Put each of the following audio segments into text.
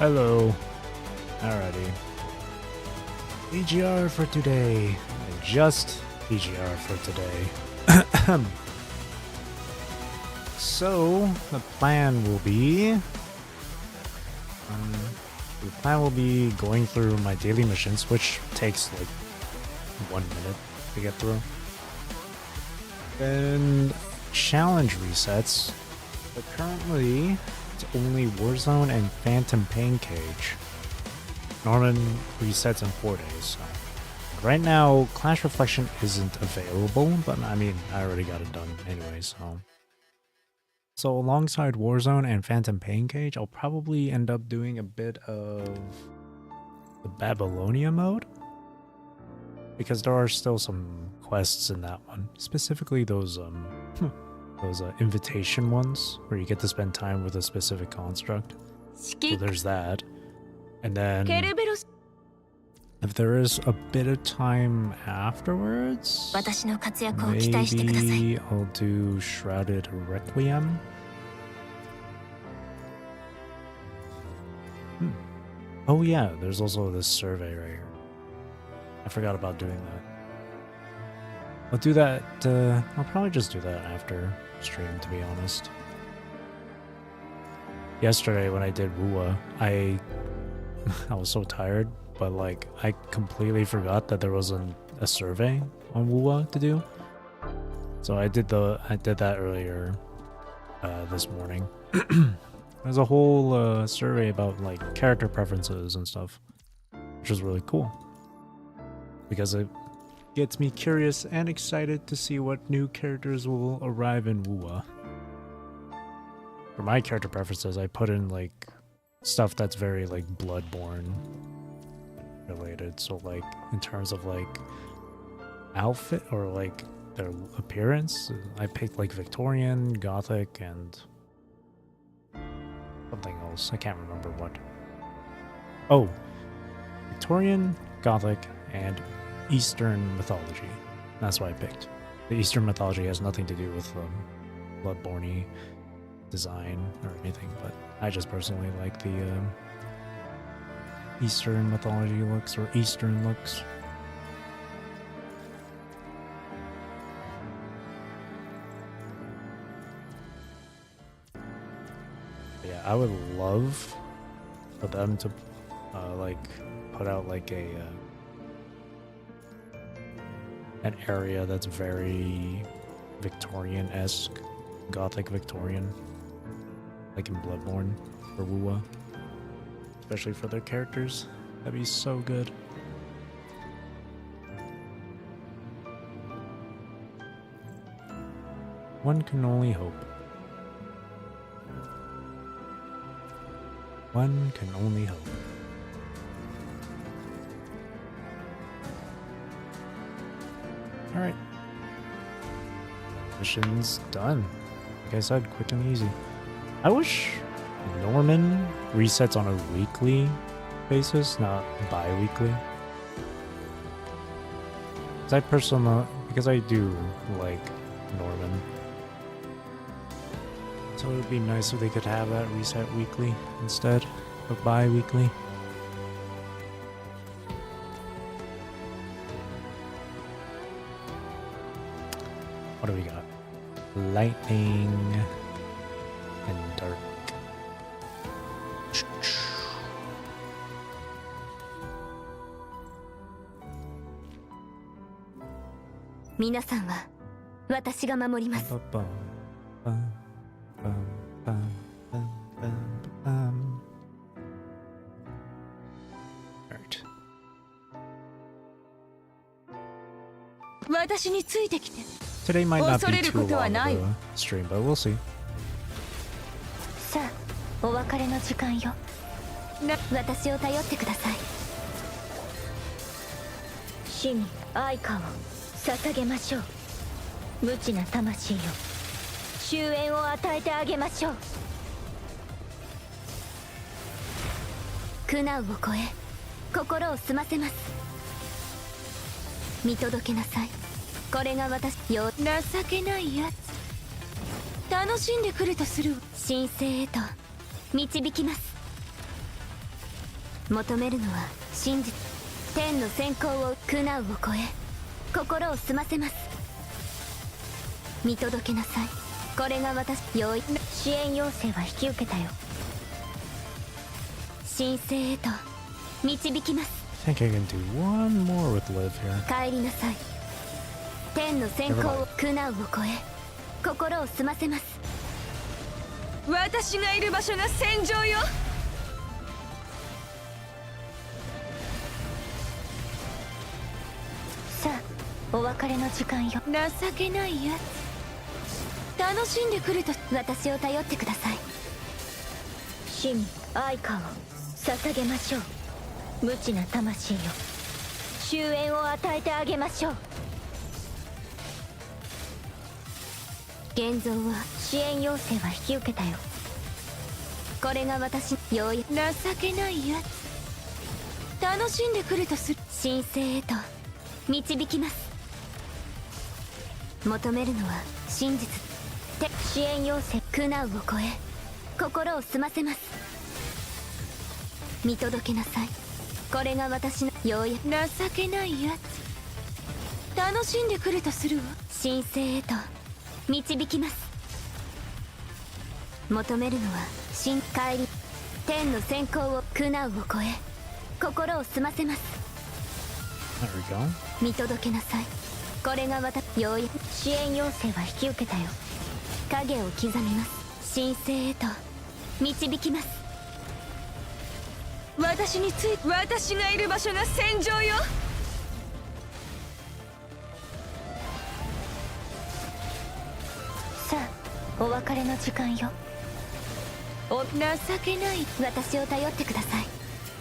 Hello. Alrighty. PGR for today. And just PGR for today. So the plan will be going through my daily missions, which takes like 1 minute to get through. Then challenge resets. But currently it's only Warzone and Phantom Pain Cage. Norman resets in 4 days. So. Right now, Clash Reflection isn't available, but I mean, I already got it done anyway, so. So alongside Warzone and Phantom Pain Cage, I'll probably end up doing a bit of the Babylonia mode. Because there are still some quests in that one. Specifically those invitation ones, where you get to spend time with a specific construct. So there's that. And then if there is a bit of time afterwards, maybe I'll do Shrouded Requiem. Oh yeah, there's also this survey right here. I forgot about doing that. I'll do that, I'll probably just do that after stream, to be honest. Yesterday when I did WUA, I was so tired, but like I completely forgot that there wasn't a survey on WUA to do. So I did that earlier this morning. There's a whole survey about like character preferences and stuff, which was really cool because it gets me curious and excited to see what new characters will arrive in WUA. For my character preferences, I put in like stuff that's very like Bloodborne related. So like in terms of like outfit or like their appearance, I picked like Victorian, Gothic, and something else. I can't remember what. Oh, Victorian, Gothic, and Eastern mythology. That's what I picked. The Eastern mythology has nothing to do with Bloodborne design or anything, but I just personally like the Eastern mythology looks or Eastern looks. Yeah, I would love for them to like put out like an area that's very Victorian-esque, Gothic Victorian, like in Bloodborne or WUA, especially for their characters. That'd be so good. One can only hope. One can only hope. Alright. Mission's done. Like I said, quick and easy. I wish Norman resets on a weekly basis, not bi-weekly. Because I do like Norman. So it would be nice if they could have that reset weekly instead of bi-weekly. What do we got? Lightning and dark. Today might not be too long of a stream, but we'll see. さあ、お別れの時間よ。私を頼ってください。死に愛花を捧げましょう。無知な魂よ。終焉を与えてあげましょう。苦難を超え、心を澄ませます。見届けなさい。これが私よ。情けないやつ。楽しんでくるとする。神聖へと導きます。求めるのは真実。天の先行を苦難を超え心を澄ませます。見届けなさい。これが私。用意。支援要請は引き受けたよ。神聖へと導きます。 I think I can do one more with Liv here. 帰りなさい。天の先行を苦難を超え心を澄ませます。私がいる場所が戦場よ。さあお別れの時間よ。情けないやつ。楽しんでくると私を頼ってください。死に愛花を捧げましょう。無知な魂よ、終焉を与えてあげましょう。現像は支援要請は引き受けたよ。これが私。ようや情けないやつ。楽しんでくるとする。神聖へと導きます。求めるのは真実。支援要請苦難を超え心を澄ませます。見届けなさい。これが私の。ようや情けないやつ。楽しんでくるとするわ。神聖へと導きます。求めるのは深帰り。天の先行を苦難を超え心を澄ませます。 There we go. 見届けなさい。これが私。ようや支援要請は引き受けたよ。影を刻みます。神聖へと導きます。私について。私がいる場所が戦場よ。さあお別れの時間よ。情けない。私を頼ってください。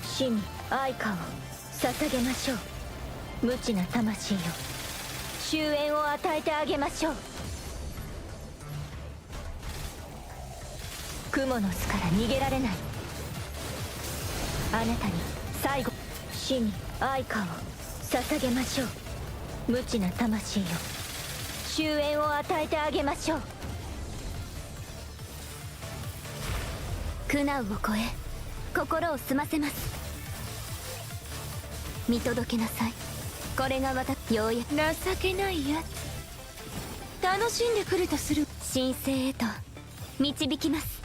死に愛花を捧げましょう。無知な魂よ、終焉を与えてあげましょう。蜘蛛の巣から逃げられない。あなたに最後。死に愛花を捧げましょう。無知な魂よ、終焉を与えてあげましょう。苦難を超え心を澄ませます。見届けなさい。これが私。ようや情けないやつ。楽しんでくるとする。神聖へと導きます。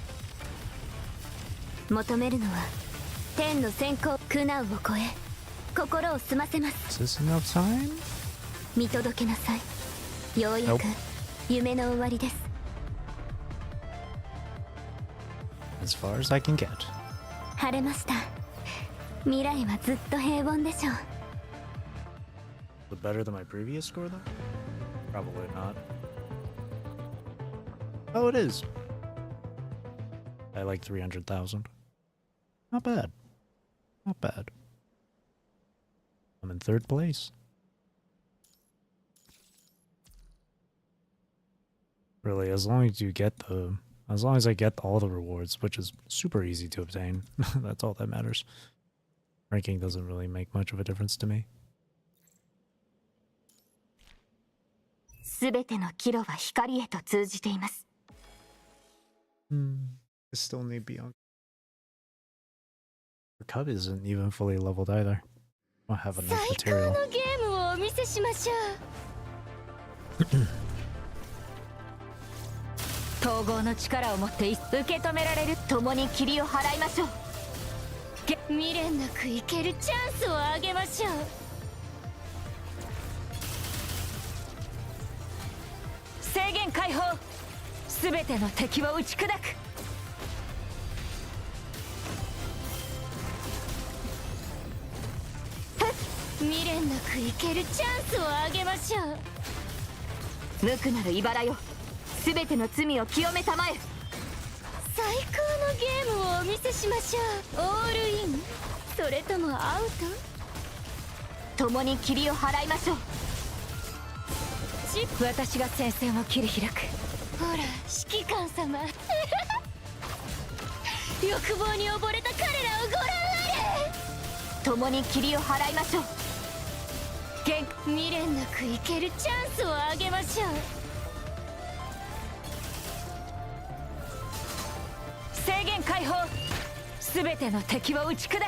求めるのは天の先行。苦難を超え心を澄ませます。 Is this enough time? 見届けなさい。ようやく夢の終わりです。 As far as I can get. 晴れました。未来はずっと平凡でしょう。 But better than my previous score though? Probably not. Oh, it is. I like 300,000. Not bad. Not bad. I'm in third place. Really, as long as you get as long as I get all the rewards, which is super easy to obtain, that's all that matters. Ranking doesn't really make much of a difference to me. すべての岐路は光へと通じています。I still need Bianca. Her cub isn't even fully leveled either. I don't have enough 最高 material. のゲームをお見せしましょう。統合の力を持って受け止められる。共に霧を払いましょう。未練なく生けるチャンスをあげましょう。制限解放。すべての敵を打ち砕く。未練なく生けるチャンスをあげましょう。無垢なる茨よ、すべての罪を清めたまえ。最高のゲームをお見せしましょう。オールイン、それともアウト。共に霧を払いましょう。私が戦線を切り開く。ほら指揮官様欲望に溺れた彼らをご覧あれ。共に霧を払いましょう。未練なく生けるチャンスをあげましょう。制限解放。すべての敵を打ち砕く。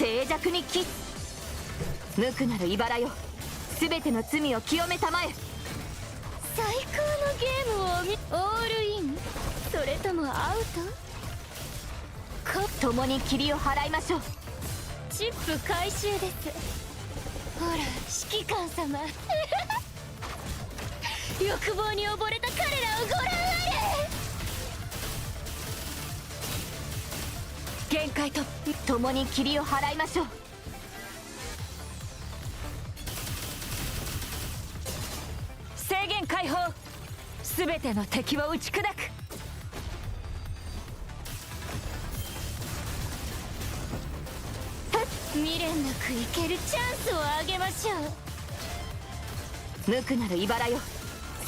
静寂にキス。無垢なる茨よ、全ての罪を清めたまえ。最高のゲームをオールイン、それともアウト？共に霧を払いましょう。チップ回収です。ほら指揮官様欲望に溺れた彼らをご覧あれ。限界突破。共に霧を払いましょう。制限解放。全ての敵を打ち砕く。未練なく生けるチャンスをあげましょう。無垢なる茨よ、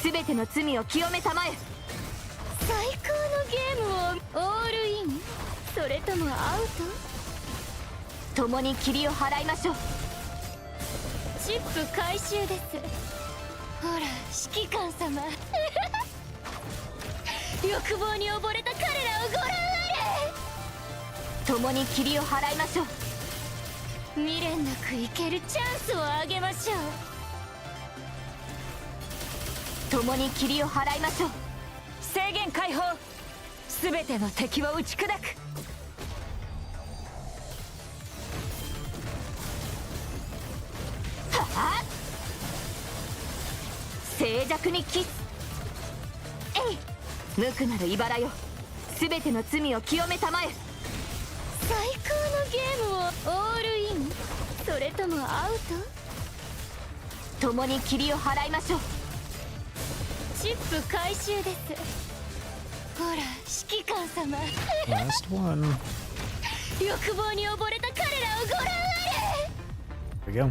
全ての罪を清めたまえ。最高のゲームをオールイン、それともアウト？共に霧を払いましょう。チップ回収です。ほら指揮官様欲望に溺れた彼らをご覧あれ。共に霧を払いましょう。未練なく生けるチャンスをあげましょう。共に霧を払いましょう。制限解放。全ての敵を打ち砕く。はあ、静寂にキス。えい、無垢なる茨よ、全ての罪を清めたまえ。最高のゲームをオールイン、それともアウト？共に霧を払いましょう。チップ回収です。ほら指揮官様Last one. 欲望に溺れた彼らをご覧あれ。 There we go.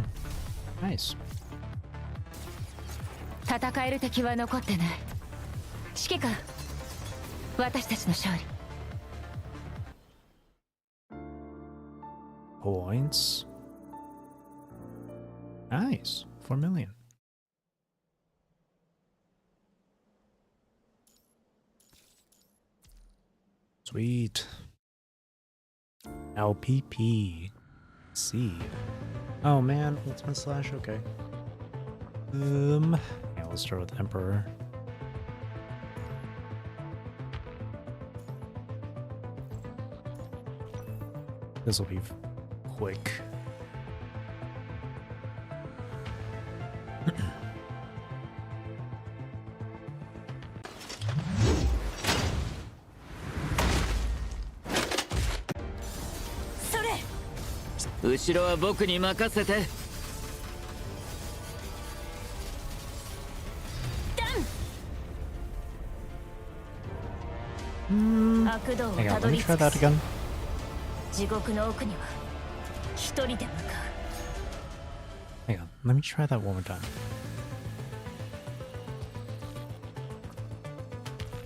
Nice. 戦える敵は残ってない。指揮官、私たちの勝利。Points. Nice. 4 million. Sweet. LPP. C. Oh man, Ultimate Slash. Okay. Yeah, let's start with Emperor. This will be quick.それ。後ろは僕に任せて。悪道を Hang た on, ど let me り try 尽 that くす。 again. 地獄の奥には一人で向か Hang on, let me try that one more time.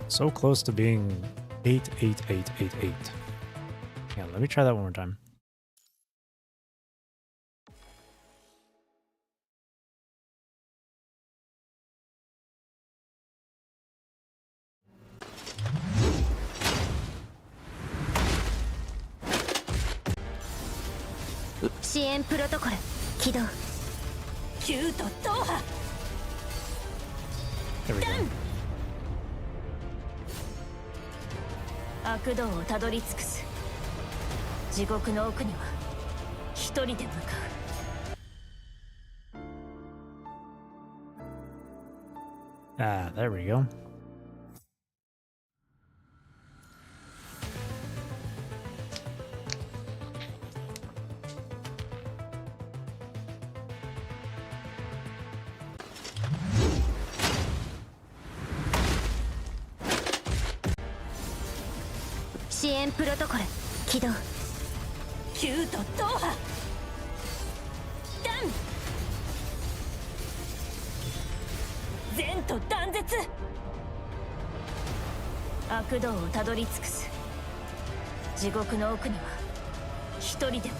So close to being 88888. Yeah, let me try that one more time.う。支援プロトコル起動。キュート踏破。 There we go. 悪道をたどり尽くす。地獄の奥には一人で向か Ah, there we go.う。支援プロトコル起動。キュート踏破。ダン。善と断絶。悪道をたどり尽くす。地獄の奥には一人で向かう。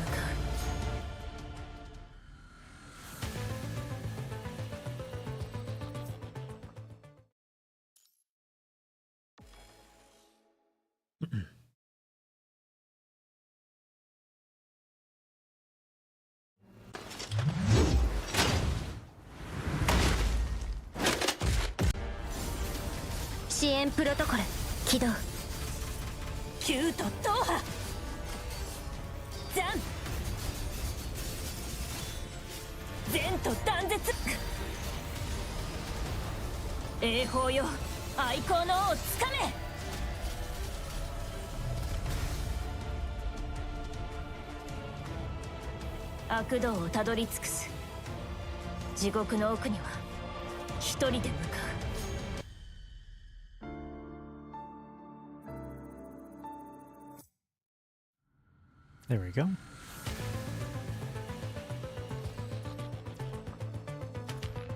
支援プロトコル起動。キュート踏破ザン善と断絶。栄宝よ愛好の王をつかめ。悪道をたどり尽くす。地獄の奥には一人で向かう。 There we go.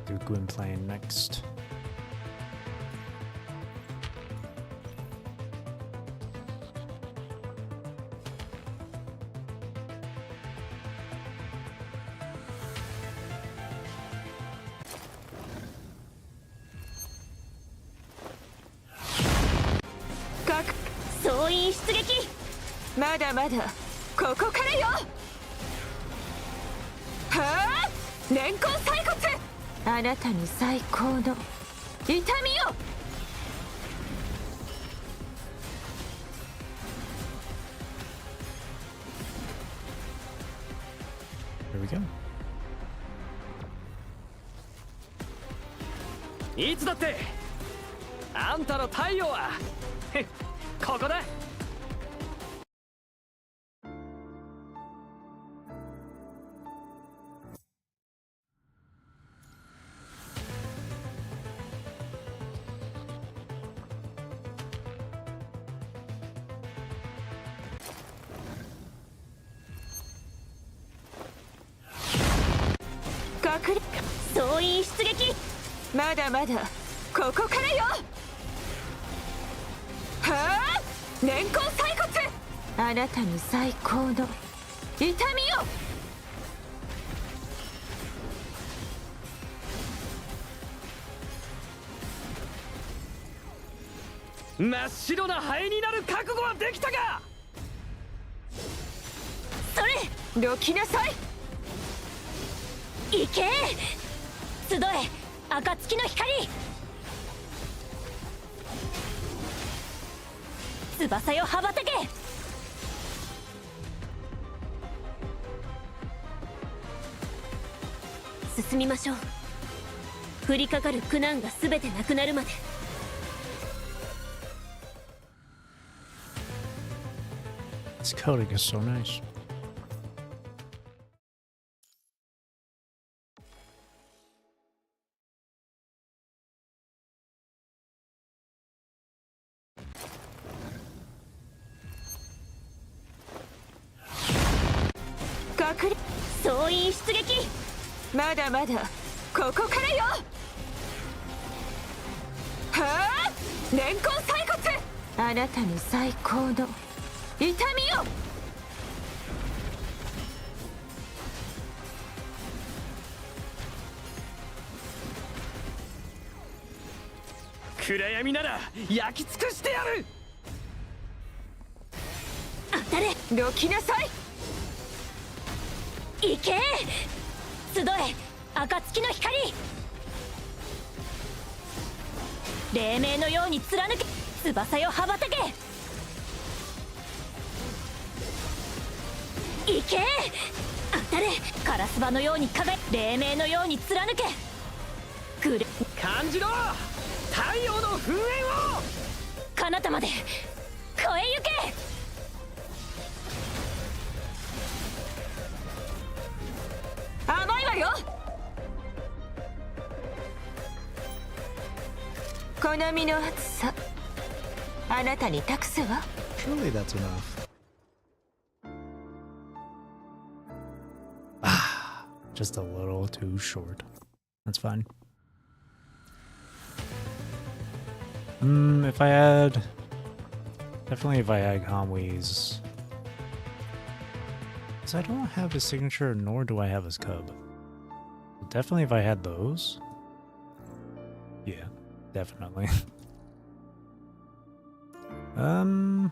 Do Gwynplaine next. Gak 総員出撃。まだまだここからよ。はあ、年功細骨。あなたに最高の痛みよ。There we go. いつだってあんたの太陽はここだ。総員出撃。まだまだここからよ。はあ、年功細骨。あなたに最高の痛みよ。真っ白な灰になる覚悟はできたか。それどきなさい。行け集え暁の光。翼よ羽ばたけ。進みましょう。降りかかる苦難が全てなくなるまで。This coding is so nice. Gak 総員出撃。まだまだここからよ。はあ、年功細骨。あなたに最高の痛みよ。暗闇なら焼き尽くしてやる。当たれどきなさい。行け集え暁の光。黎明のように貫け翼よ羽ばたけ。行け当たれカラスバのように輝く。黎明のように貫け。くれ感じろ太陽の噴煙を。彼方まで超えゆけ。甘いわよ。好みの熱さあなたに託すわ。 Surely that's enough. Ah, just a little too short. That's fine. If I had... Definitely if I had Conway's... Because I don't have his signature, nor do I have his cub. Definitely if I had those. Yeah, definitely. I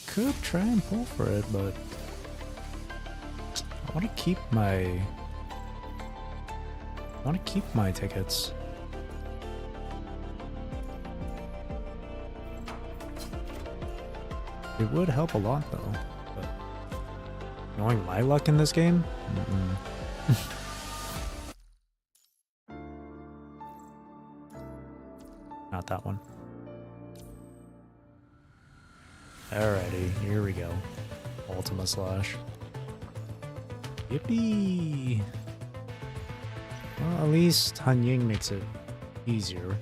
could try and pull for it, but... I want to keep my tickets. It would help a lot though. But knowing my luck in this game, not that one. Alrighty, here we go. Ultima Slash. Yippee! Well, at least Han Ying makes it easier.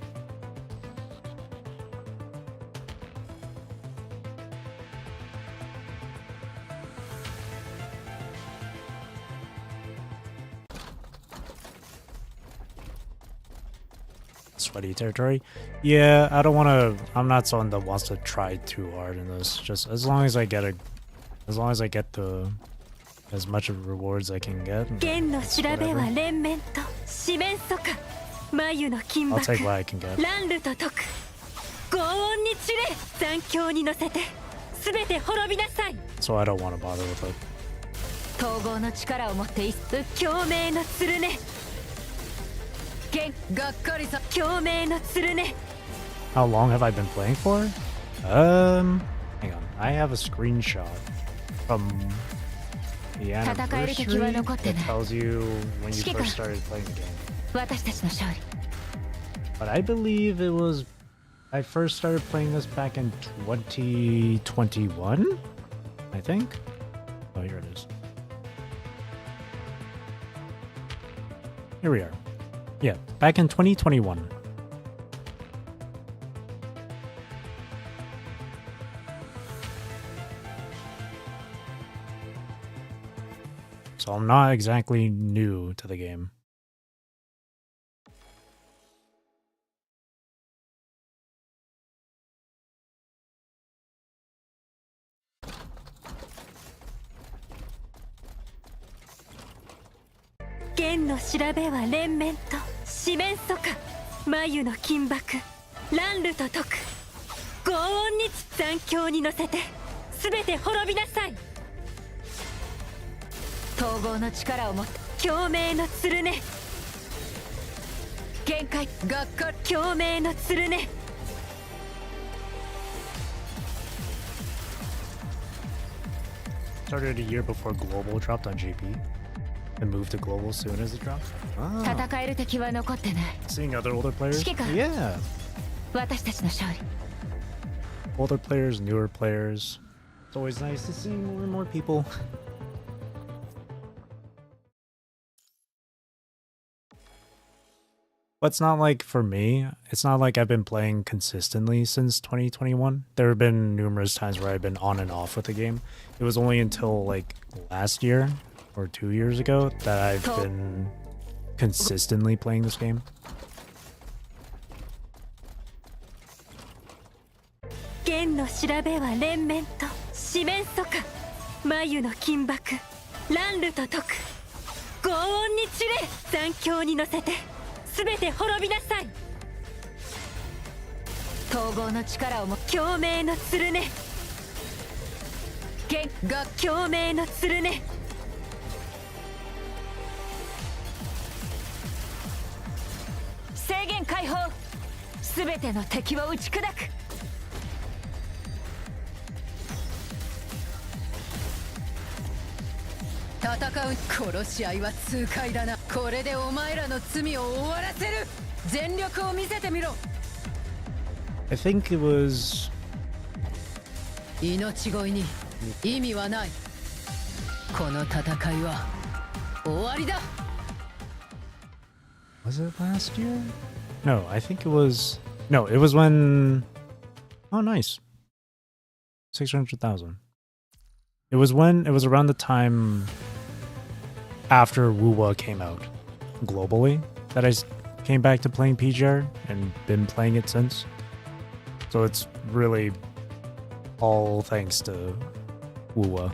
Sweaty territory. Yeah, I don't want to. I'm not someone that wants to try too hard in this. Just as long as I get as much of rewards I can get. I'll take what I can get. So I don't want to bother with it. How long have I been playing for? Hang on. I have a screenshot from the anniversary that tells you when you first started playing the game. But I believe it was... I first started playing this back in 2021, I think. Oh, here it is. Here we are. Yeah, back in 2021. So I'm not exactly new to the game. Started a year before Global dropped on GP. And moved to Global soon as it drops. Ah. Seeing other older players? Yeah. Older players, newer players. It's always nice to see more and more people. But it's not like, for me, it's not like I've been playing consistently since 2021. There have been numerous times where I've been on and off with the game. It was only until like last year or 2 years ago that I've been consistently playing this game. I think it was... Was it last year? No, I think it was... No, it was when... Oh, nice. 600,000. It was when... It was around the time after Wuwa came out globally that I came back to playing PGR and been playing it since. So it's really all thanks to Wuwa.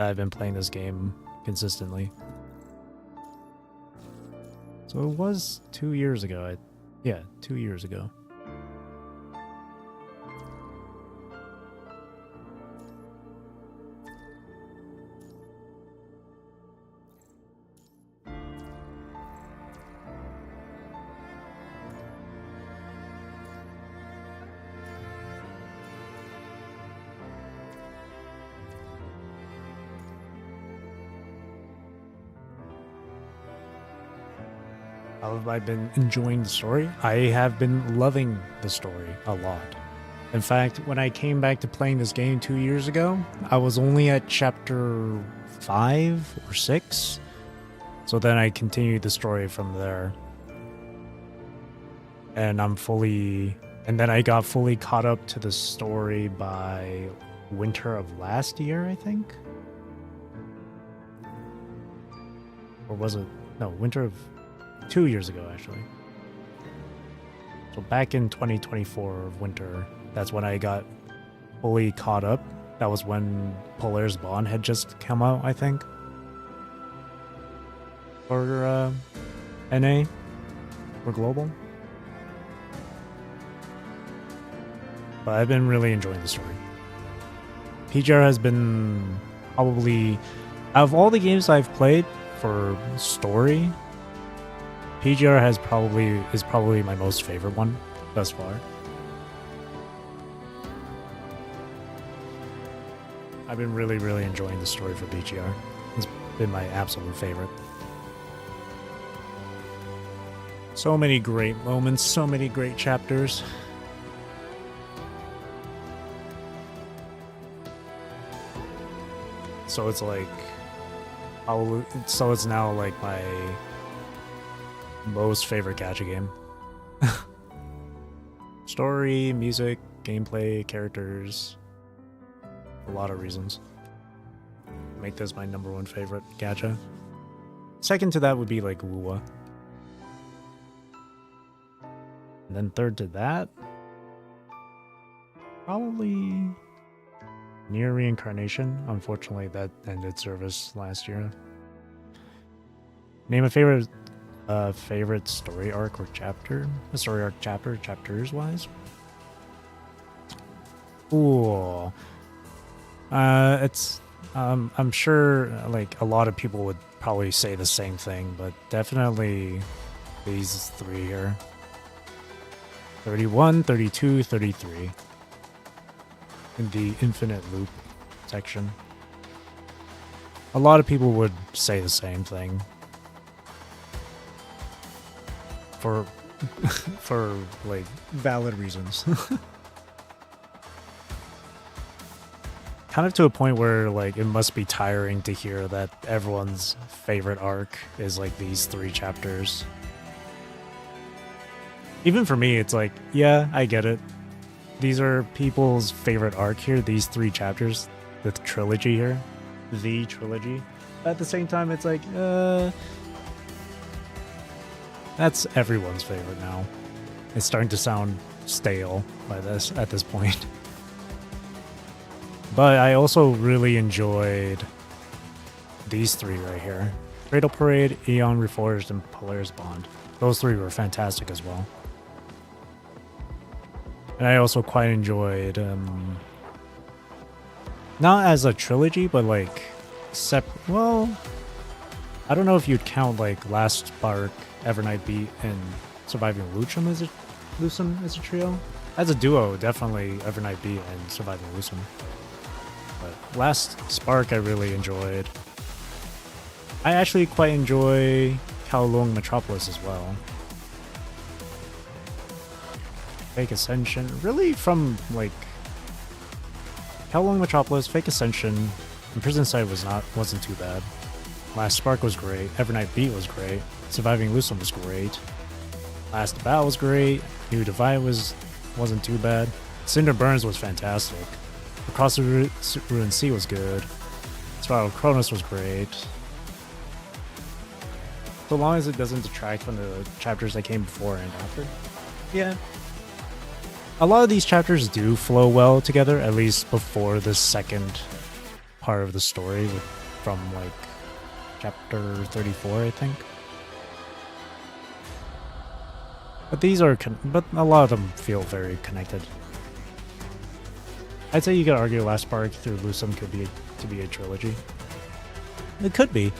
I've been playing this game consistently. So it was 2 years ago. Yeah, 2 years ago. How have I been enjoying the story? I have been loving the story a lot. In fact, when I came back to playing this game 2 years ago, I was only at chapter 5 or 6. So then I continued the story from there. And then I got fully caught up to the story by winter of last year, I think. Or was it? No, winter of 2 years ago, actually. So back in 2024 winter, that's when I got fully caught up. That was when Polaris Bond had just come out, I think. For NA, for Global. But I've been really enjoying the story. PGR has been probably, out of all the games I've played for story, PGR is probably my most favorite one thus far. I've been really, really enjoying the story for PGR. It's been my absolute favorite. So many great moments, so many great chapters. So it's like, so it's now like my most favorite gacha game. Story, music, gameplay, characters, a lot of reasons make this my #1 favorite gacha. Second to that would be like Wuwa. And then third to that, probably Near Reincarnation. Unfortunately, that ended service last year. Name a favorite story arc or chapter? A story arc chapter, chapters wise. Ooh, it's I'm sure like a lot of people would probably say the same thing, but definitely these three here. 31, 32, 33. In the infinite loop section. A lot of people would say the same thing. For for like valid reasons. Kind of to a point where like it must be tiring to hear that everyone's favorite arc is like these 3 chapters. Even for me, it's like, yeah, I get it. These are people's favorite arc here, these 3 chapters, the trilogy here. The trilogy. At the same time, it's like, that's everyone's favorite now. It's starting to sound stale at this point. But I also really enjoyed these 3 right here. Cradle Parade, Aeon Reforged, and Polaris Bond. Those 3 were fantastic as well. And I also quite enjoyed, not as a trilogy, but like, well, I don't know if you'd count like Last Spark, Evernight Beat, and Surviving Lucem as a trio. As a duo, definitely Evernight Beat and Surviving Lucem. But Last Spark I really enjoyed. I actually quite enjoy Kowloon Metropolis as well. Fake Ascension, really from like Kowloon Metropolis, Fake Ascension, and Prison Side wasn't too bad. Last Spark was great, Evernight Beat was great, Surviving Lucem was great, Last Battle was great, New Divide wasn't too bad, Cinder Burns was fantastic, Across the Ruined Sea was good, Spiral Chronos was great. So long as it doesn't detract from the chapters that came before and after. Yeah. A lot of these chapters do flow well together, at least before the second part of the story, from like chapter 34, I think. But these are, but a lot of them feel very connected. I'd say you could argue Last Spark through Lucem could be a trilogy. It could be.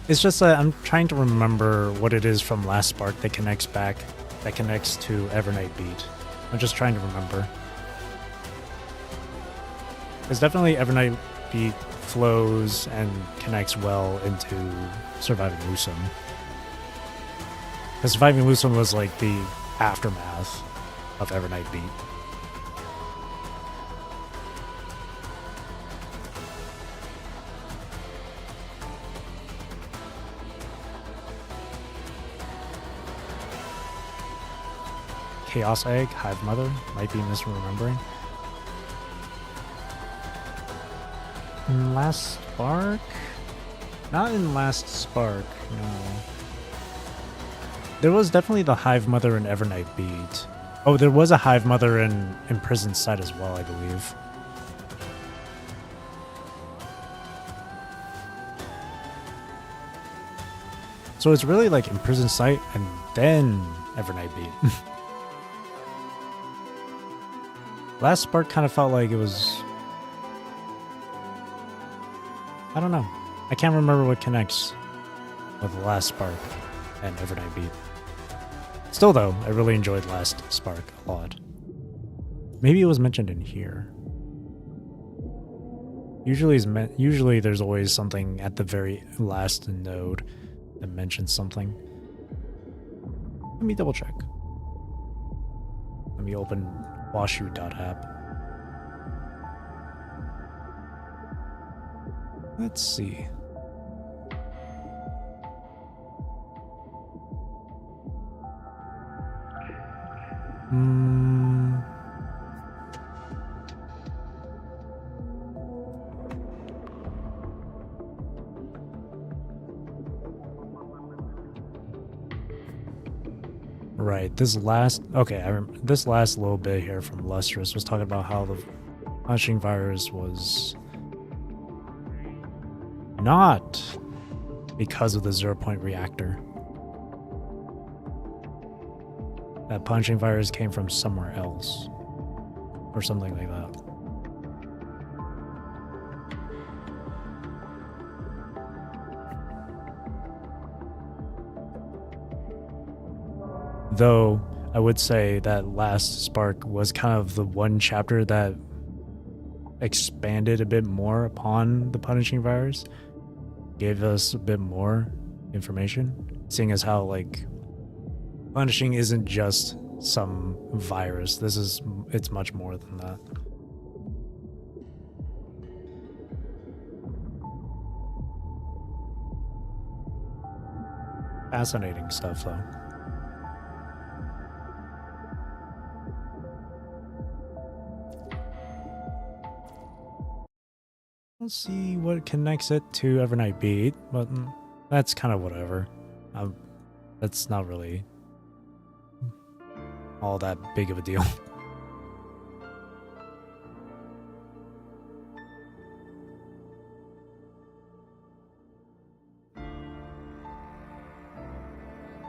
It's just that I'm trying to remember what it is from Last Spark that connects to Evernight Beat. I'm just trying to remember. Because definitely Evernight Beat flows and connects well into Surviving Lucem. Because Surviving Lucent was like the aftermath of Evernight Beat. Chaos Egg, Hive Mother, might be misremembering. In Last Spark? Not in Last Spark, no. There was definitely the Hive Mother in Evernight Beat. Oh, there was a Hive Mother in Imprisoned Sight as well, I believe. So it's really like Imprisoned Sight and then Evernight Beat. Last Spark kind of felt like it was... I don't know. I can't remember what connects with Last Spark and Evernight Beat. Still though, I really enjoyed Last Spark a lot. Maybe it was mentioned in here. Usually there's always something at the very last node that mentions something. Let me double check. Let me open washu.app. Let's see. Right, this last little bit here from Lustrous was talking about how the punching virus was not because of the 0-point reactor. That punching virus came from somewhere else. Or something like that. Though, I would say that Last Spark was kind of the one chapter that expanded a bit more upon the punishing virus. Gave us a bit more information. Seeing as how, like, punishing isn't just some virus. It's much more than that. Fascinating stuff, though. Let's see what connects it to Evernight Beat, but that's kind of whatever. That's not really all that big of a deal.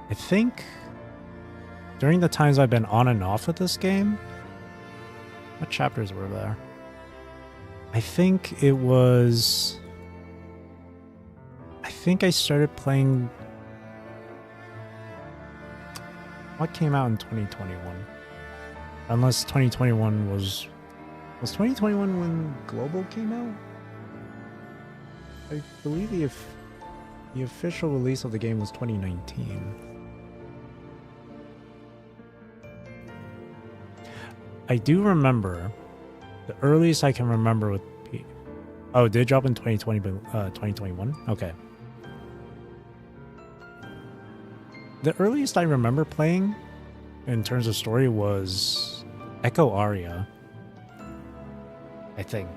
I think during the times I've been on and off with this game, what chapters were there? I think I started playing... What came out in 2021? Unless 2021 was 2021 when Global came out? I believe the official release of the game was 2019. I do remember, the earliest I can remember with oh, it did drop in 2021? Okay. The earliest I remember playing in terms of story was Echo Aria. I think.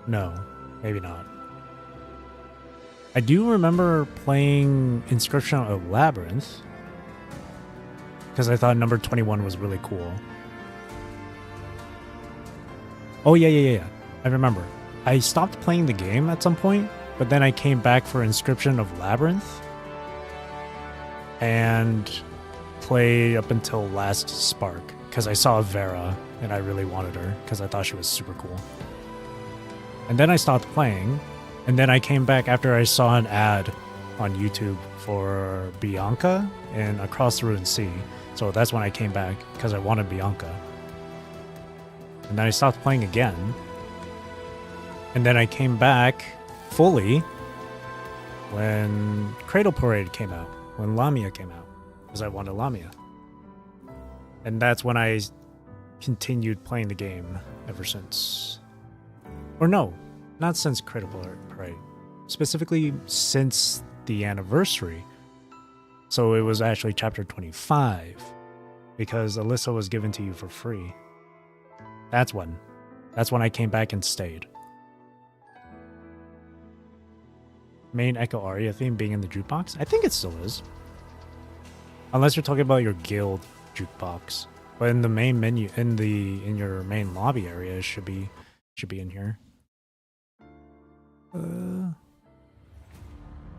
No, maybe not. I do remember playing Inscription of Labyrinth because I thought number 21 was really cool. Oh, yeah. I remember. I stopped playing the game at some point, but then I came back for Inscription of Labyrinth and played up until Last Spark because I saw Vera and I really wanted her because I thought she was super cool. And then I stopped playing, and then I came back after I saw an ad on YouTube for Bianca in Across the Ruined Sea. So that's when I came back because I wanted Bianca. And then I stopped playing again. And then I came back fully when Cradle Parade came out. when Lamia came out, because I wanted Lamia. And that's when I continued playing the game ever since. Or no, not since Critical Parade. Specifically since the anniversary. So it was actually chapter 25. Because Alyssa was given to you for free. That's when. That's when I came back and stayed. Main Echo Aria theme being in the jukebox? I think it still is. Unless you're talking about your guild jukebox. But in the main menu, in your main lobby area, it should be in here.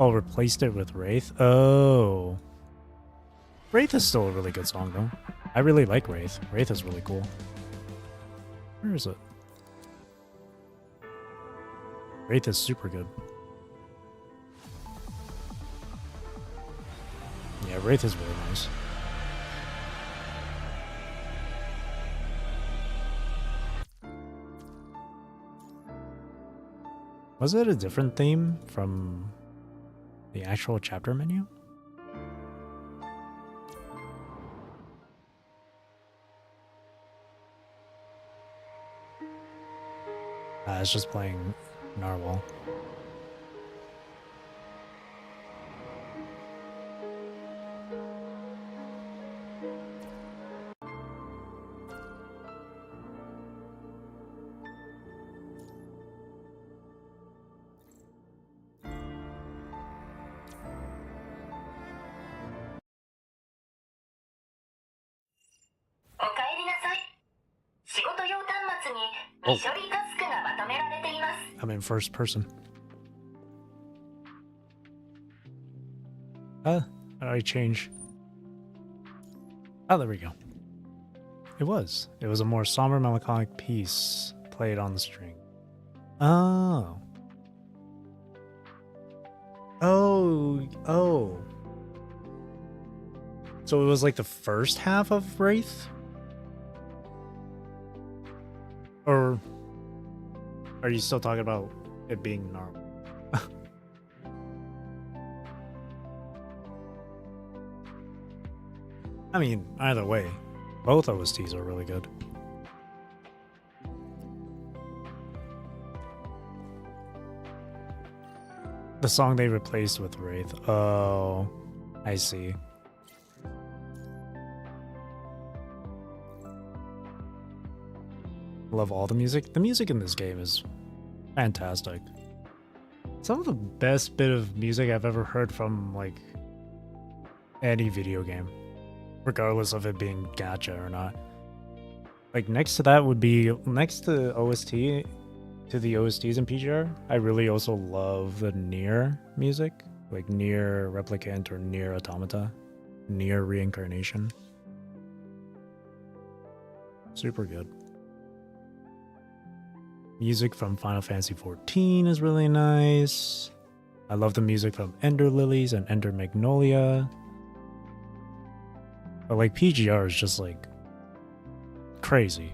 Oh, replaced it with Wraith? Oh. Wraith is still a really good song though. I really like Wraith. Wraith is really cool. Where is it? Wraith is super good. Yeah, Wraith is really nice. Was it a different theme from the actual chapter menu? It's just playing Narwhal. I'm in first person. How do I change? Oh, there we go. It was a more somber, melancholic piece played on the string. Oh. Oh. So it was like the first half of Wraith? Or are you still talking about it being normal? I mean, either way, both OSTs are really good. The song they replaced with Wraith. Oh, I see. Love all the music. The music in this game is fantastic. Some of the best bit of music I've ever heard from like any video game, regardless of it being gacha or not. Like next to that would be next to OST, to the OSTs in PGR. I really also love the Nier music, like Nier Replicant or Nier Automata, Nier Reincarnation. Super good. Music from Final Fantasy XIV is really nice. I love the music from Ender Lilies and Ender Magnolia. But like PGR is just like crazy.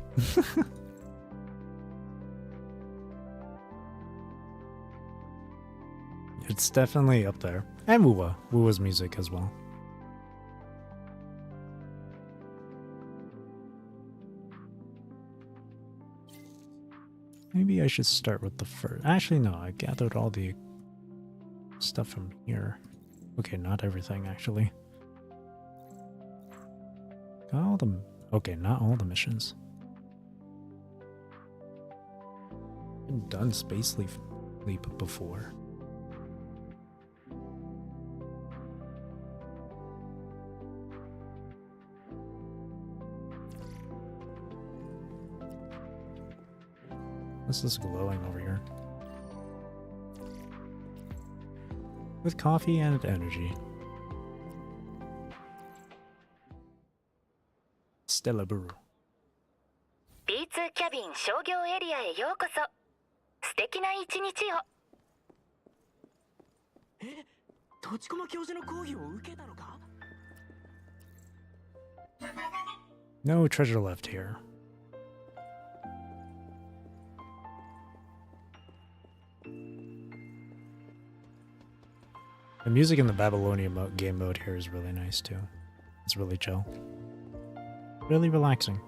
It's definitely up there. And Wua's music as well. Maybe I should start with the first. Actually, no, I gathered all the stuff from here. Okay, not everything, actually. Got all the... Okay, not all the missions. I've done Space Leap before. This is glowing over here. With coffee and energy. Stella Brew. B2 キャビン商業エリアへようこそ。素敵な一日を。土駒教授の講義を受けたのか? No treasure left here. The music in the Babylonia game mode here is really nice too. It's really chill. Really relaxing.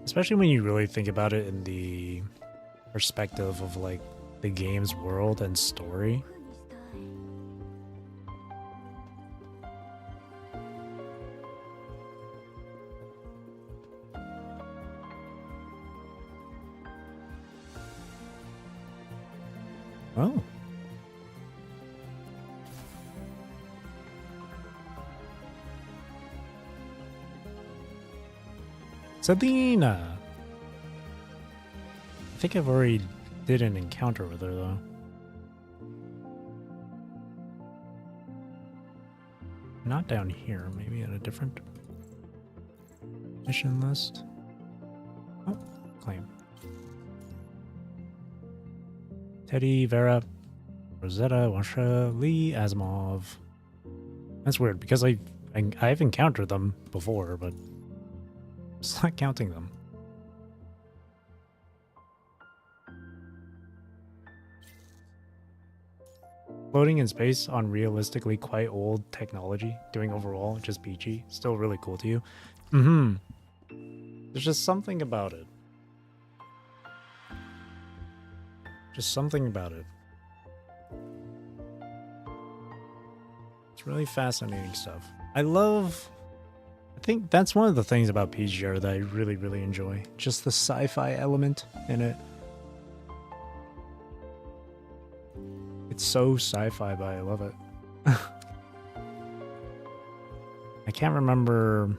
Especially when you really think about it in the perspective of like the game's world and story. Oh. Selena! I think I've already did an encounter with her though. Not down here, maybe at a different mission list. Oh, claim. Teddy, Vera, Rosetta, Washa, Lee, Asimov. That's weird because I've encountered them before, but it's not counting them. Floating in space on realistically quite old technology, doing overall just peachy, still really cool to you. There's just something about it. Just something about it. It's really fascinating stuff. I think that's one of the things about PGR that I really, really enjoy. Just the sci-fi element in it. It's so sci-fi, but I love it. I can't remember...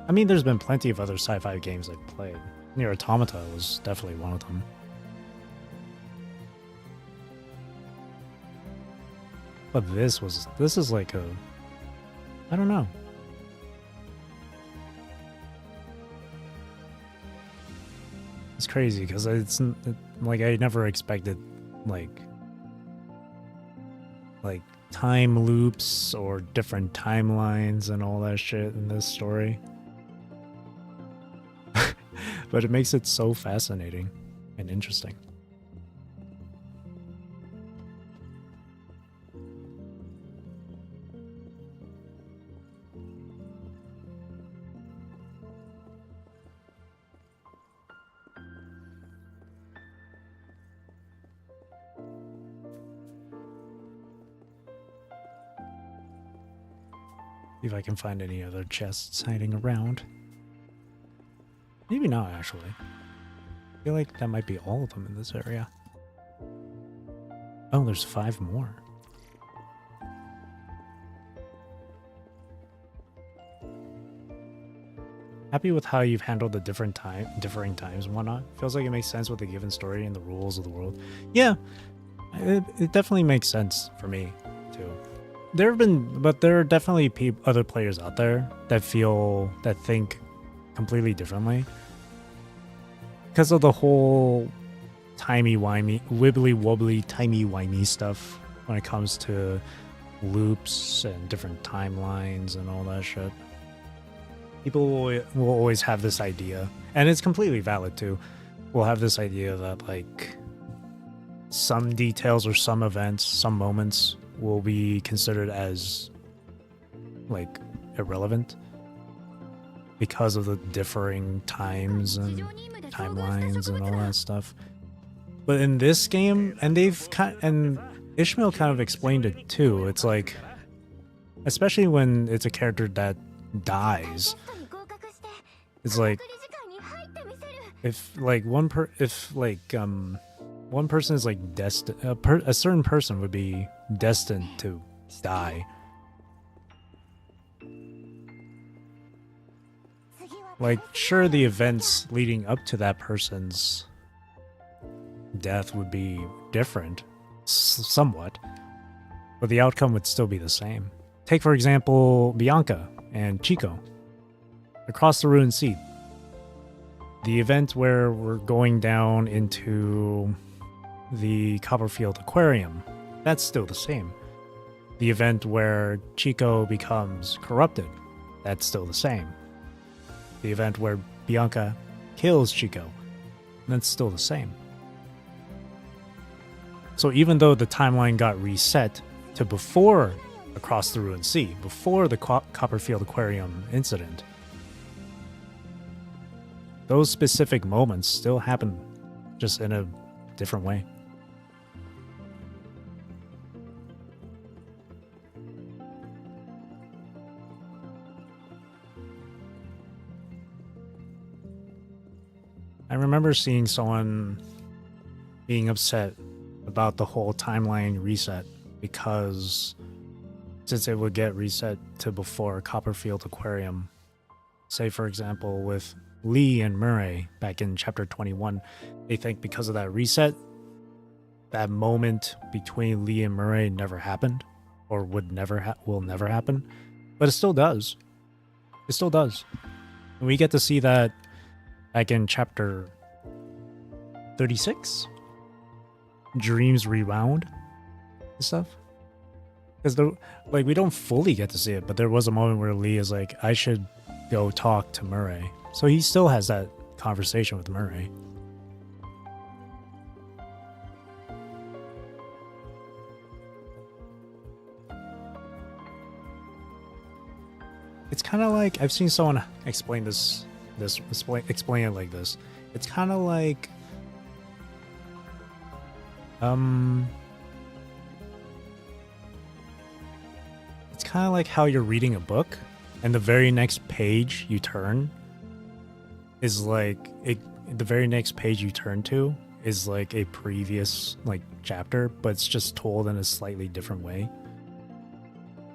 I mean, there's been plenty of other sci-fi games I've played. Nier Automata was definitely one of them. But this is like a... I don't know. It's crazy, because like, I never expected, like time loops or different timelines and all that shit in this story. But it makes it so fascinating and interesting. See if I can find any other chests hiding around. Maybe not, actually. I feel like that might be all of them in this area. Oh, there's 5 more. Happy with how you've handled the differing times and whatnot. Feels like it makes sense with the given story and the rules of the world. Yeah, it definitely makes sense for me, too. There are definitely other players out there that think completely differently. Because of the whole timey-wimey, wibbly-wobbly, timey-wimey stuff when it comes to loops and different timelines and all that shit. People will always have this idea, and it's completely valid too, will have this idea that like some details or some events, some moments will be considered as like irrelevant because of the differing times and timelines and all that stuff. But in this game, and Ishmael kind of explained it too, it's like, especially when it's a character that dies, it's like if one person is like destined, a certain person would be destined to die. Like, sure, the events leading up to that person's death would be different, somewhat, but the outcome would still be the same. Take, for example, Bianca and Chico. Across the Ruined Sea. The event where we're going down into the Copperfield Aquarium, that's still the same. The event where Chico becomes corrupted, that's still the same. The event where Bianca kills Chico, that's still the same. So even though the timeline got reset to before Across the Ruined Sea, before the Copperfield Aquarium incident, those specific moments still happen, just in a different way. I remember seeing someone being upset about the whole timeline reset because since it would get reset to before Copperfield Aquarium, say for example with Lee and Murray back in chapter 21, they think because of that reset, that moment between Lee and Murray never happened or will never happen, but it still does. It still does. And we get to see that back in chapter 36, Dreams Rewound and stuff. Because we don't fully get to see it, but there was a moment where Lee is like, I should go talk to Murray. So he still has that conversation with Murray. It's kind of like, I've seen someone explain explain it like this. It's kind of like it's kind of like how you're reading a book and the very next page you turn is like the very next page you turn to is like a previous like chapter, but it's just told in a slightly different way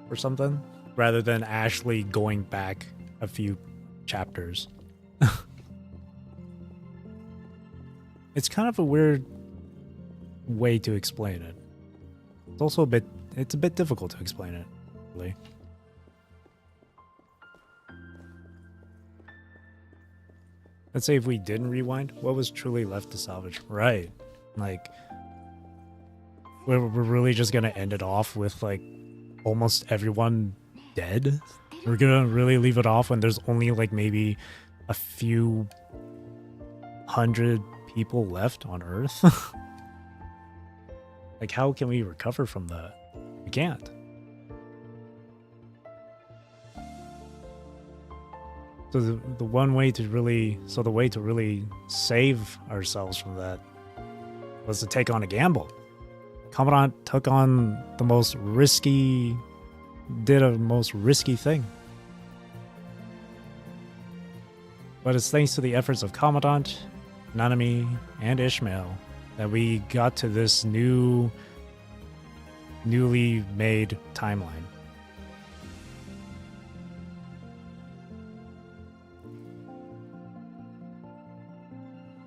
or something, rather than actually going back a few chapters. It's kind of a weird way to explain it. It's also a bit difficult to explain it, really. Let's say if we didn't rewind, what was truly left to salvage? Right. Like, we're really just gonna end it off with like almost everyone dead? We're gonna really leave it off when there's only like maybe a few hundred people left on Earth? Like, how can we recover from that? We can't. So the way to really save ourselves from that was to take on a gamble. Commandant took on the most risky thing. But it's thanks to the efforts of Commandant, Nanami, and Ishmael that we got to this newly made timeline.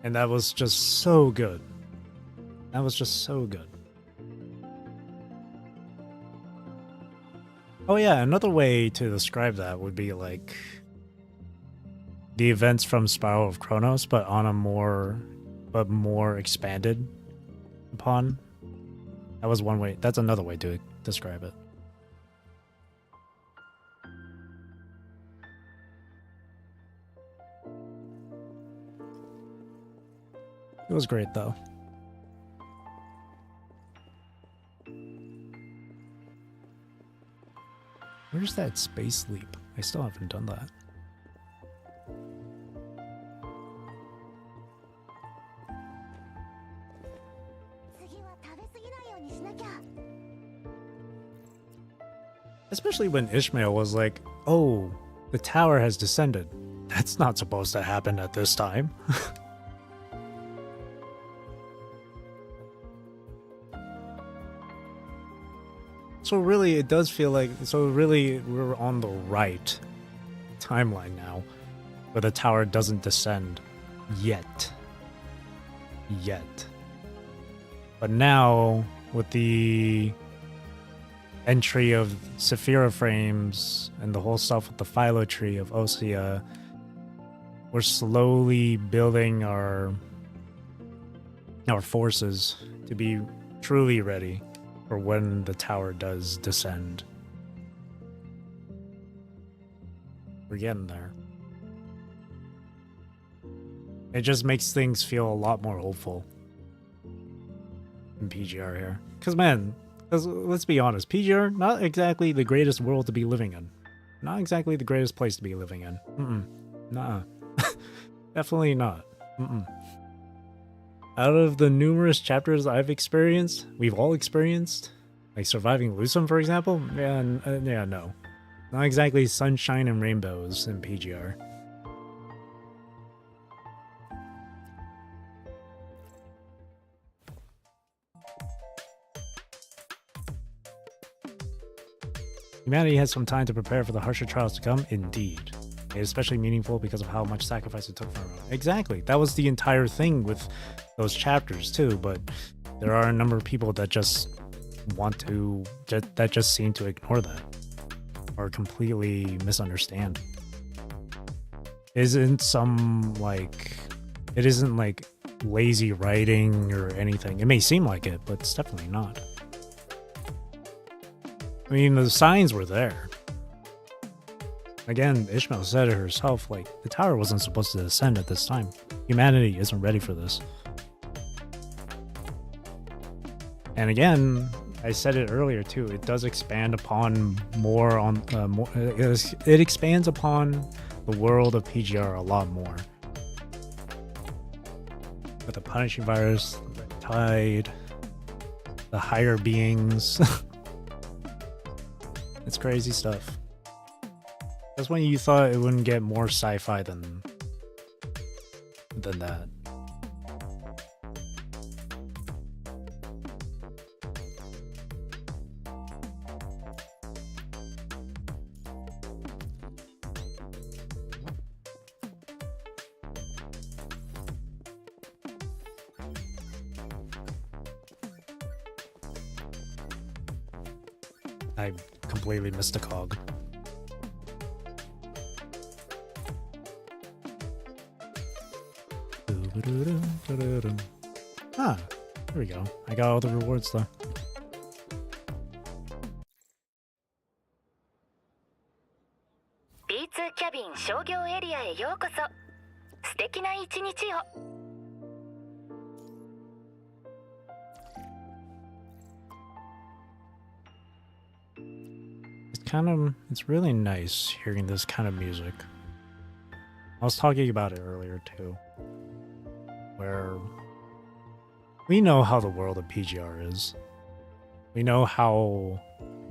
And that was just so good. That was just so good. Oh yeah, another way to describe that would be like the events from Spiral of Chronos, but on a more expanded upon. That was one way. That's another way to describe it. It was great though. Where's that space leap? I still haven't done that. Especially when Ishmael was like, oh, the tower has descended. That's not supposed to happen at this time. So really, it does feel like, we're on the right timeline now, where the tower doesn't descend yet. But now, with the entry of Saphira frames and the whole stuff with the philo tree of Osea, we're slowly building our forces to be truly ready for when the tower does descend. We're getting there. It just makes things feel a lot more hopeful. in PGR here. Because, man, let's be honest, PGR, not exactly the greatest world to be living in. Not exactly the greatest place to be living in. Nah. Definitely not. Out of the numerous chapters I've experienced, we've all experienced, like surviving Lusum, for example, yeah, no. Not exactly sunshine and rainbows in PGR. Humanity has some time to prepare for the harsher trials to come, indeed. It is especially meaningful because of how much sacrifice it took from everyone. Exactly, that was the entire thing with those chapters too, but there are a number of people that just want to, that just seem to ignore that. Or completely misunderstand. It isn't like lazy writing or anything. It may seem like it, but it's definitely not. I mean, the signs were there. Again, Ishmael said it herself, like, the tower wasn't supposed to descend at this time. Humanity isn't ready for this. And again, I said it earlier too, it does expand upon more on, it expands upon the world of PGR a lot more. With the punishing virus, the tide, the higher beings. It's crazy stuff. That's when you thought it wouldn't get more sci-fi than that. I completely missed a cog. Ah, there we go. I got all the rewards though. B2 キャビン商業エリアへようこそ。素敵な一日を。It's really nice hearing this kind of music. I was talking about it earlier too, where we know how the world of PGR is. We know how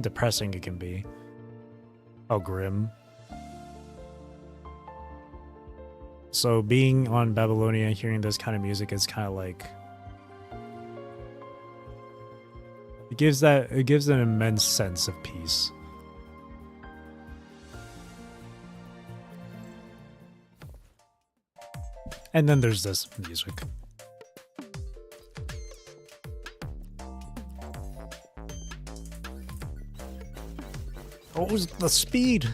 depressing it can be, how grim. So being on Babylonia, hearing this kind of music is kind of like, it gives an immense sense of peace. And then there's this music. What was the speed?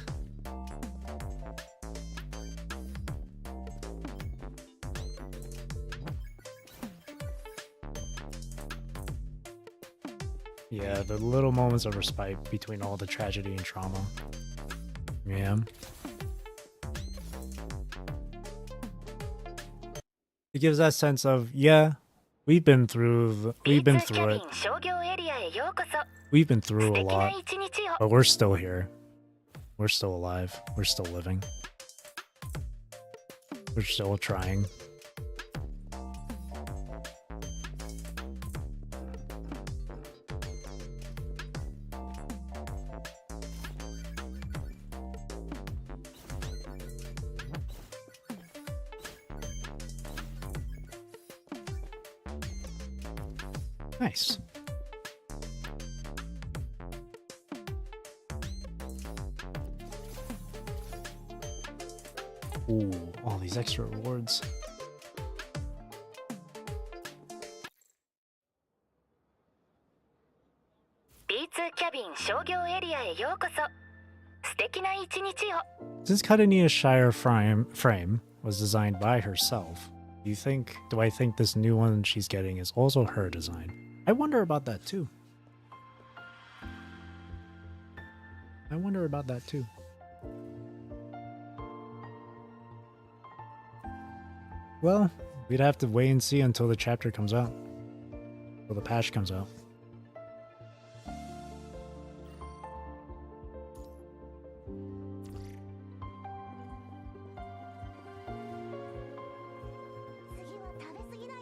Yeah, the little moments of respite between all the tragedy and trauma. Yeah. It gives that sense of, yeah, we've been through it. We've been through a lot, but we're still here. We're still alive. We're still living. We're still trying. Nice. Ooh, all these extra rewards. Since Kadenia's Shire frame was designed by herself, do I think this new one she's getting is also her design? I wonder about that too. Well, we'd have to wait and see until the chapter comes out. till the patch comes out.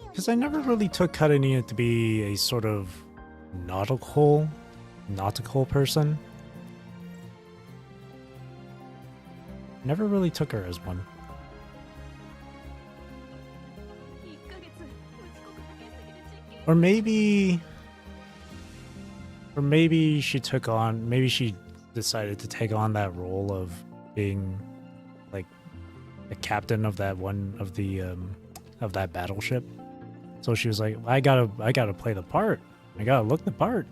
Because I never really took Karenina to be a sort of nautical person. Never really took her as one. Or maybe she took on, maybe she decided to take on that role of being like a captain of that one of the of that battleship. So she was like, I gotta play the part. I gotta look the part.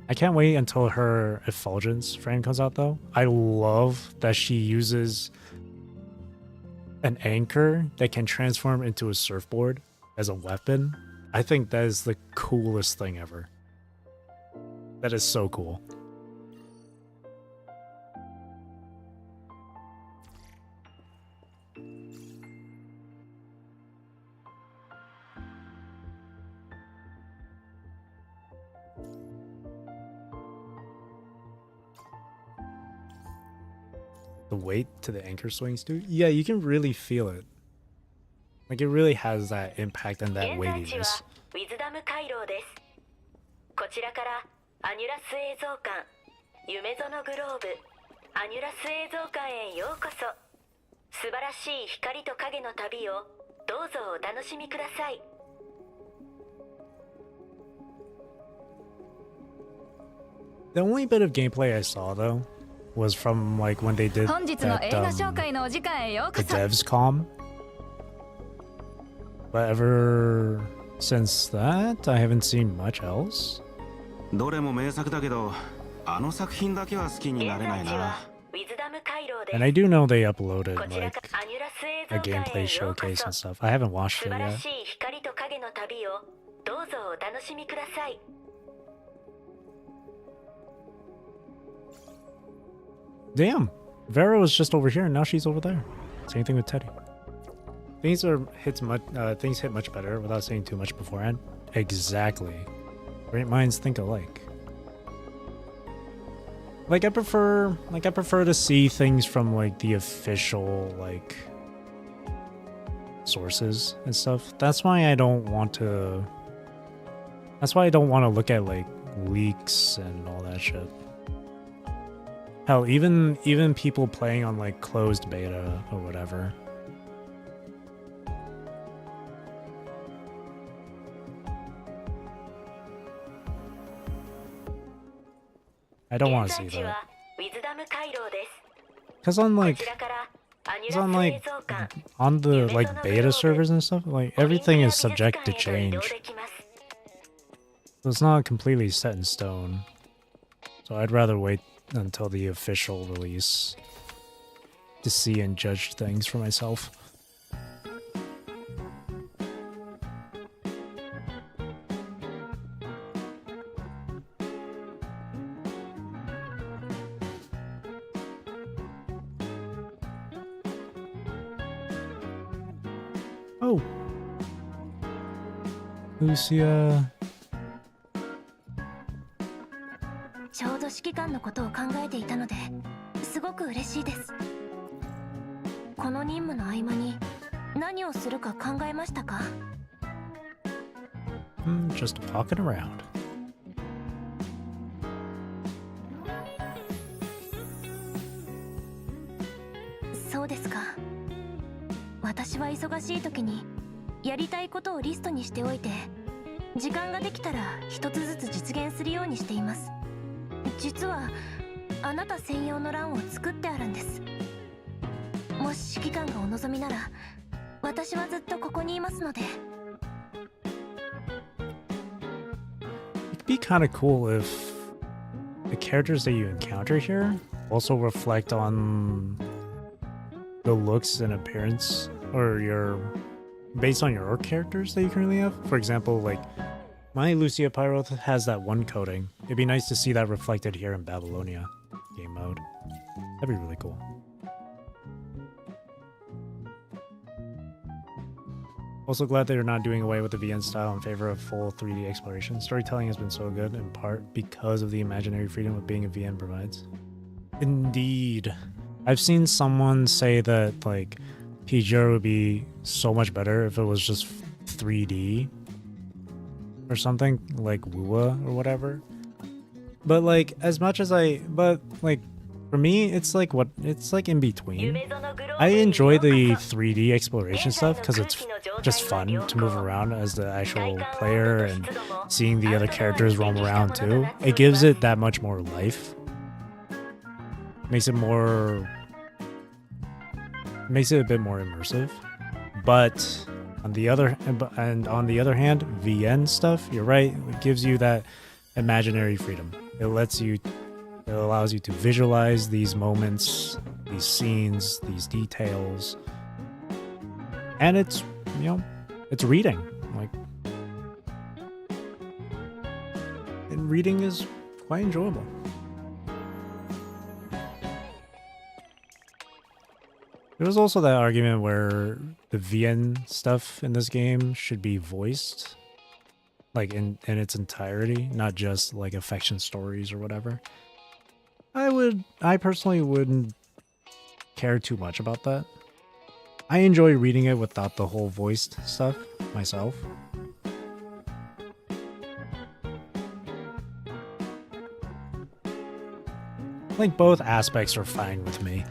I can't wait until her effulgence frame comes out though. I love that she uses an anchor that can transform into a surfboard as a weapon. I think that is the coolest thing ever. That is so cool. The weight to the anchor swings, dude. Yeah, you can really feel it. Like it really has that impact and that weightiness. こちらからアニュラス映像館夢園グローブアニュラス映像館へようこそ素晴らしい光と影の旅をどうぞお楽しみください The only bit of gameplay I saw though was from like when they did that, the devs comm. But ever since that, I haven't seen much else. どれも名作だけど、あの作品だけは好きになれないな。And I do know they uploaded like a gameplay showcase and stuff. I haven't watched it yet. Damn, Vera was just over here and now she's over there. Same thing with Teddy. Things hit much better without saying too much beforehand. Exactly. Great minds think alike. Like I prefer to see things from like the official like sources and stuff. That's why I don't want to look at like leaks and all that shit. Hell, even people playing on like closed beta or whatever. I don't want to see that. Cause on the like beta servers and stuff, like everything is subject to change. So it's not completely set in stone. So I'd rather wait until the official release to see and judge things for myself. Oh, Lucia. ちょうど指揮官のことを考えていたのですごく嬉しいです。この任務の合間に何をするか考えましたか？ Just walking around. そうですか。私は忙しい時にやりたいことをリストにしておいて、時間ができたら一つずつ実現するようにしています。実はあなた専用の欄を作ってあるんです。もし指揮官がお望みなら、私はずっとここにいますので。It'd be kind of cool if the characters that you encounter here also reflect on the looks and appearance or based on your characters that you currently have. For example, like my Lucia Pyro has that one coating. It'd be nice to see that reflected here in Babylonia game mode. That'd be really cool. Also glad they're not doing away with the VN style in favor of full 3D exploration. Storytelling has been so good in part because of the imaginary freedom of being a VN provides. Indeed. I've seen someone say that like PGR would be so much better if it was just 3D or something like Wua or whatever. But like as much as for me it's like in between. I enjoy the 3D exploration stuff because it's just fun to move around as the actual player and seeing the other characters roam around too. It gives it that much more life. Makes it a bit more immersive. But on the other hand, VN stuff, you're right, it gives you that imaginary freedom. It allows you to visualize these moments, these scenes, these details. And it's, it's reading. And reading is quite enjoyable. There was also that argument where the VN stuff in this game should be voiced, like in its entirety, not just like affection stories or whatever. I personally wouldn't care too much about that. I enjoy reading it without the whole voiced stuff myself. Like both aspects are fine with me.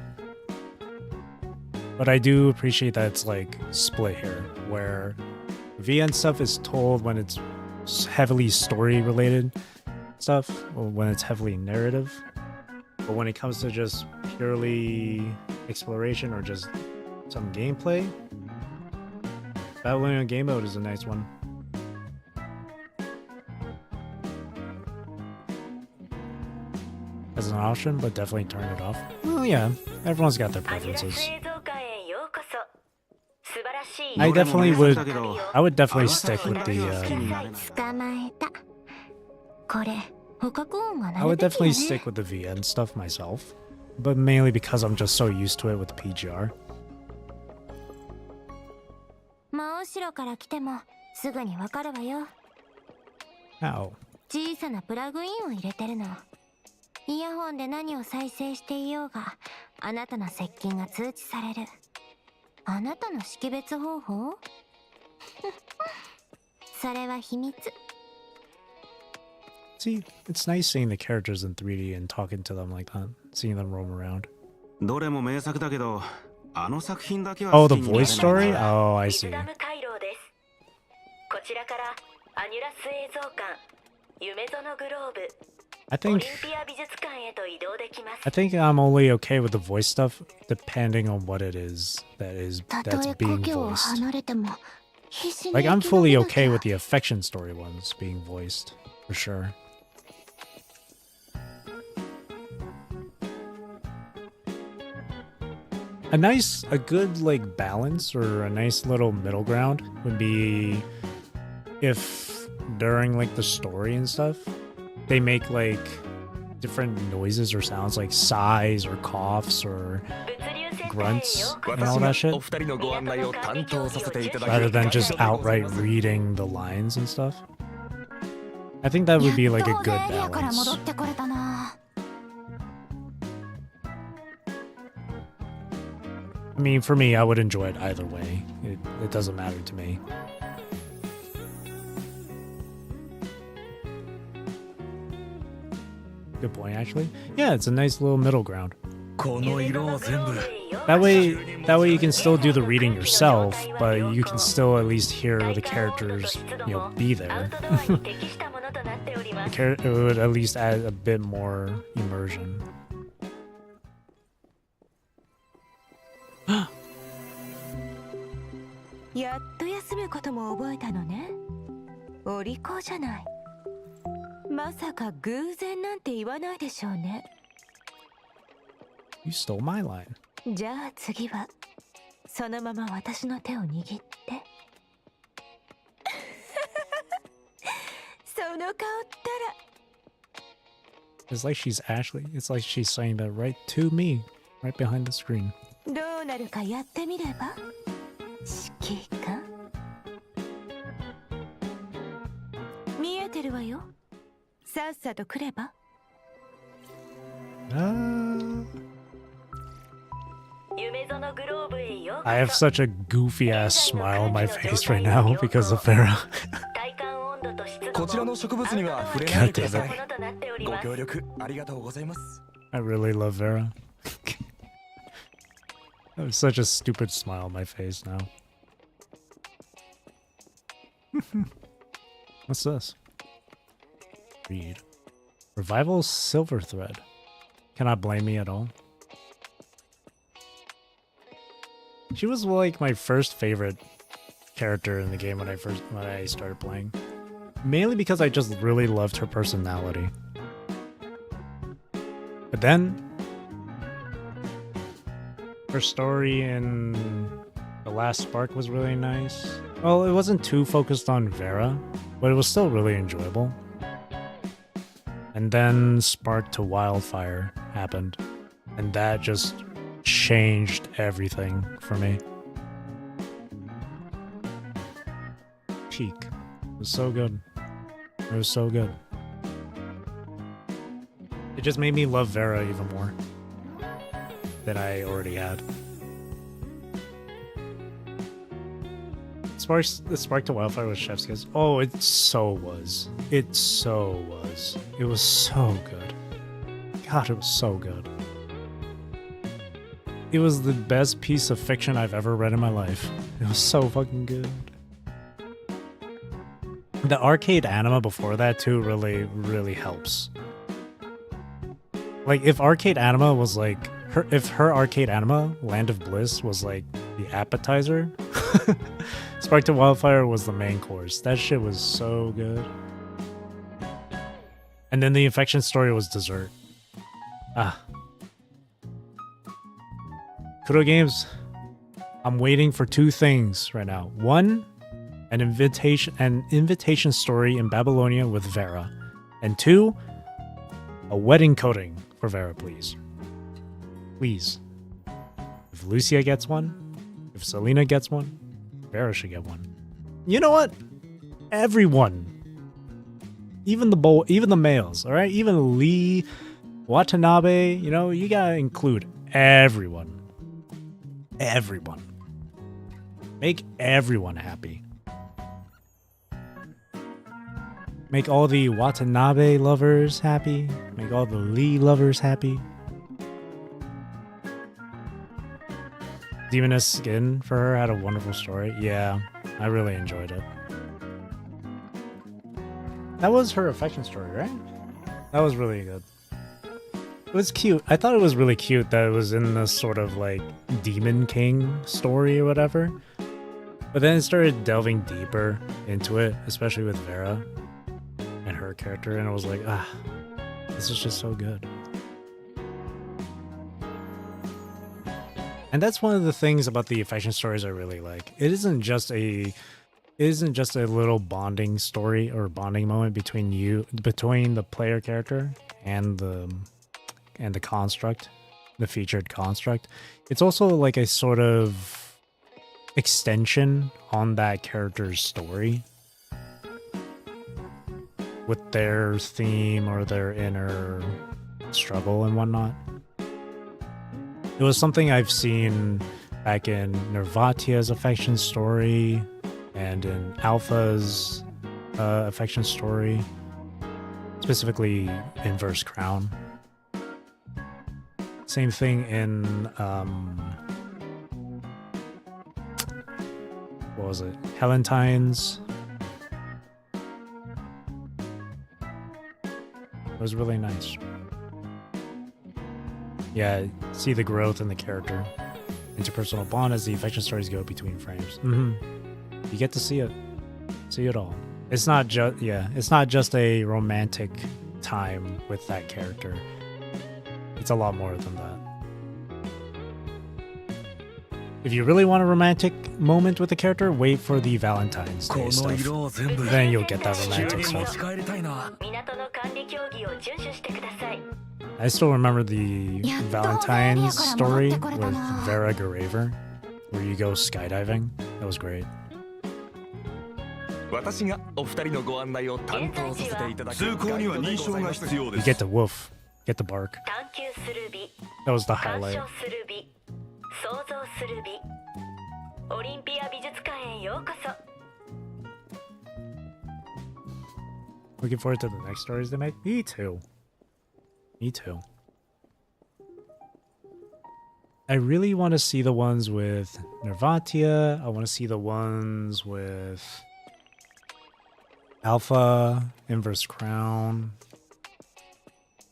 But I do appreciate that it's like split here, where VN stuff is told when it's heavily story related stuff, or when it's heavily narrative. But when it comes to just purely exploration or just some gameplay, Babylonia game mode is a nice one. As an option, but definitely turn it off. Well, yeah, everyone's got their preferences. I would definitely stick with the VN stuff myself, but mainly because I'm just so used to it with PGR. How? 小さなプラグインを入れてるの。イヤホンで何を再生していようが、あなたの接近が通知される。あなたの識別方法？それは秘密。 See, it's nice seeing the characters in 3D and talking to them like that, seeing them roam around. どれも名作だけど、あの作品だけは Oh, the voice story? Oh, I see. こちらからアニュラス映像館、夢園グローブ。 I think I'm only okay with the voice stuff depending on what it is that's being voiced. Like I'm fully okay with the affection story ones being voiced, for sure. A good like balance or a nice little middle ground would be if during like the story and stuff, they make like different noises or sounds like sighs or coughs or grunts and all that shit, rather than just outright reading the lines and stuff. I think that would be like a good balance. I mean, for me, I would enjoy it either way. It doesn't matter to me. Good point, actually. Yeah, it's a nice little middle ground. That way you can still do the reading yourself, but you can still at least hear the characters, be there. It would at least add a bit more immersion. やっと休むことも覚えたのね。お利口じゃない。まさか偶然なんて言わないでしょうね。You stole my line. じゃあ次はそのまま私の手を握って。その顔ったら。It's like she's saying that right to me, right behind the screen. どうなるかやってみれば。指揮官。てるわよ。さっさと来れば。I have such a goofy ass smile on my face right now because of Vera. こちらの植物には触れないでください。 God ご協力ありがとうございます。 I really love Vera. I have such a stupid smile on my face now. What's this? Read. Revival Silver Thread. Cannot blame me at all. She was like my first favorite character in the game when I started playing. Mainly because I just really loved her personality. But then her story in The Last Spark was really nice. Well, it wasn't too focused on Vera, but it was still really enjoyable. And then Spark to Wildfire happened, and that just changed everything for me. Peak. It was so good. It was so good. It just made me love Vera even more than I already had. The Spark to Wildfire with Chef's Kiss. Oh, it so was. It so was. It was so good. God, it was so good. It was the best piece of fiction I've ever read in my life. It was so fucking good. The arcade anima before that too really helps. Like if arcade anima was like if her arcade anima, Land of Bliss, was like the appetizer, Spark to Wildfire was the main course. That shit was so good. And then the infection story was dessert. Ah. Kudo Games, I'm waiting for two things right now. One, an invitation story in Babylonia with Vera. And two, a wedding coding for Vera, please. Please. If Lucia gets one, if Selena gets one, Vera should get one. You know what? Everyone. Even the males, all right? Even Lee, Watanabe, you know, you gotta include everyone. Everyone. Make everyone happy. Make all the Watanabe lovers happy. Make all the Lee lovers happy. Demoness Skin for her had a wonderful story. Yeah, I really enjoyed it. That was her affection story, right? That was really good. It was cute. I thought it was really cute that it was in this sort of like Demon King story or whatever. But then it started delving deeper into it, especially with Vera and her character, and I was like, ah, this is just so good. And that's one of the things about the affection stories I really like. It isn't just a little bonding story or bonding moment between the player character and the construct, the featured construct. It's also like a sort of extension on that character's story with their theme or their inner struggle and whatnot. It was something I've seen back in Nervatia's affection story and in Alpha's affection story, specifically Inverse Crown. Same thing in what was it? Helentine's. It was really nice. Yeah, see the growth in the character. Interpersonal bond as the affection stories go between frames. You get to see it. See it all. It's not just a romantic time with that character. It's a lot more than that. If you really want a romantic moment with a character, wait for the Valentine's Day stuff. Then you'll get that romantic stuff. I still remember the Valentine's story with Vera Garaver, where you go skydiving. That was great. 私がお二人のご案内を担当させていただき通行には認証が必要 You です。 get the woof, get the bark. 探求する美 That was the 鑑 highlight. 賞する美想像する美オリンピア美術館へようこそ Looking forward to the next stories they make. Me too. Me too. I really want to see the ones with Nervatia. I want to see the ones with Alpha, Inverse Crown.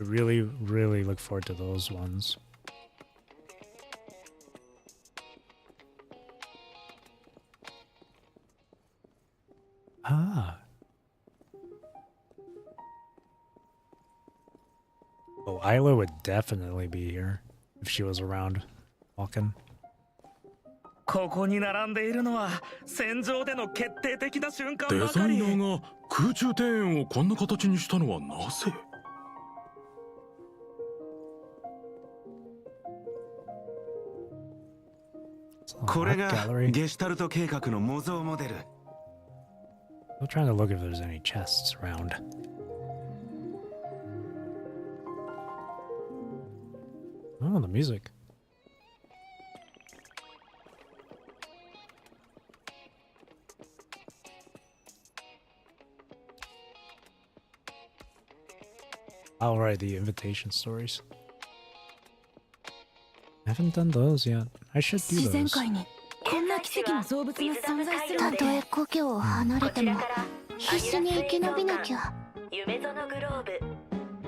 I really, really look forward to those ones. Ah. Oh, Isla would definitely be here if she was around walking. ここに並んでいるのは戦場での決定的な瞬間デばかり。ザイナーが空中庭園をこんな形にしたのはなぜ？ これが gallery. ゲシュタルト計画の模造モデル。 I'm trying to look if there's any chests around. Oh, the music. I'll write the invitation stories. I haven't done those yet. I should do 自然 those. 界にこんな奇跡の動物が存在するたなんてとえ故郷を離れても必死に生き延びなきゃ夢園グロー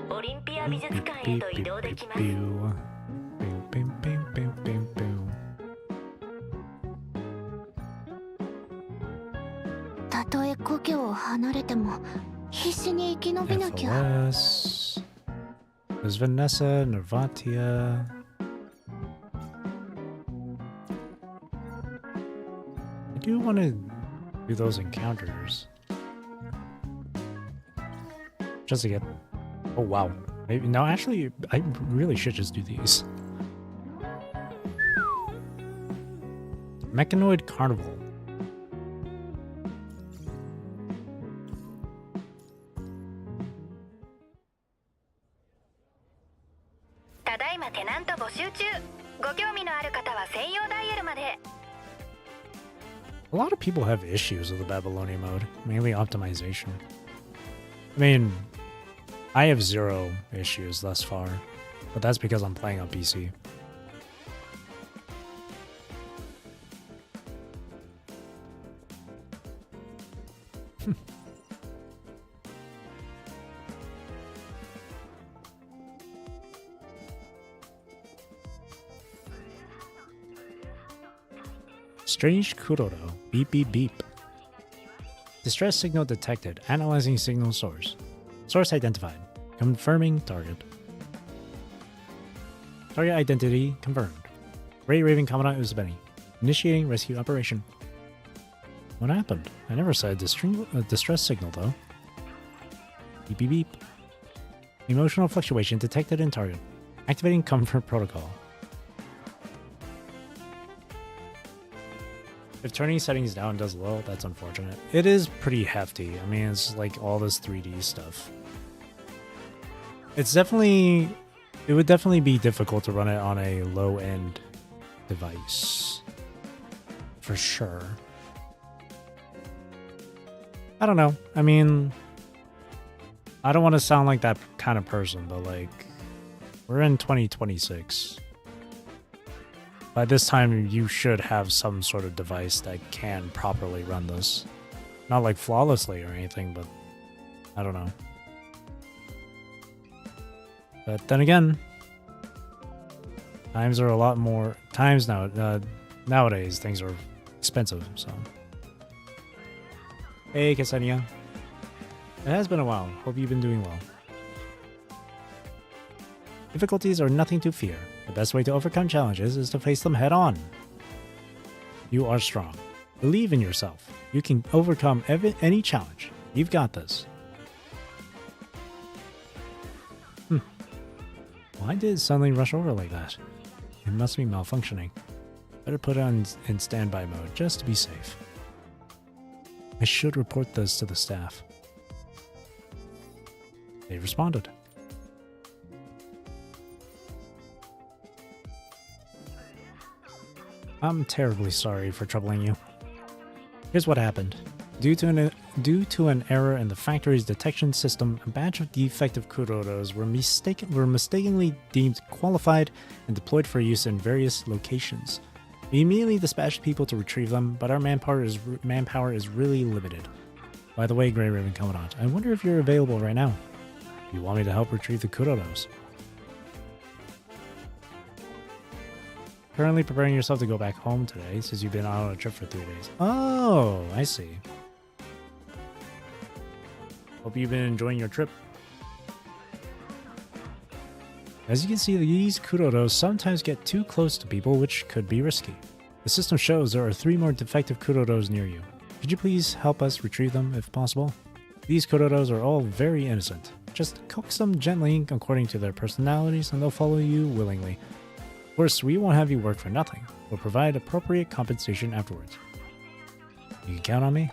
ブオリンピア美術館へと移動できます Bing, bing, bing, bing, bing, bing. たとえ故郷を離れても必死に生き延びなきゃ FOS. There's Vanessa, Nervatia. I do want to do those encounters. Just to get... Oh, wow. Maybe, no, actually, I really should just do these. Mechanoid Carnival. A lot of people have issues with the Babylonia mode, mainly optimization. I mean, I have 0 issues thus far, but that's because I'm playing on PC. Strange Kuroro. Beep beep beep. Distress signal detected. Analyzing signal source. Source identified. Confirming target. Target identity confirmed. Ray Raven Commandant Uzbeni. Initiating rescue operation. What happened? I never said distress signal though. Beep beep beep. Emotional fluctuation detected in target. Activating comfort protocol. If turning settings down does low, that's unfortunate. It is pretty hefty. I mean, it's like all this 3D stuff. It's definitely... It would definitely be difficult to run it on a low-end device. For sure. I don't know. I mean... I don't want to sound like that kind of person, but like... We're in 2026. By this time, you should have some sort of device that can properly run this. Not like flawlessly or anything, but I don't know. But then again, times are a lot more... Times now, nowadays, things are expensive, so... Hey, Ksenia. It has been a while. Hope you've been doing well. Difficulties are nothing to fear. The best way to overcome challenges is to face them head on. You are strong. Believe in yourself. You can overcome any challenge. You've got this. Why did it suddenly rush over like that? It must be malfunctioning. Better put it in standby mode just to be safe. I should report this to the staff. They responded. I'm terribly sorry for troubling you. Here's what happened. Due to an error in the factory's detection system, a batch of defective Kurotos were mistakenly deemed qualified and deployed for use in various locations. We immediately dispatched people to retrieve them, but our manpower is really limited. By the way, Grey Raven Commandant, I wonder if you're available right now. You want me to help retrieve the Kurotos? Currently preparing yourself to go back home today, since you've been out on a trip for 3 days. Oh, I see. Hope you've been enjoying your trip. As you can see, these Kurotos sometimes get too close to people, which could be risky. The system shows there are 3 more defective Kurotos near you. Could you please help us retrieve them if possible? These Kurotos are all very innocent. Just coax them gently according to their personalities and they'll follow you willingly. Of course, we won't have you work for nothing. We'll provide appropriate compensation afterwards. You can count on me.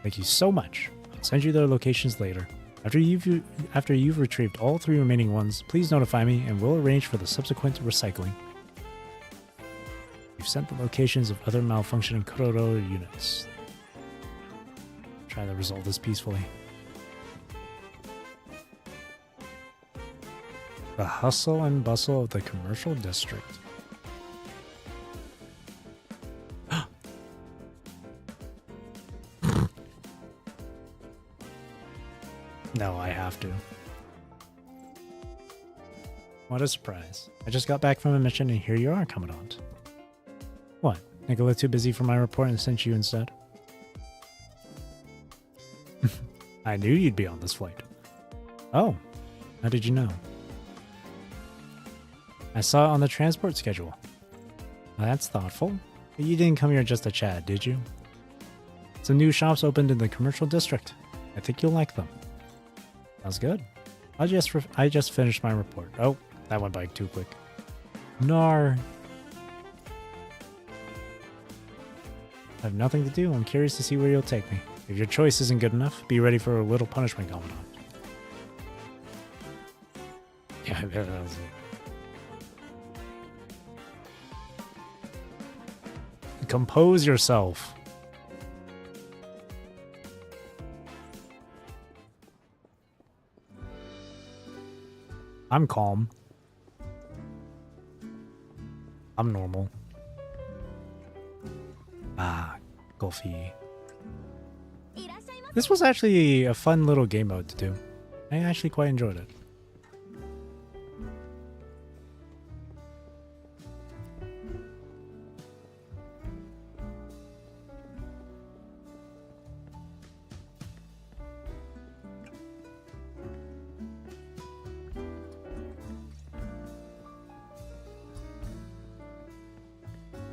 Thank you so much. I'll send you their locations later. After you've retrieved all 3 remaining ones, please notify me and we'll arrange for the subsequent recycling. You've sent the locations of other malfunctioning Kuroto units. Try to resolve this peacefully. The hustle and bustle of the commercial district. No, I have to. What a surprise. I just got back from a mission and here you are, Commandant. What? Nicola too busy for my report and sent you instead? I knew you'd be on this flight. Oh, how did you know? I saw it on the transport schedule. Well, that's thoughtful. But you didn't come here just to chat, did you? Some new shops opened in the commercial district. I think you'll like them. Sounds good. I just finished my report. Oh, that went by too quick. Nar. I have nothing to do. I'm curious to see where you'll take me. If your choice isn't good enough, be ready for a little punishment, Commandant. Yeah, that was it. Compose yourself. I'm calm. I'm normal. Ah, Golfy. This was actually a fun little game mode to do. I actually quite enjoyed it.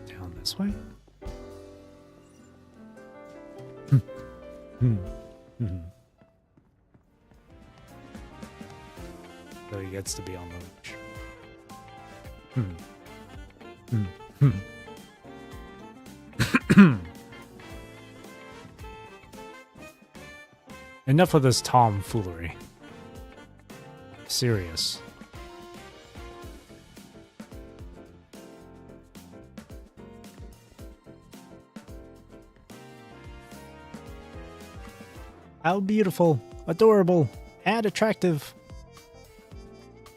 Down this way? So he gets to be on the ledge. Enough of this tomfoolery. Serious. How beautiful, adorable, and attractive.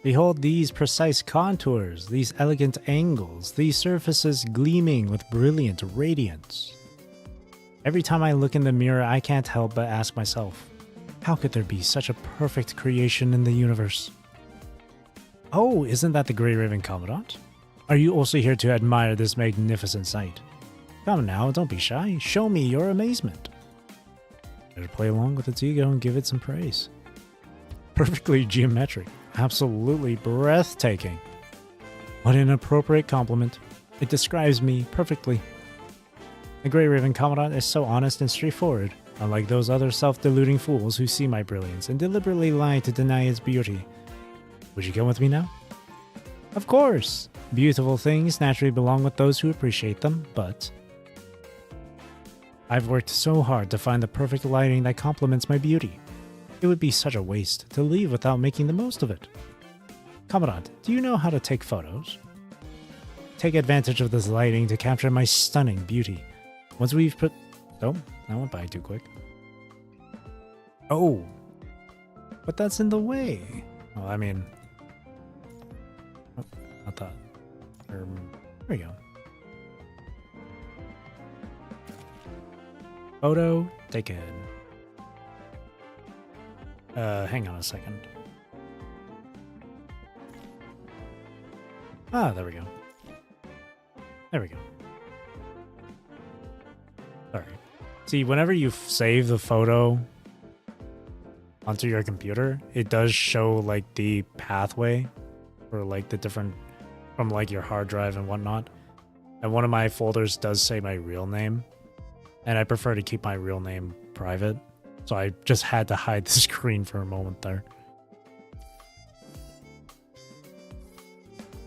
Behold these precise contours, these elegant angles, these surfaces gleaming with brilliant radiance. Every time I look in the mirror, I can't help but ask myself, how could there be such a perfect creation in the universe? Oh, isn't that the Grey Raven Commandant? Are you also here to admire this magnificent sight? Come now, don't be shy. Show me your amazement. Better play along with its ego and give it some praise. Perfectly geometric. Absolutely breathtaking. What an appropriate compliment. It describes me perfectly. The Grey Raven Commandant is so honest and straightforward, unlike those other self-deluding fools who see my brilliance and deliberately lie to deny its beauty. Would you come with me now? Of course! Beautiful things naturally belong with those who appreciate them, but I've worked so hard to find the perfect lighting that complements my beauty. It would be such a waste to leave without making the most of it. Commandant, do you know how to take photos? Take advantage of this lighting to capture my stunning beauty. Once we've put... Oh, that went by too quick. Oh. But that's in the way. Well, I mean... Oh, not that. There we go. Photo taken. Hang on a second. Ah, there we go. There we go. Sorry. See, whenever you save the photo onto your computer, it does show like the pathway for like the different from like your hard drive and whatnot. And one of my folders does say my real name, and I prefer to keep my real name private. So I just had to hide the screen for a moment there.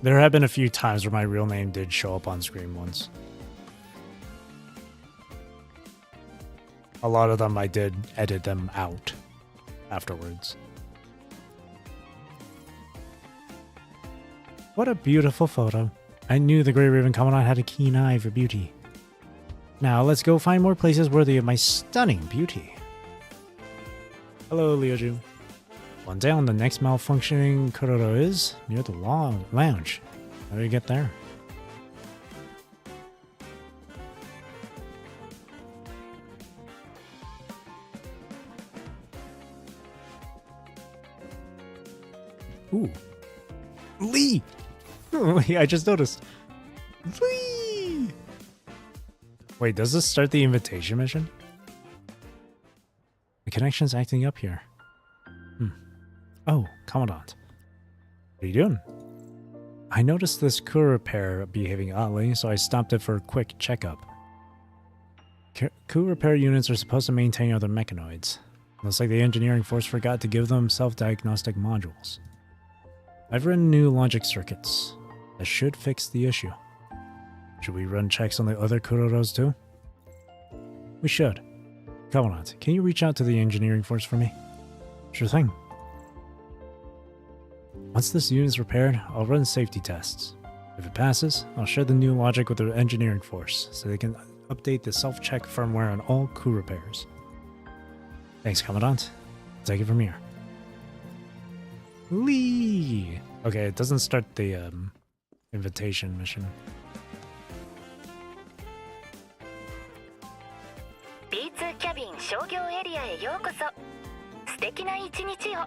There have been a few times where my real name did show up on screen once. A lot of them I did edit them out afterwards. What a beautiful photo. I knew the Grey Raven Commandant had a keen eye for beauty. Now let's go find more places worthy of my stunning beauty. Hello, Leoju. One down, the next malfunctioning Kuroro is near the lounge. How do you get there? Ooh. Lee! I just noticed. Lee! Wait, does this start the invitation mission? The connection's acting up here. Oh, Commandant. What are you doing? I noticed this crew repair behaving oddly, so I stopped it for a quick checkup. Crew repair units are supposed to maintain other mechanoids. Looks like the engineering force forgot to give them self-diagnostic modules. I've written new logic circuits. That should fix the issue. Should we run checks on the other Kuroros too? We should. Commandant, can you reach out to the engineering force for me? Sure thing. Once this unit is repaired, I'll run safety tests. If it passes, I'll share the new logic with the engineering force so they can update the self-check firmware on all crew repairs. Thanks, Commandant. I'll take it from here. Lee! Okay, it doesn't start the invitation mission. B2 キャビン商業エリアへようこそ。素敵な一日を。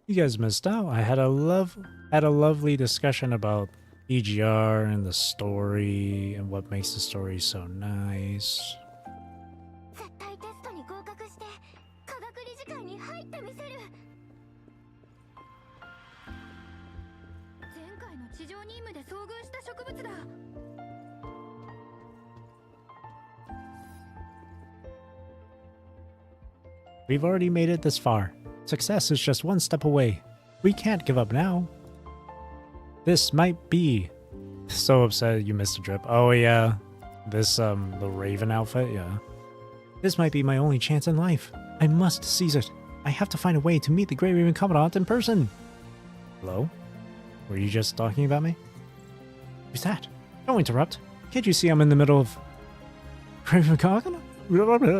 You guys missed out. I had a lovely discussion about EGR and the story and what makes the story so nice. 絶対テストに合格して科学理事会に入ってみせる。前回の地上任務で遭遇した植物だ。We've already made it this far. Success is just one step away. We can't give up now. This might be... So upset you missed a drip. Oh yeah. This, the Raven outfit, yeah. This might be my only chance in life. I must seize it. I have to find a way to meet the Grey Raven Commandant in person. Hello? Were you just talking about me? Who's that? Don't interrupt. Can't you see I'm in the middle of... Grey Raven Commandant?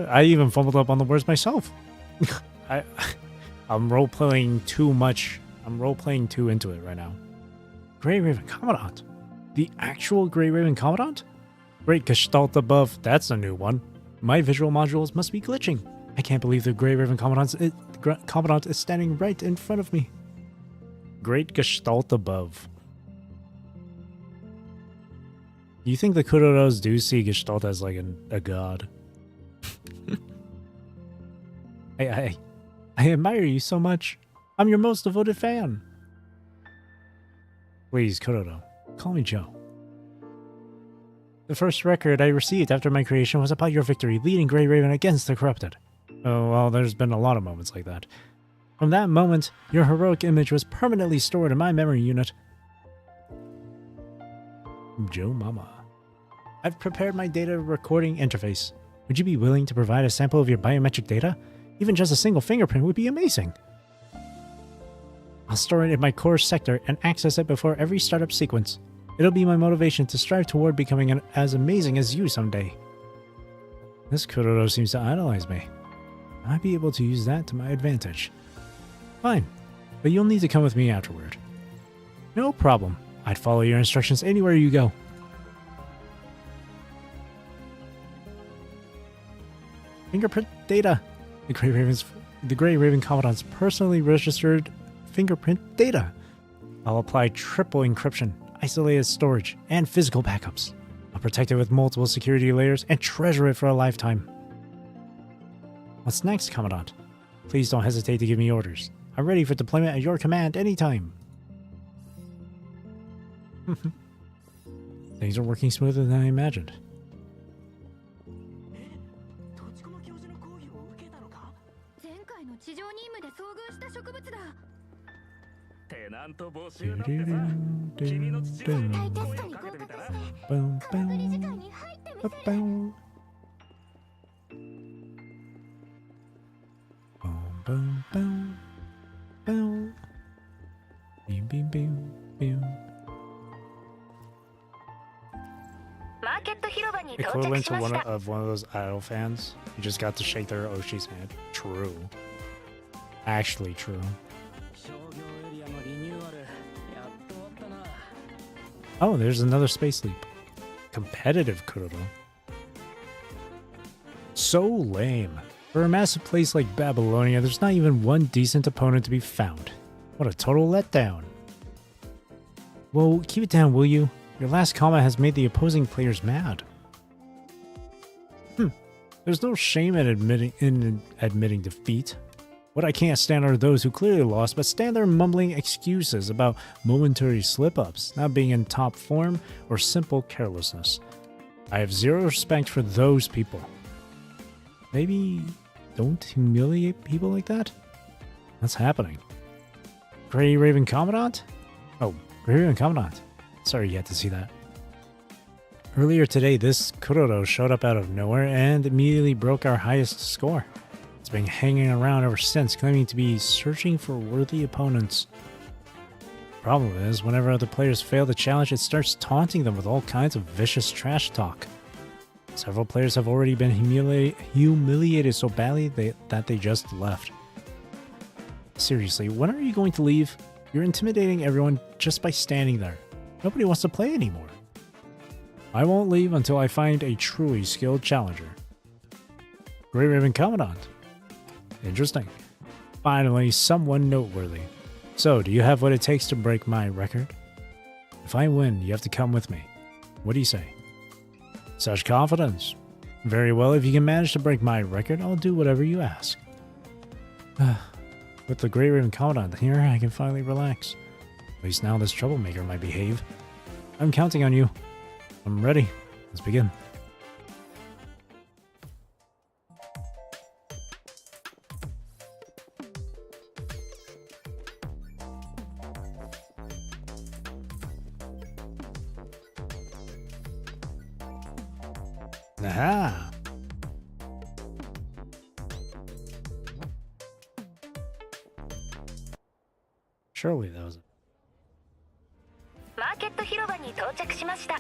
I even fumbled up on the words myself. I'm role-playing too much. I'm role-playing too into it right now. Grey Raven Commandant? The actual Grey Raven Commandant? Great Gestalt above. That's a new one. My visual modules must be glitching. I can't believe the Grey Raven Commandant is standing right in front of me. Great Gestalt above. Do you think the Kuroros do see Gestalt as like a god? I admire you so much. I'm your most devoted fan. Please, Kuroro, call me Joe. The first record I received after my creation was about your victory, leading Grey Raven against the corrupted. Oh, well, there's been a lot of moments like that. From that moment, your heroic image was permanently stored in my memory unit. Joe Mama. I've prepared my data recording interface. Would you be willing to provide a sample of your biometric data? Even just a single fingerprint would be amazing. I'll store it in my core sector and access it before every startup sequence. It'll be my motivation to strive toward becoming as amazing as you someday. This Kuroro seems to idolize me. I might be able to use that to my advantage. Fine, but you'll need to come with me afterward. No problem. I'd follow your instructions anywhere you go. Fingerprint data. The Grey Raven Commandant's personally registered fingerprint data. I'll apply triple encryption, isolated storage, and physical backups. I'll protect it with multiple security layers and treasure it for a lifetime. What's next, Commandant? Please don't hesitate to give me orders. I'm ready for deployment at your command anytime. Things are working smoother than I imagined. 前回の地上任務で遭遇した植物だ。テナント募集だってさ。君の父親に声をかけてみたら。科学理事会に入ってみせる。マーケット広場に到着 Equivalent し to まし one た。 of one of those idol fans. You just got to shake their Oshi's hand. True. Actually true. Oh, there's another space leap. Competitive Kuroro. So lame. For a massive place like Babylonia, there's not even one decent opponent to be found. What a total letdown. Well, keep it down, will you? Your last comment has made the opposing players mad. There's no shame in admitting defeat. What I can't stand are those who clearly lost but stand there mumbling excuses about momentary slip-ups, not being in top form, or simple carelessness. I have zero respect for those people. Maybe don't humiliate people like that? What's happening? Grey Raven Commandant? Oh, Grey Raven Commandant. Sorry you had to see that. Earlier today, this Kuroro showed up out of nowhere and immediately broke our highest score. It's been hanging around ever since, claiming to be searching for worthy opponents. Problem is, whenever other players fail the challenge, it starts taunting them with all kinds of vicious trash talk. Several players have already been humiliated so badly that they just left. Seriously, when are you going to leave? You're intimidating everyone just by standing there. Nobody wants to play anymore. I won't leave until I find a truly skilled challenger. Grey Raven Commandant. Interesting. Finally, someone noteworthy. So, do you have what it takes to break my record? If I win, you have to come with me. What do you say? Such confidence. Very well, if you can manage to break my record, I'll do whatever you ask. With the Grey Raven Commandant here, I can finally relax. At least now this troublemaker might behave. I'm counting on you. I'm ready. Let's begin. Aha! Surely that was it. マーケット広場に到着しました。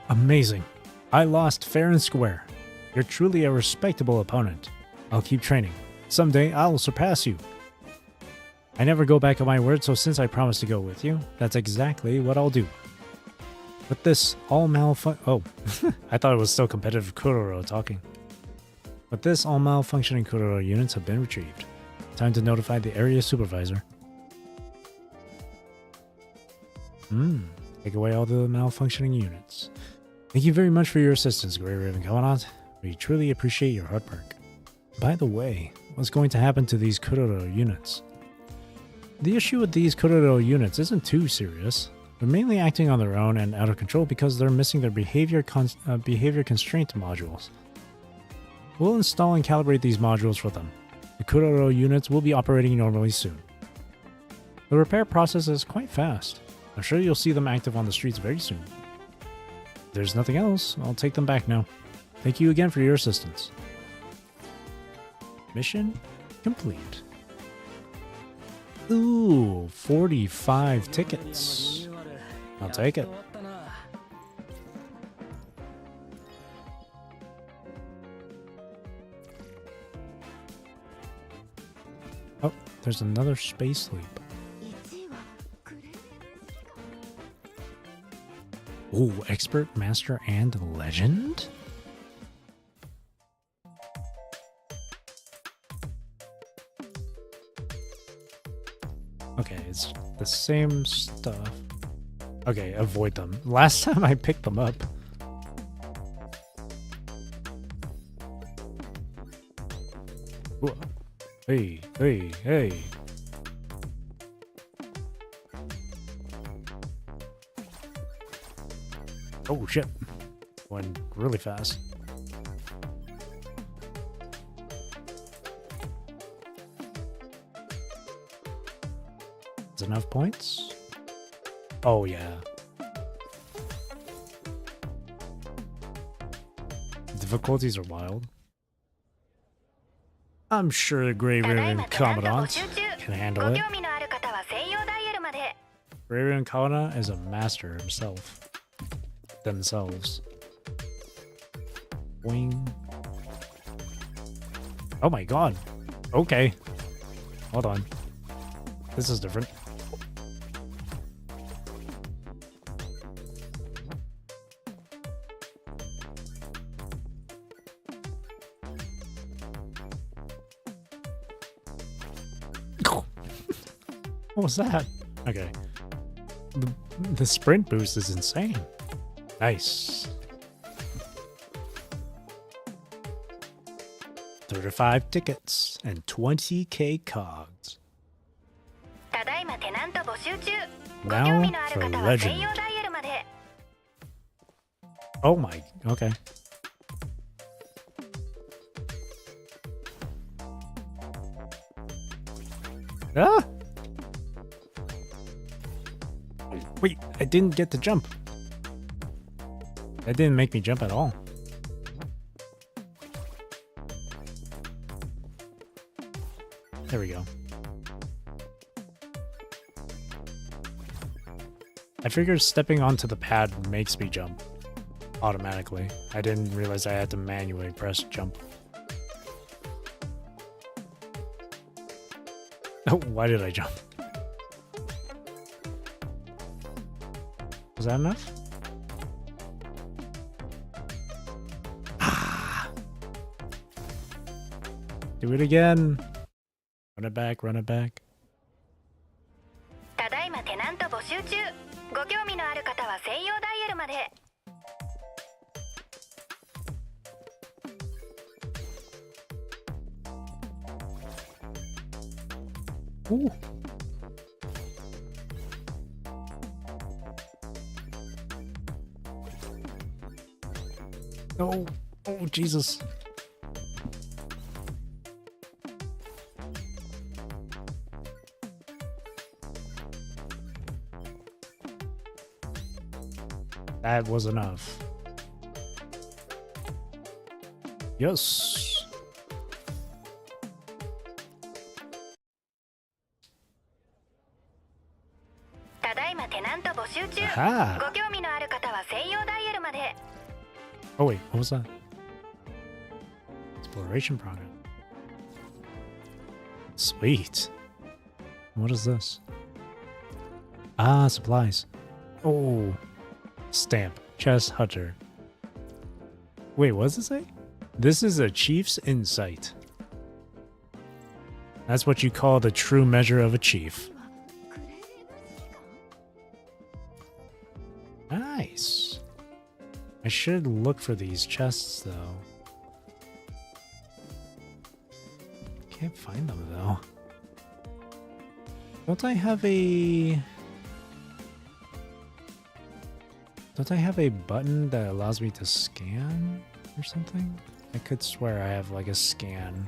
Amazing. I lost fair and square. You're truly a respectable opponent. I'll keep training. Someday I'll surpass you. I never go back on my word, so since I promised to go with you, that's exactly what I'll do. With this all Oh, I thought it was still competitive Kuroro talking. But this all malfunctioning Kuroro units have been retrieved. Time to notify the area supervisor. Take away all the malfunctioning units. Thank you very much for your assistance, Grey Raven Commandant. We truly appreciate your hard work. By the way, what's going to happen to these Kuroro units? The issue with these Kuroro units isn't too serious. They're mainly acting on their own and out of control because they're missing their behavior constraint modules. We'll install and calibrate these modules for them. The Kuroro units will be operating normally soon. The repair process is quite fast. I'm sure you'll see them active on the streets very soon. there's nothing else, I'll take them back now. Thank you again for your assistance. Mission complete. Ooh, 45 tickets. I'll take it. Oh, there's another space leap. 1位はくれるしか Ooh, expert, master, and legend? Okay, it's the same stuff. Okay, avoid them. Last time I picked them up. Whoa. Hey, hey, hey. Oh shit. Went really fast. Is enough points? Oh yeah. Difficulties are wild. I'm sure the Gray ただい Ribbon まテナント募 Commandant 集中 can handle ご it. 興味のある方は専用ダイヤルまで Gray Ribbon Commandant is a master himself. Themselves. Wing. Oh my god. Okay. Hold on. This is different. What was that? Okay. The sprint boost is insane. Nice. 35 tickets and 20k cogs. ただいまテナント募集中ご Now 興味のある for 方は専 legend. 用ダイヤルまで Oh my, okay. Ah! Wait, I didn't get to jump. That didn't make me jump at all. There we go. I figured stepping onto the pad makes me jump automatically. I didn't realize I had to manually press jump. Oh, why did I jump? Was that enough? Ah! Do it again. Run it back, run it back. ただいまテナント募集中ご興味のある方は専用ダイヤルまで Ooh. Oh, oh, Jesus. That was enough. Yes. Aha. ご興味のある方は専用ダイヤルまで Oh wait, what was that? Exploration progress. Sweet. What is this? Ah, supplies. Oh. Stamp. Chest Hunter. Wait, what does it say? This is a chief's insight. That's what you call the true measure of a chief. Nice. I should look for these chests, though. Can't find them, though. Don't I have a... Don't I have a button that allows me to scan or something? I could swear I have like a scan.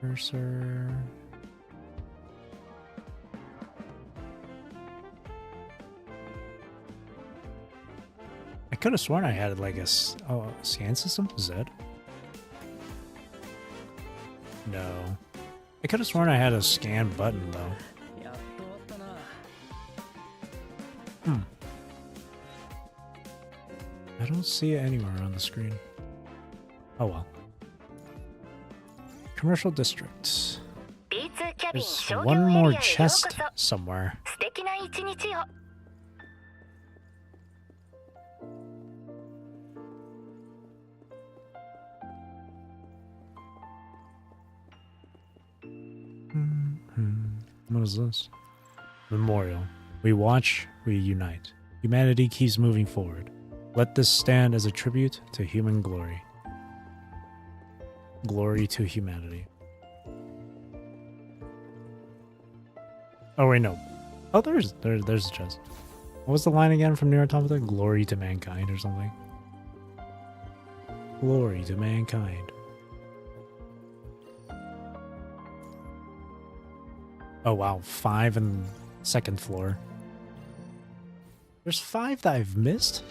Cursor. could have sworn I had like a scan system. Z? No. I could have sworn I had a scan button though. Hmm. I don't see it anywhere on the screen. Oh well. Commercial district. There's one more chest somewhere. What is this? Memorial. We watch, we unite. Humanity keeps moving forward. Let this stand as a tribute to human glory. Glory to humanity. Oh wait, no. Oh, there's a chest. What was the line again from Nier Automata? Glory to mankind or something. Glory to mankind. Oh wow, 5 in second floor. There's 5 that I've missed?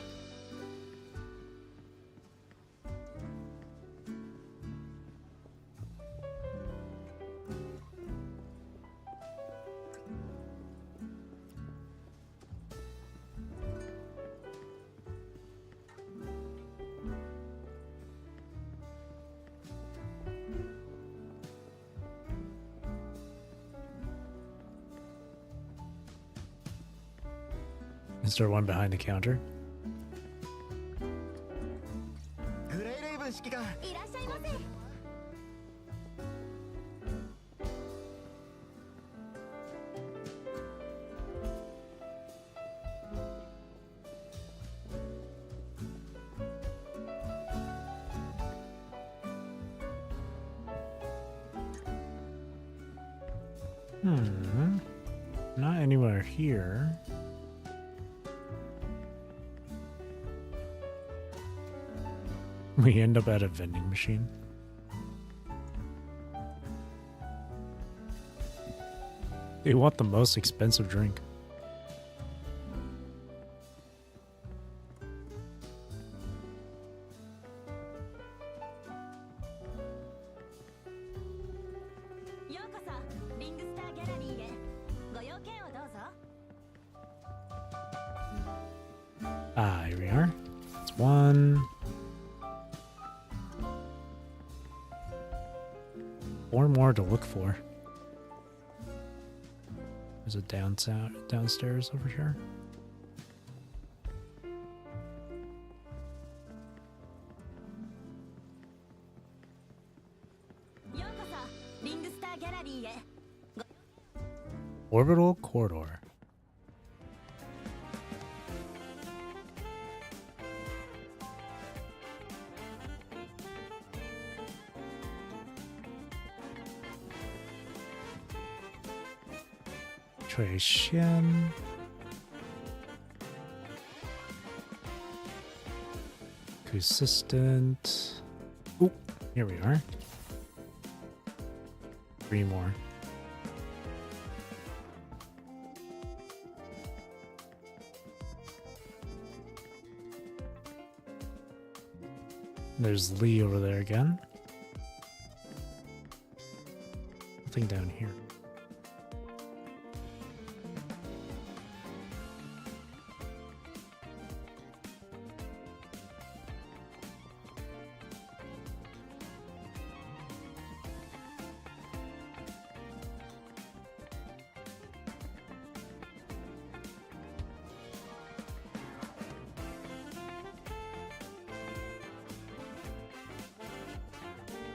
Is there one behind the counter? グレイレイブン指揮官。いらっしゃいませ。Not anywhere here. We end up at a vending machine. They want the most expensive drink. Ah, here we are. It's one. 4 more to look for. There's a downstairs over here. Orbital corridor. Xian. Consistent. Ooh, here we are. 3 more. There's Lee over there again. Nothing down here.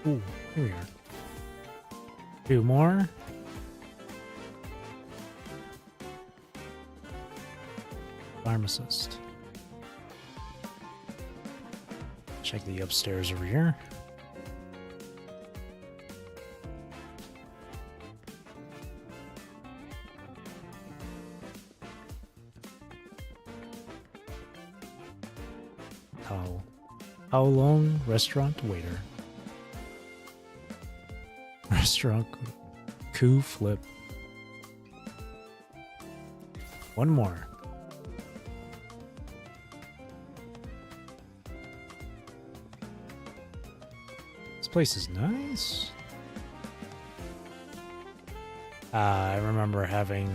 Ooh, here we are. 2 more. Pharmacist. Check the upstairs over here. How long? Restaurant waiter. Restaurant coup flip. 1 more. place is nice. I remember having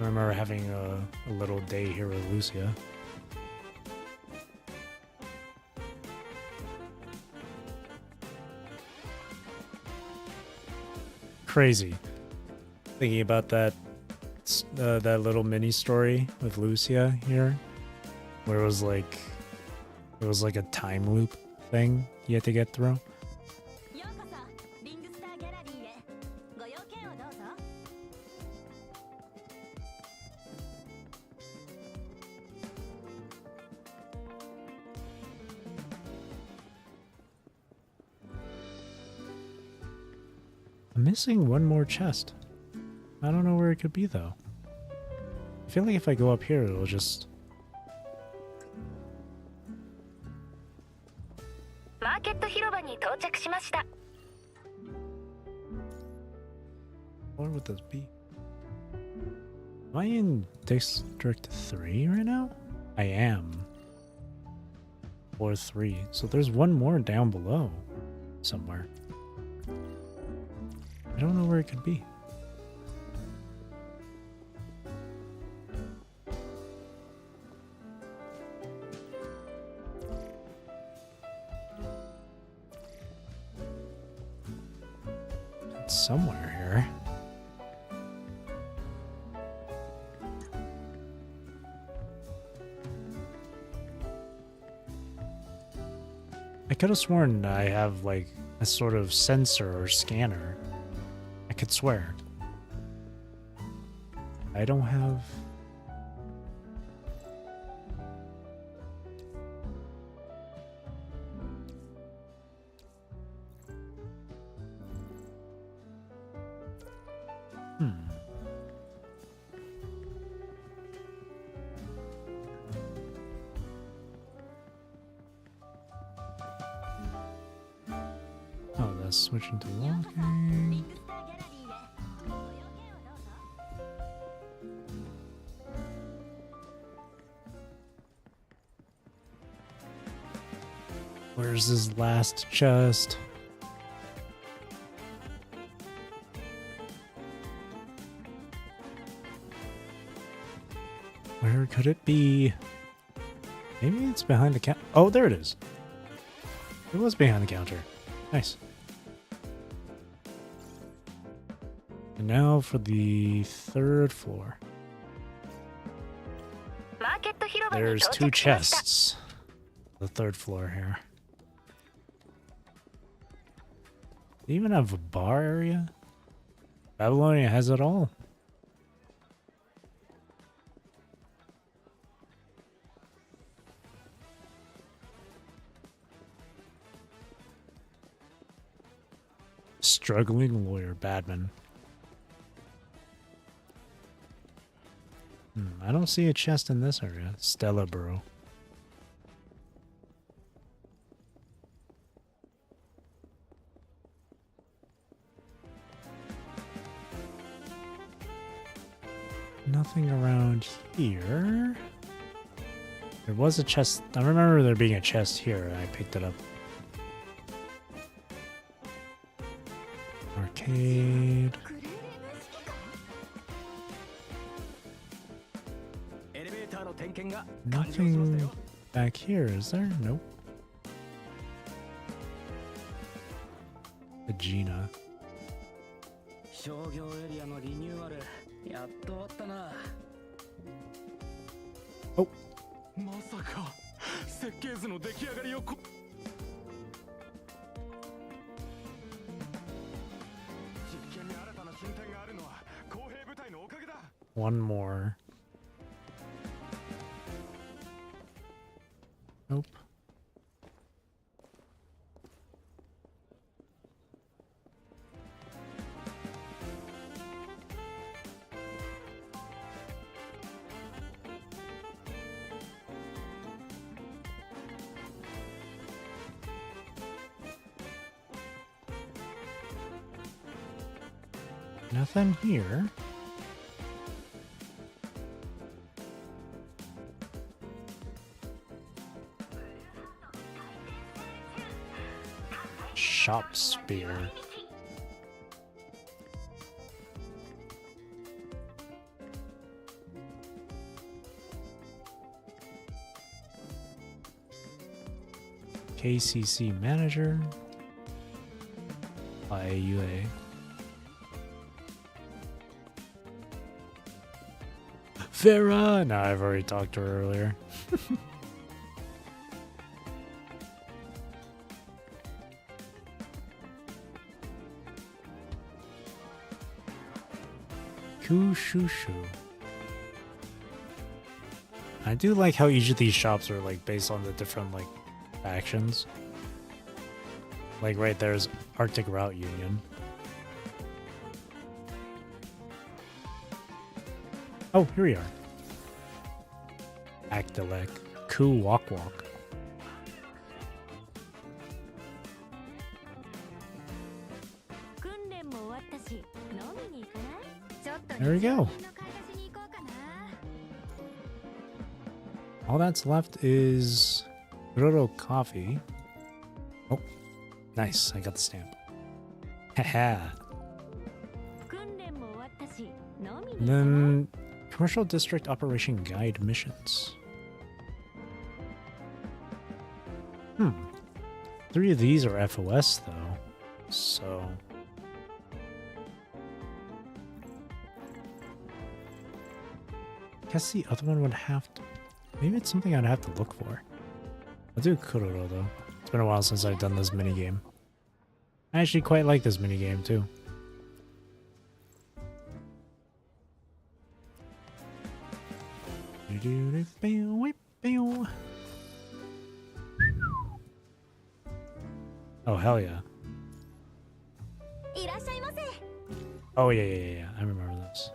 a little day here with Lucia. Crazy. Thinking about that little mini story with Lucia here, where it was like a time loop thing you had to get through. ようこそリングスターギャラリーへご用件をどうぞ I'm missing one more chest. I don't know where it could be though. I feel like if I go up here, it'll just... マーケット広場に到着しました Where would this be? Am I in District 3 right now? I am. Or 3. So there's one more down below. Somewhere. I don't know where it could be. It's somewhere here. I could have sworn I have like a sort of sensor or scanner. I could swear. I don't have... Oh, that's switching to リ walking. ングスターギャラリーへご用件をどうぞ Where's this last chest? Where could it be? Maybe it's behind the counter. Oh, there it is. It was behind the counter. Nice. And now for the third floor. マーケット広場に There's 到 two 着しました chests. The third floor here. They even have a bar area? Babylonia has it all. Struggling lawyer, Badman. I don't see a chest in this area. Stella Bro. Nothing around here. There was a chest. I remember there being a chest here, and I picked it up. Arcade. エレベーターの点検が Nothing back here, is there? Nope. Agena. 商業エリアのリニューアルやっと終わったな。まさか設計図の出来上がりを実験に新たな進展があるのは公平部隊のおかげだ。 One more. Nope. Nothing here. shop spear. KCC manager. IUA. Farah! No, I've already talked to her earlier. Kushushu. I do like how each of these shops are like based on the different like factions. Like right there's Arctic Route Union. Oh, here we are. Actilec. Ku Walk Walk. There we go. All that's left is Roro Coffee. Oh, nice. I got the stamp. Haha. And then Commercial District Operation Guide missions. 3 of these are FOS though, so I guess the other one would have to. Maybe it's something I'd have to look for. I'll do Kuroro though. It's been a while since I've done this minigame. I actually quite like this minigame too. Oh, hell yeah. Oh, yeah. I remember this.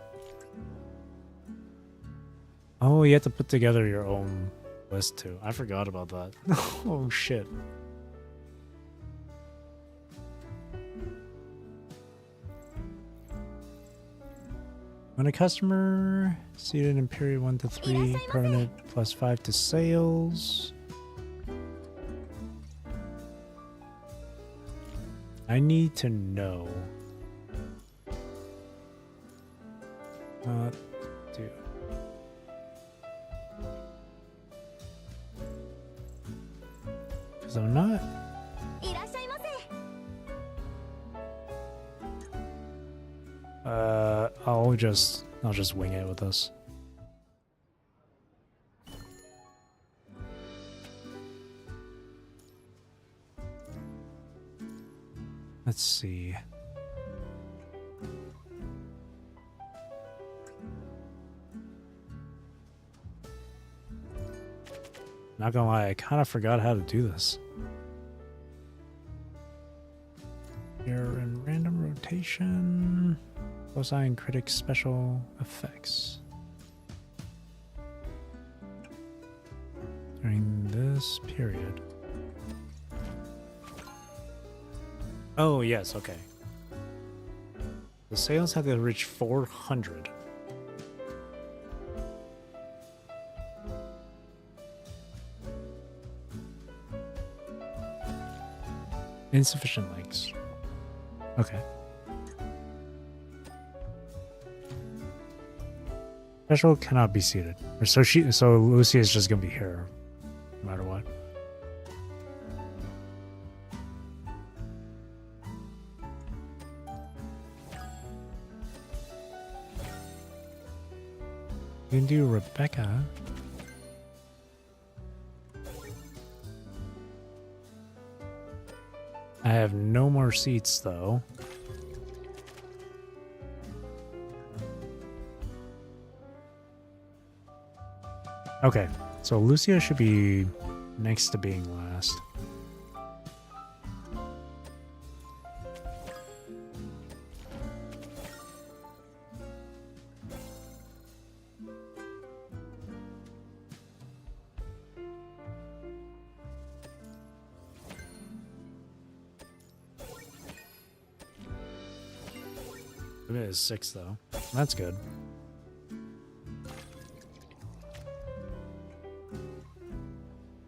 Oh, you have to put together your own list too. I forgot about that. Oh, shit. When a customer seated in period 1 to 3, permanent +5 to sales. I need to know. Dude. Because I'm not. I'll just wing it with this. Let's see. Not gonna lie, I kind of forgot how to do this. You're in random rotation. Cosine critic special effects. During this period. Oh, yes, okay. The sales have to reach 400. Insufficient links. Okay. Special cannot be seated. So Lucy is just gonna be here, no matter what. You can do Rebecca. I have no more seats though. Okay, so Lucia should be next to being last. It is 6 though. That's good.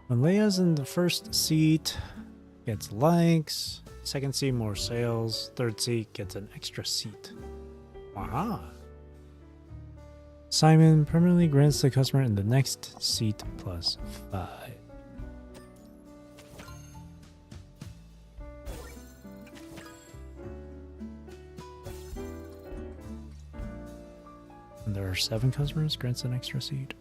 When Leia's in the first seat, gets likes. Second seat, more sales. Third seat gets an extra seat. Aha! Simon permanently grants the customer in the next seat plus 5. And there are 7 customers, grants an extra seat.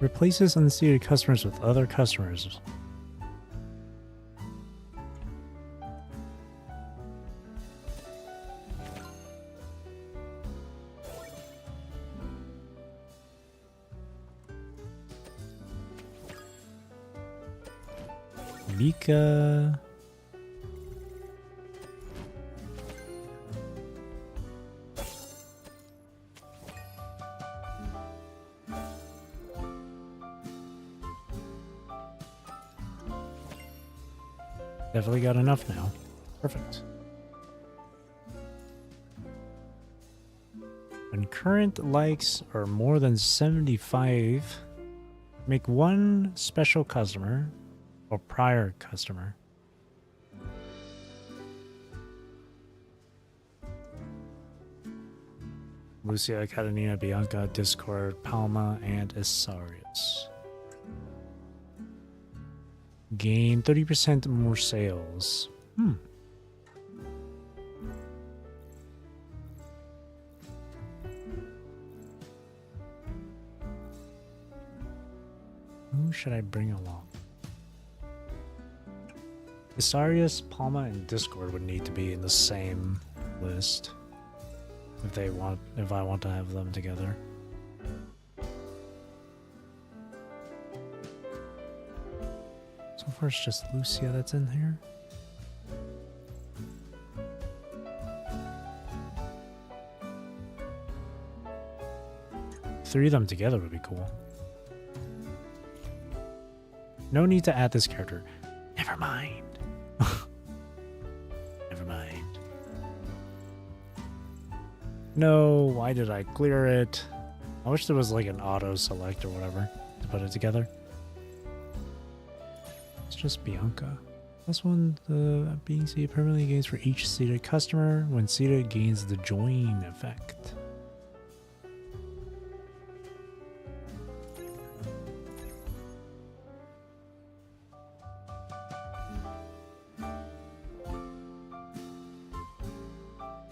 Replaces unseated customers with other customers. Mika. Definitely got enough now. Perfect. When current likes are more than 75, make one special customer or prior customer. Lucia, Katarina, Bianca, Discord, Palma, and Isarius. Gain 30% more sales. Who should I bring along? Isarius, Palma, and Discord would need to be in the same list if I want to have them together. So far it's just Lucia that's in here. Three of them together would be cool. No need to add this character. Never mind. Never mind. No, why did I clear it? I wish there was like an auto select or whatever to put it together. It's just Bianca. This one, the being seated permanently gains for each seated customer. When seated, gains the join effect.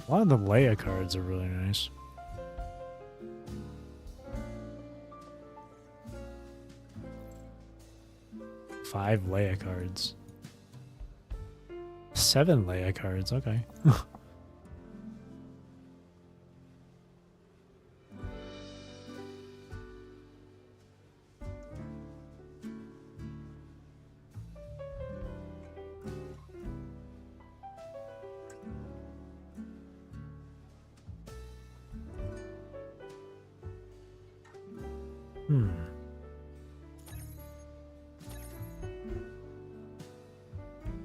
A lot of the Leia cards are really nice. Five Leia cards. 7 Leia cards, okay.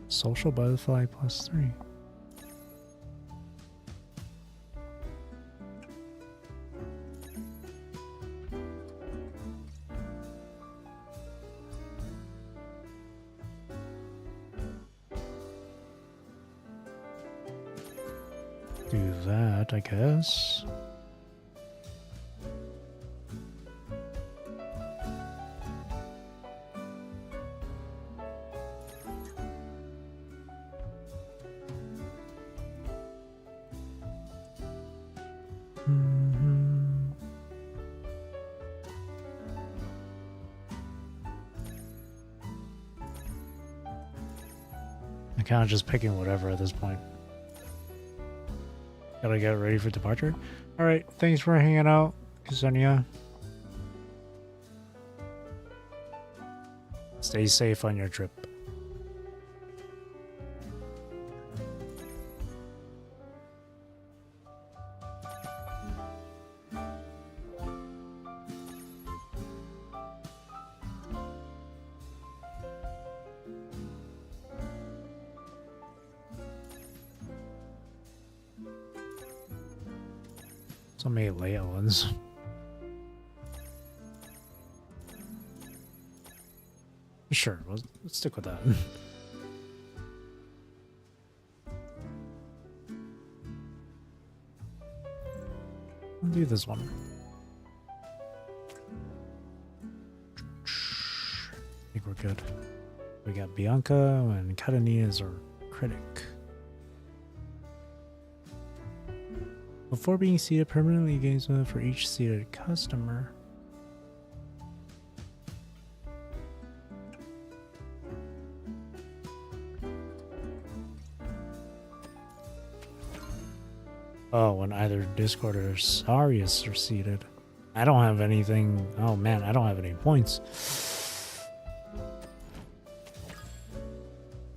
Social butterfly +3. Do that, I guess. Kind of just picking whatever at this point. Gotta get ready for departure. All right, thanks for hanging out, Ksenia. Stay safe on your trip. So many layout ones. Sure, let's stick with that. I'll do this one. I think we're good. We got Bianca and Katanina as our critic. Before being seated permanently, games mode for each seated customer. Oh, when either Discord or Sarius are seated. I don't have anything. Oh man, I don't have any points.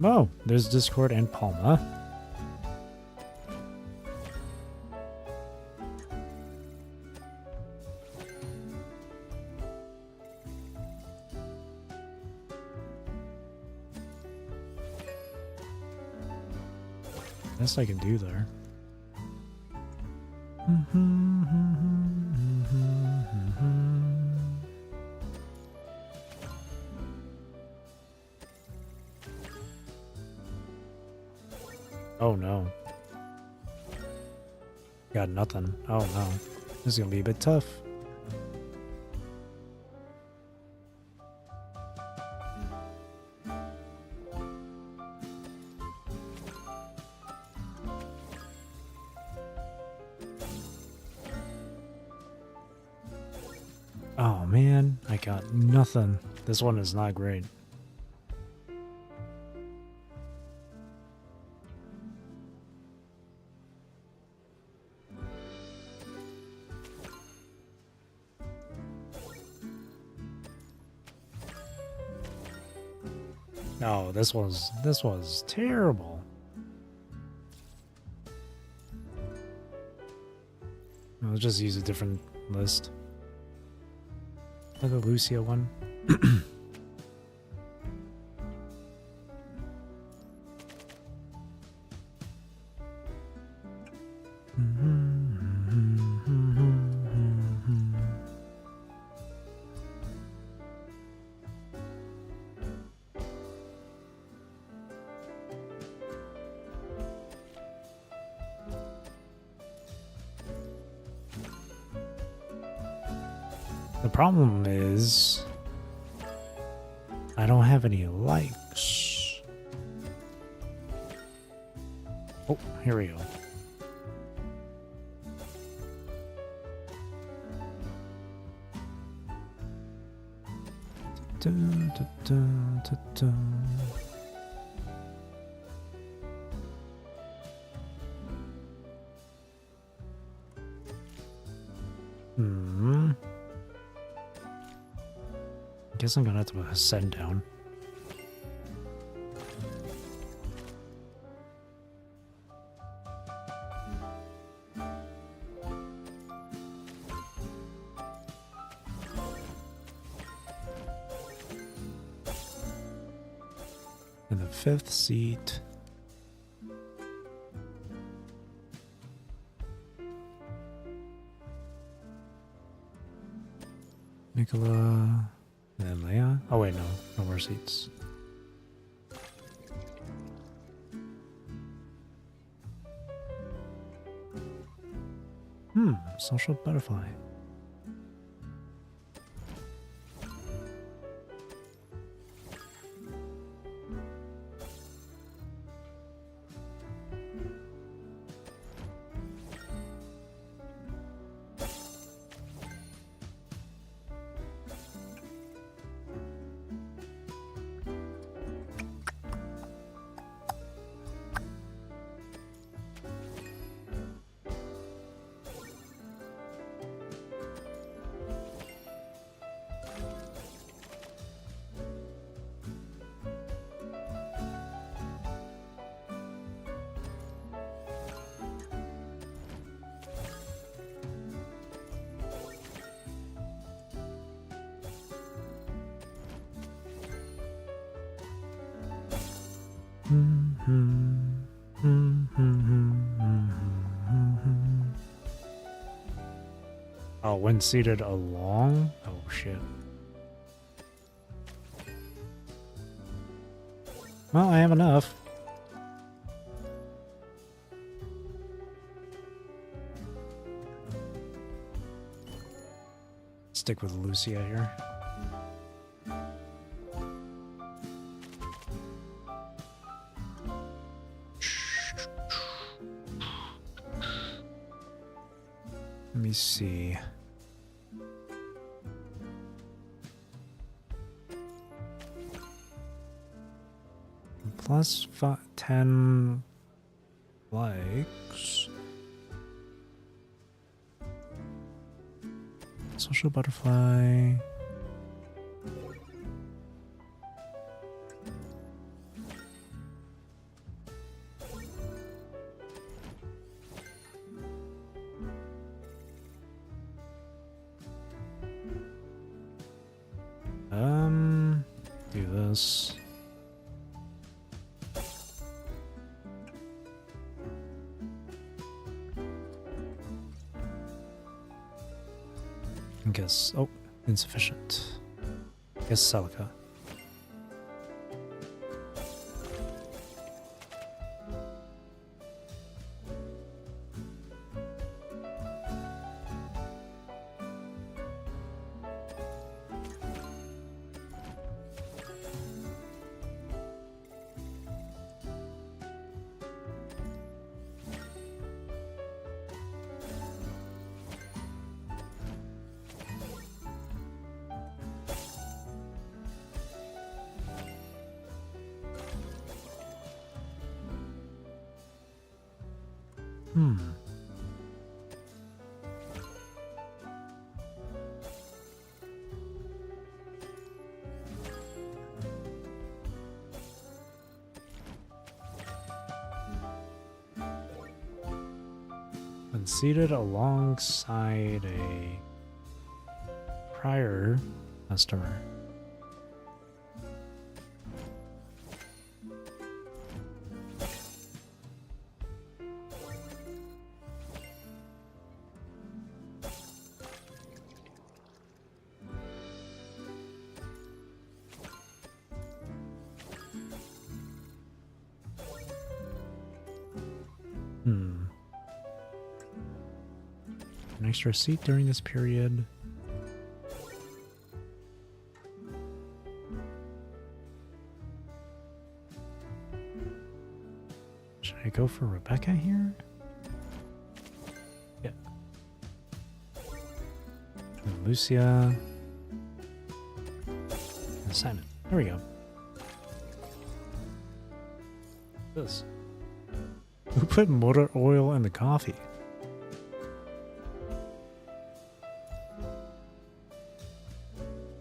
Oh, there's Discord and Palma. Best I can do there. Oh no. Got nothing. Oh no. This is gonna be a bit tough. Oh man, I got nothing. This one is not great. No, this was terrible. I'll just use a different list. Like the Lucia one. The problem is I don't have any likes. Oh, here we go. Dun, dun, dun, dun, dun. Guess I'm gonna have to send down. And the 5th seat. Nicola. And then Leia. Oh wait, no more seats. Social butterfly. Oh, when seated along? Oh shit. Well, I have enough. Stick with Lucia here. Let me see. Plus 10 likes. Social butterfly. Do this. I guess, oh, insufficient. Guess Celica. When seated alongside a prior customer. An extra seat during this period. Should I go for Rebecca here? Yeah. And Lucia. And Simon. There we go. This. Who put motor oil in the coffee?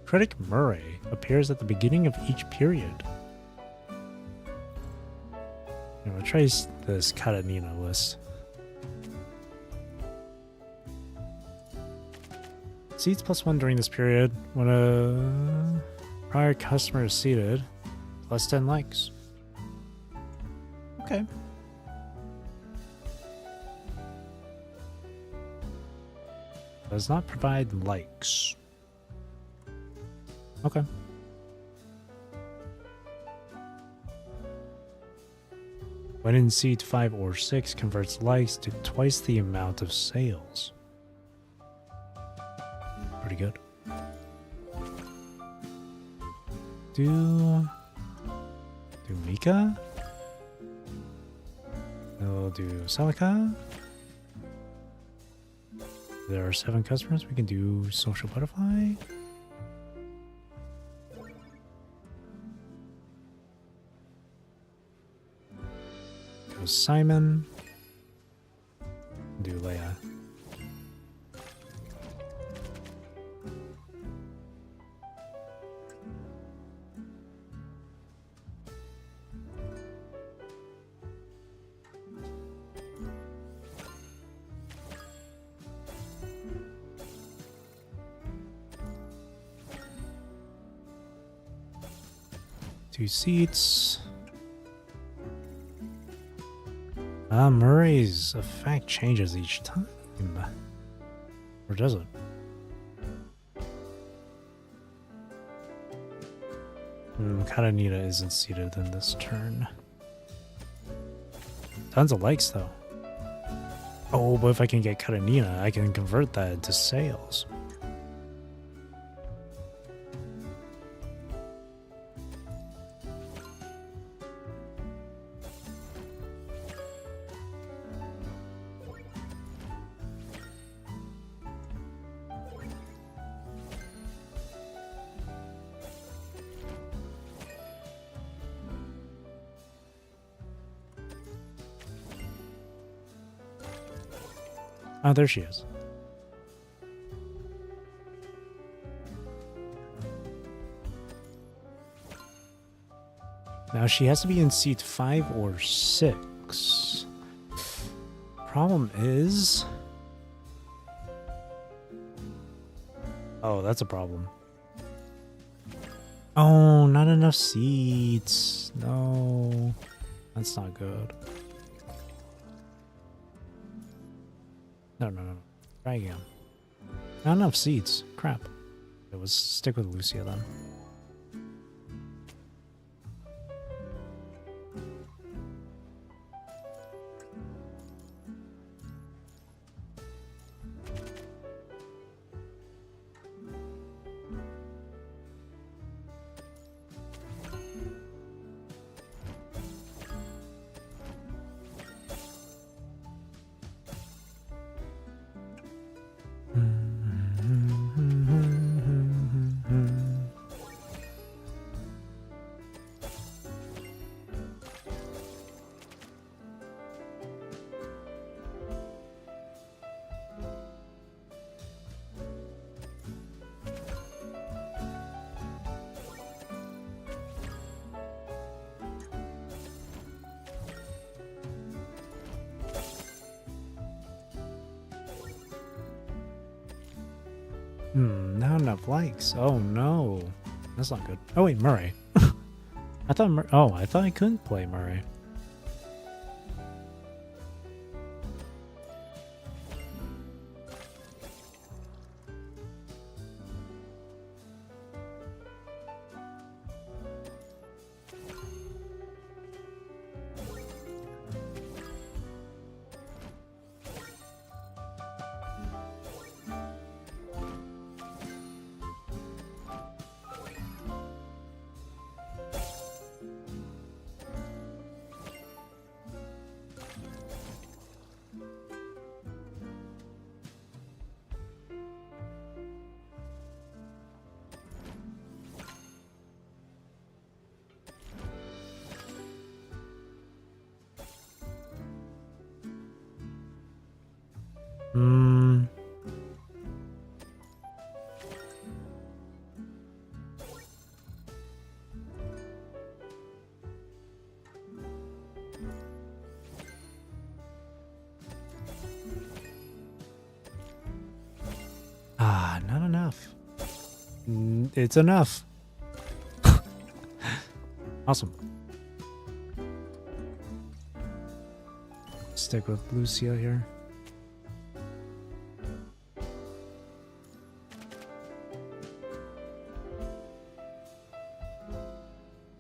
Critic Murray appears at the beginning of each period. We'll trace this Katanina list. Seats +1 during this period. When a prior customer is seated, plus 10 likes. Okay. Does not provide likes. Okay. When in seat 5 or 6, converts likes to twice the amount of sales. Pretty good. Do Mika? We'll do Celica. There are 7 customers. We can do Social Butterfly. Go Simon. Do Leia. Two seats. Murray's effect changes each time. Or does it? Karanita isn't seated in this turn. Tons of likes though. Oh, but if I can get Karanina, I can convert that into sales. Oh, there she is. Now she has to be in seat 5 or 6. Problem is... Oh, that's a problem. Oh, not enough seats. No, that's not good. No. Try again. Not enough seats. Crap. It was stick with Lucia then. Not enough likes. Oh no, that's not good. Oh wait, Murray. I thought I thought I couldn't play Murray. Not enough. It's enough. Awesome. Stick with Lucia here.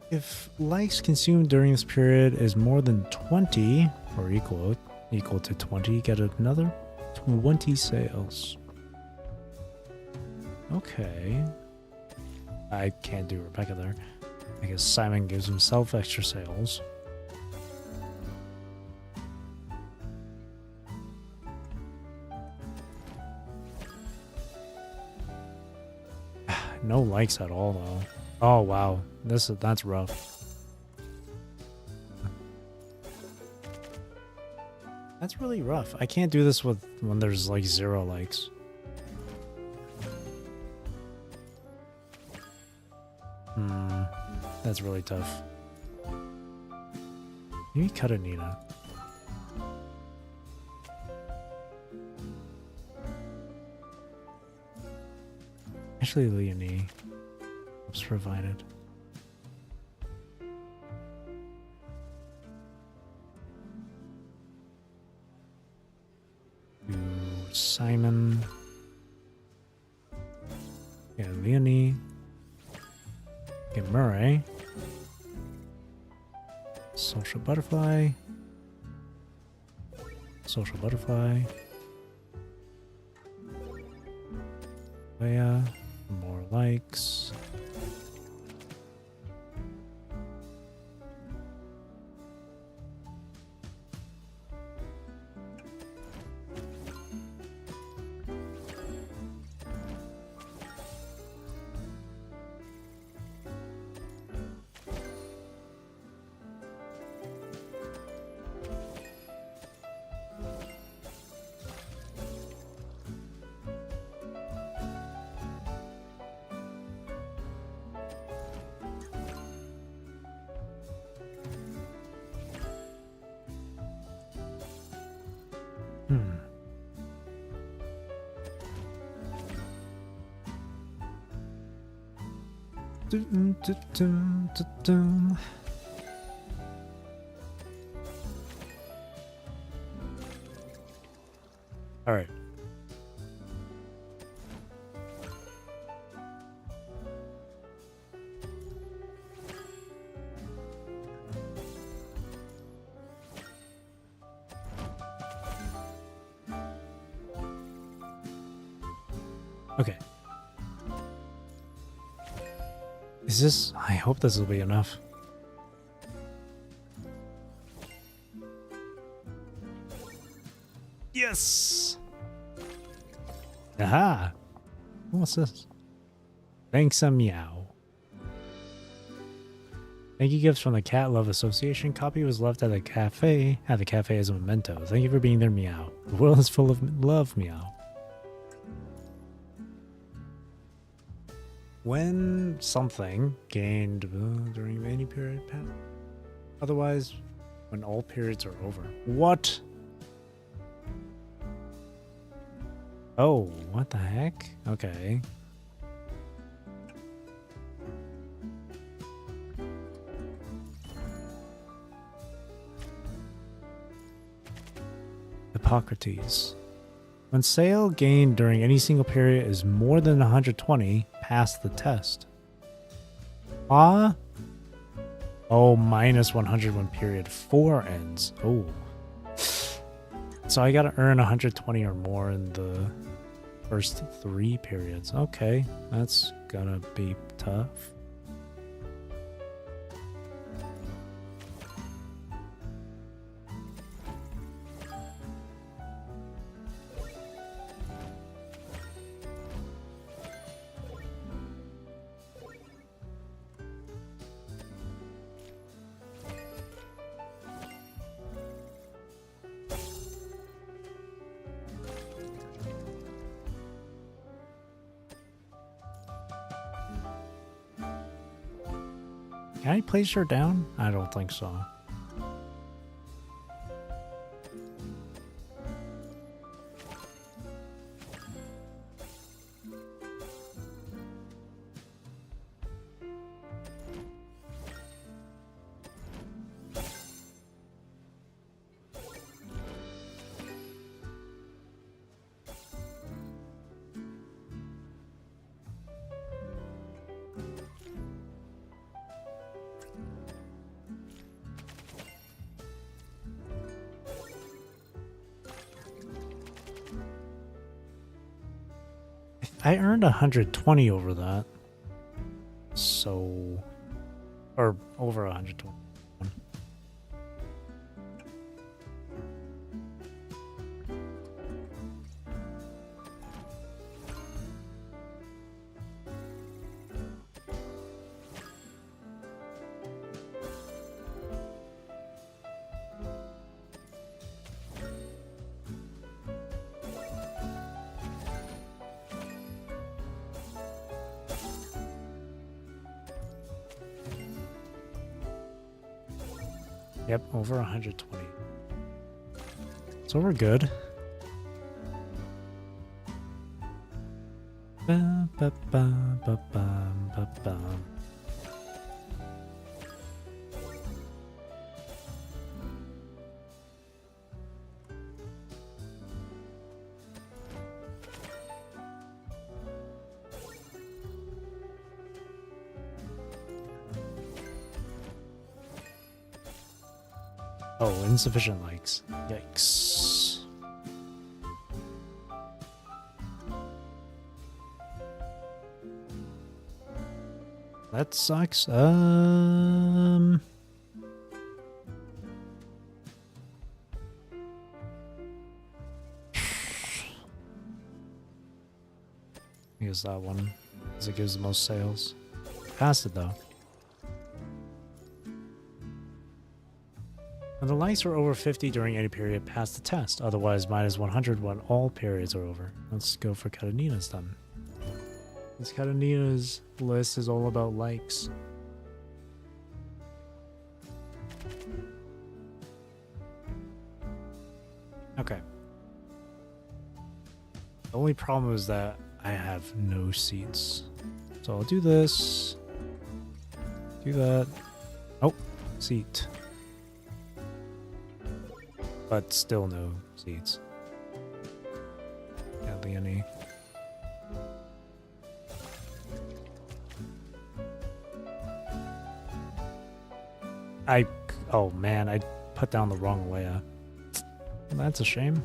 If likes consumed during this period is more than 20 or equal to 20, get another 20 sales. Okay. I can't do Rebecca there. I guess Simon gives himself extra sales. No likes at all though. Oh wow, that's rough. That's really rough. I can't do this when there's like 0 likes. That's really tough. Maybe cut Anita. Actually, Leonie. Helps provided. To Simon. Yeah, Leonie. Okay, Murray. Social butterfly. Social butterfly. Leia. More likes. All right. Okay. Is this... I hope this will be enough. Yes! Aha! What's this? Thanks a meow. Thank you gifts from the Cat Love Association. Copy was left at the cafe as a memento. Thank you for being there, meow. The world is full of love, meow. When something gained during any period, otherwise, when all periods are over. What? Oh, what the heck? Okay. Hippocrates. When sale gained during any single period is more than 120, pass the test. Ah? Oh, minus 100 when period 4 ends. Oh. So I gotta earn 120 or more in the first 3 periods. Okay, that's gonna be tough. Can I place her down? I don't think so. I earned 120 over that. So... Or over 120. Yep, over 120. So we're good. Ba, ba, ba, ba, ba, ba, ba. Oh, insufficient likes. Yikes. That sucks. Use that one because it gives the most sales. Passed it though. When the likes are over 50 during any period, pass the test. Otherwise, minus 100 when all periods are over. Let's go for Katanina's then. This Katanina's list is all about likes. Okay. The only problem is that I have no seats. So I'll do this. Do that. Oh, seat. But still no seats. Can't be any. Oh man, I put down the wrong layer. That's a shame.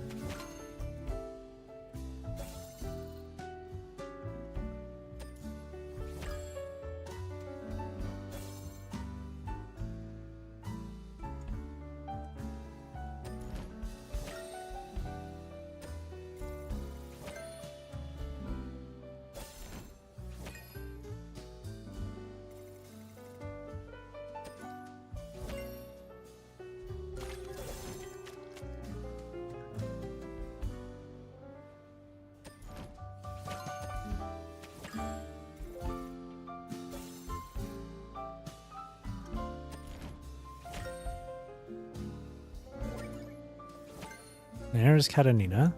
There's Katanina.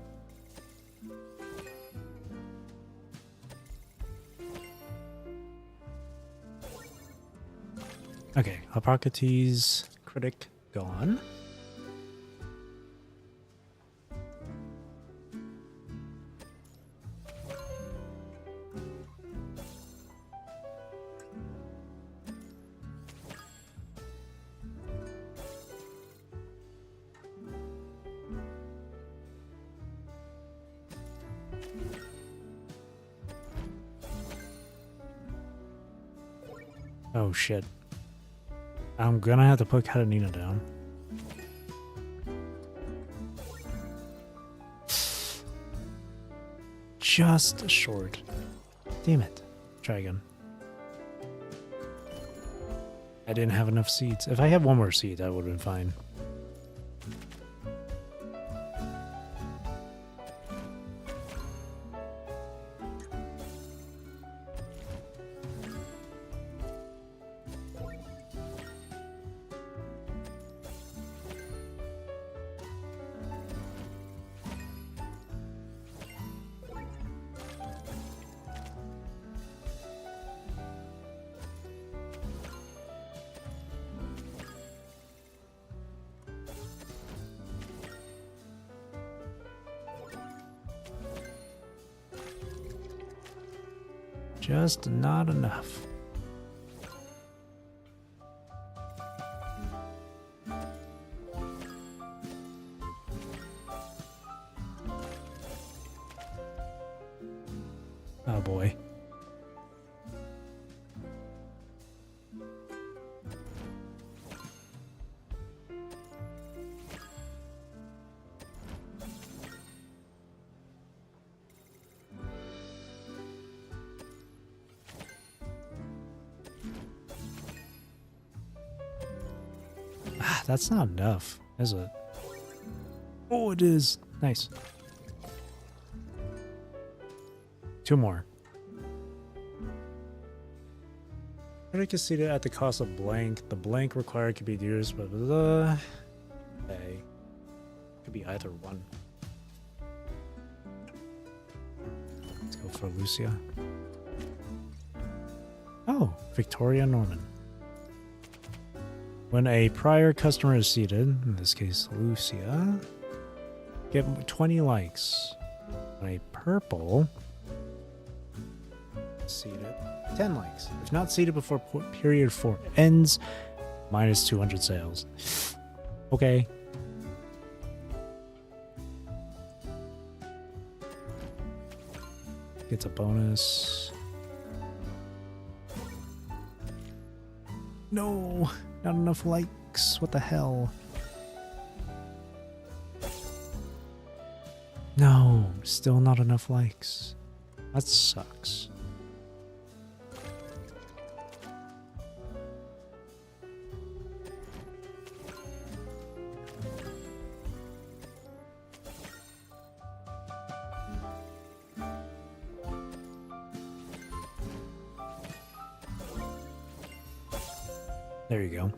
Okay, Hippocrates critic gone. Oh shit. I'm gonna have to put Katanina down. Just short. Damn it. Try again. I didn't have enough seats. If I had one more seat, that would have been fine. Just not enough. Oh boy. That's not enough, is it? Oh, it is. Nice. 2 more. Critic is seated at the cost of blank. The blank required could be used, but okay. Could be either one. Let's go for Lucia. Oh, Victoria Norman. When a prior customer is seated, in this case Lucia, get 20 likes. When a purple seated, 10 likes. If not seated before period 4 ends, minus 200 sales. Okay. Gets a bonus. No, not enough likes. What the hell? No, still not enough likes. That sucks. There you go.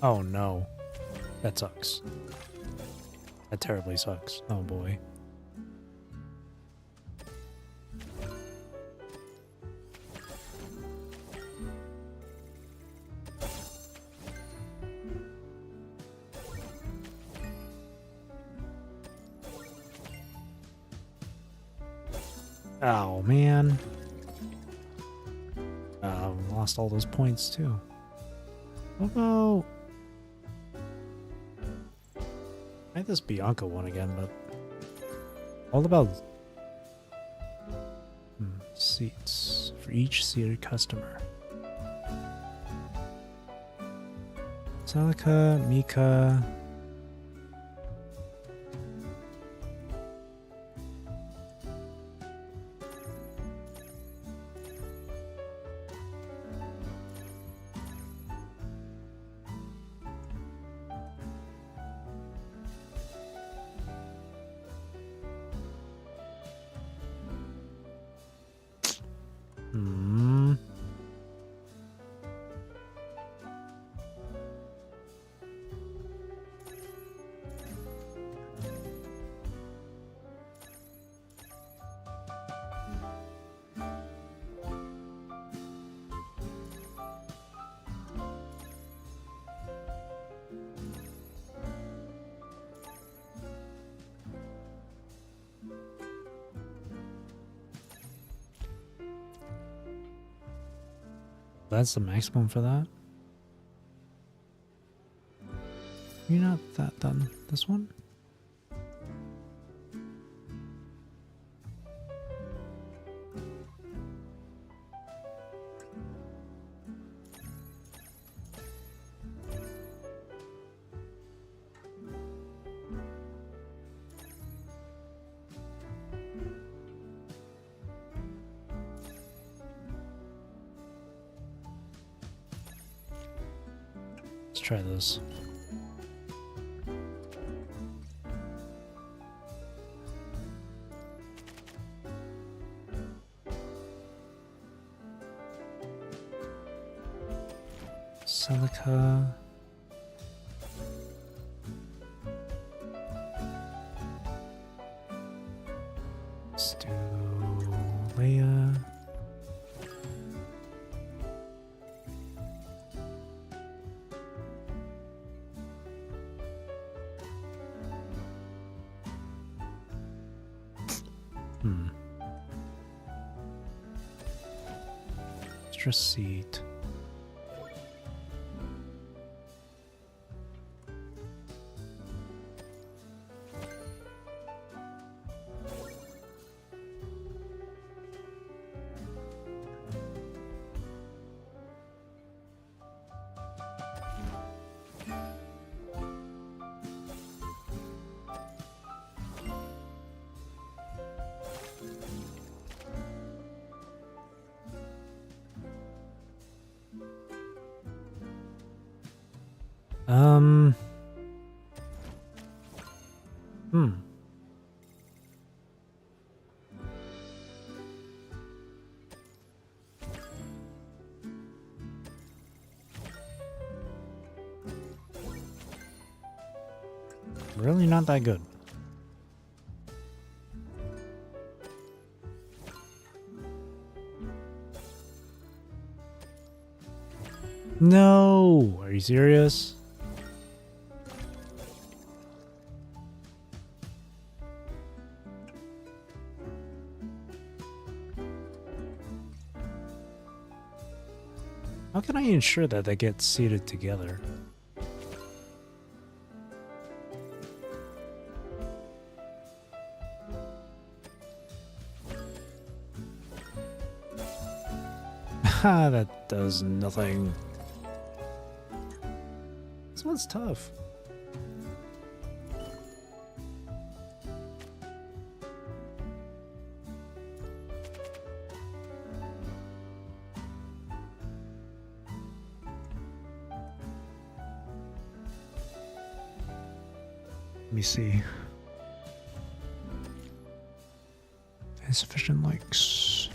Oh no. That sucks. That terribly sucks. Oh boy. Oh man. Lost all those points too. Oh no. I had this Bianca one again, but all about seats for each seated customer. Celica, Mika. That's the maximum for that? You're not that done. This one? Let's try this. Celica. Let's do Leia. Extra seat. Really not that good. No! Are you serious? How can I ensure that they get seated together? Ha, that does nothing. This one's tough. Let me see. Insufficient likes.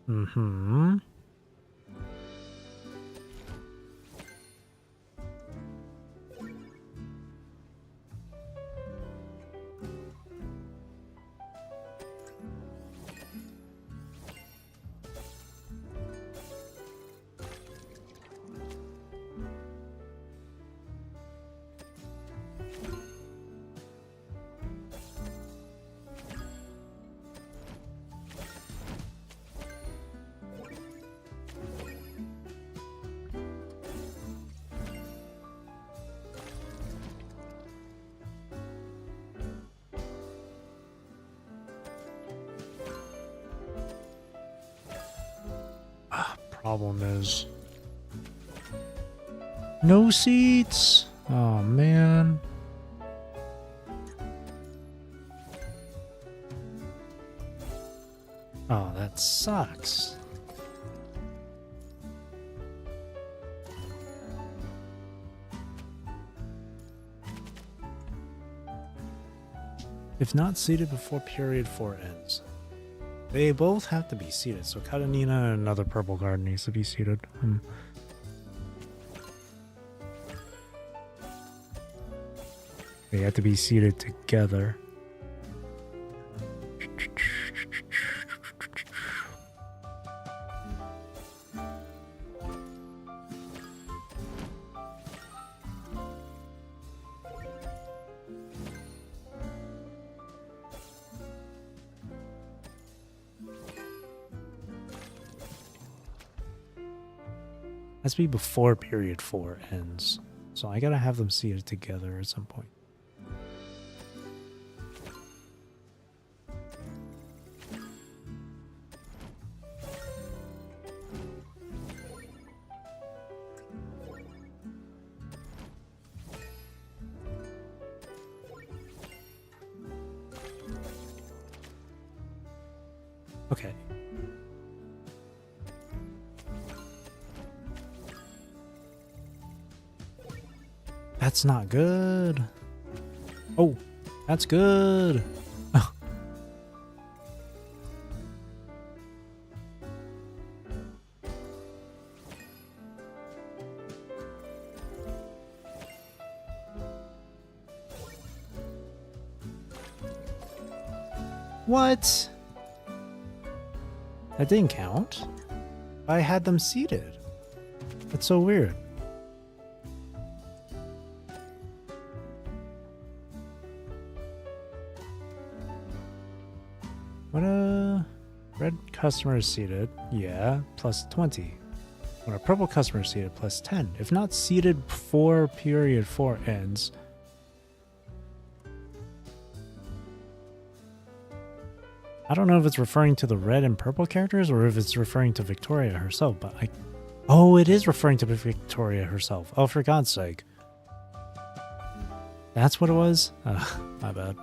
Mm-hmm. Problem is no seats. Oh man. Oh, that sucks. If not seated before period 4 ends. They both have to be seated, so Katanina and another purple card needs to be seated. They have to be seated together. Has to be before period 4 ends. So I gotta have them seated together at some point. Okay. That's not good. Oh, that's good. What? That didn't count. I had them seated. That's so weird. When a red customer is seated, yeah, plus 20. When a purple customer is seated, plus 10. If not seated before period 4 ends. I don't know if it's referring to the red and purple characters or if it's referring to Victoria herself, but oh, it is referring to Victoria herself. Oh, for God's sake. That's what it was? My bad.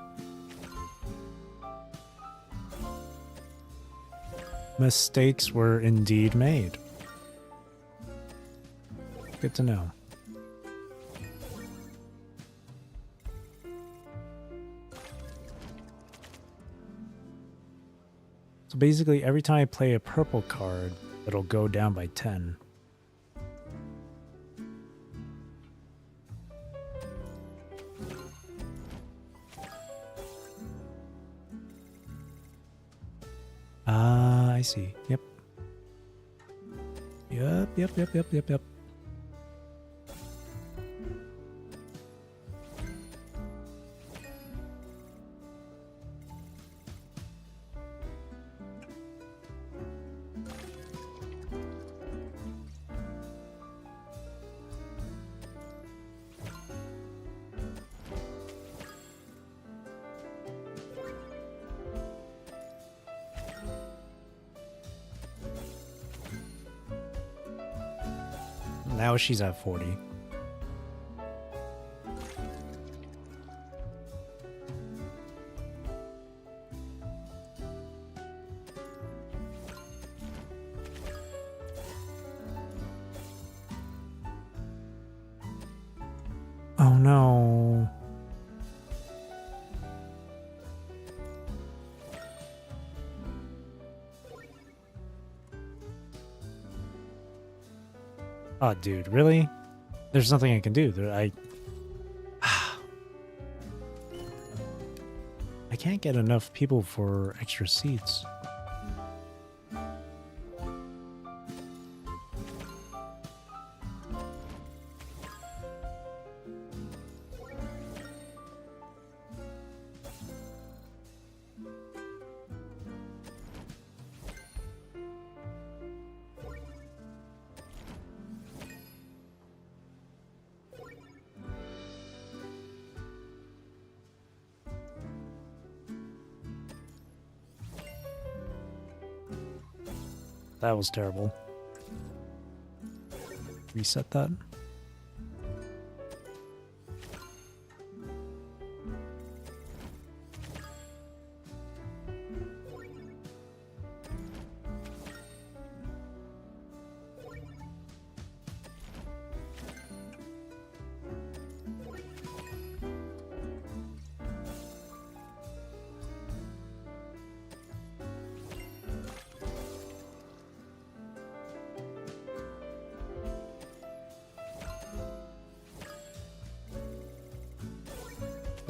Mistakes were indeed made. Good to know. So basically, every time I play a purple card, it'll go down by 10. Ah, I see. Yep. Yep. Now she's at 40. Oh no. Oh, dude, really? There's nothing I can do. I can't get enough people for extra seats. That was terrible. Reset that.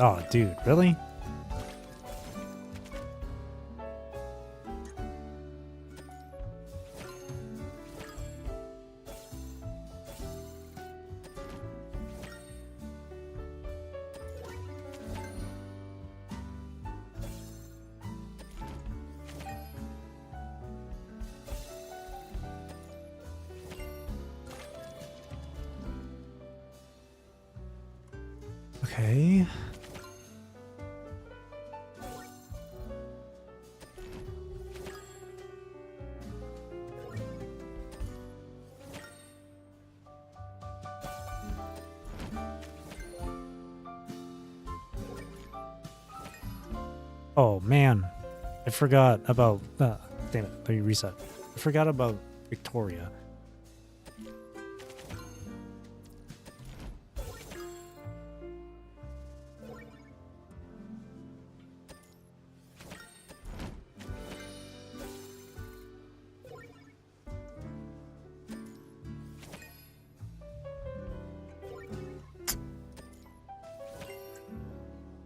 Oh, dude, really? Okay. Oh man, I forgot about damn it, let me reset. I forgot about Victoria.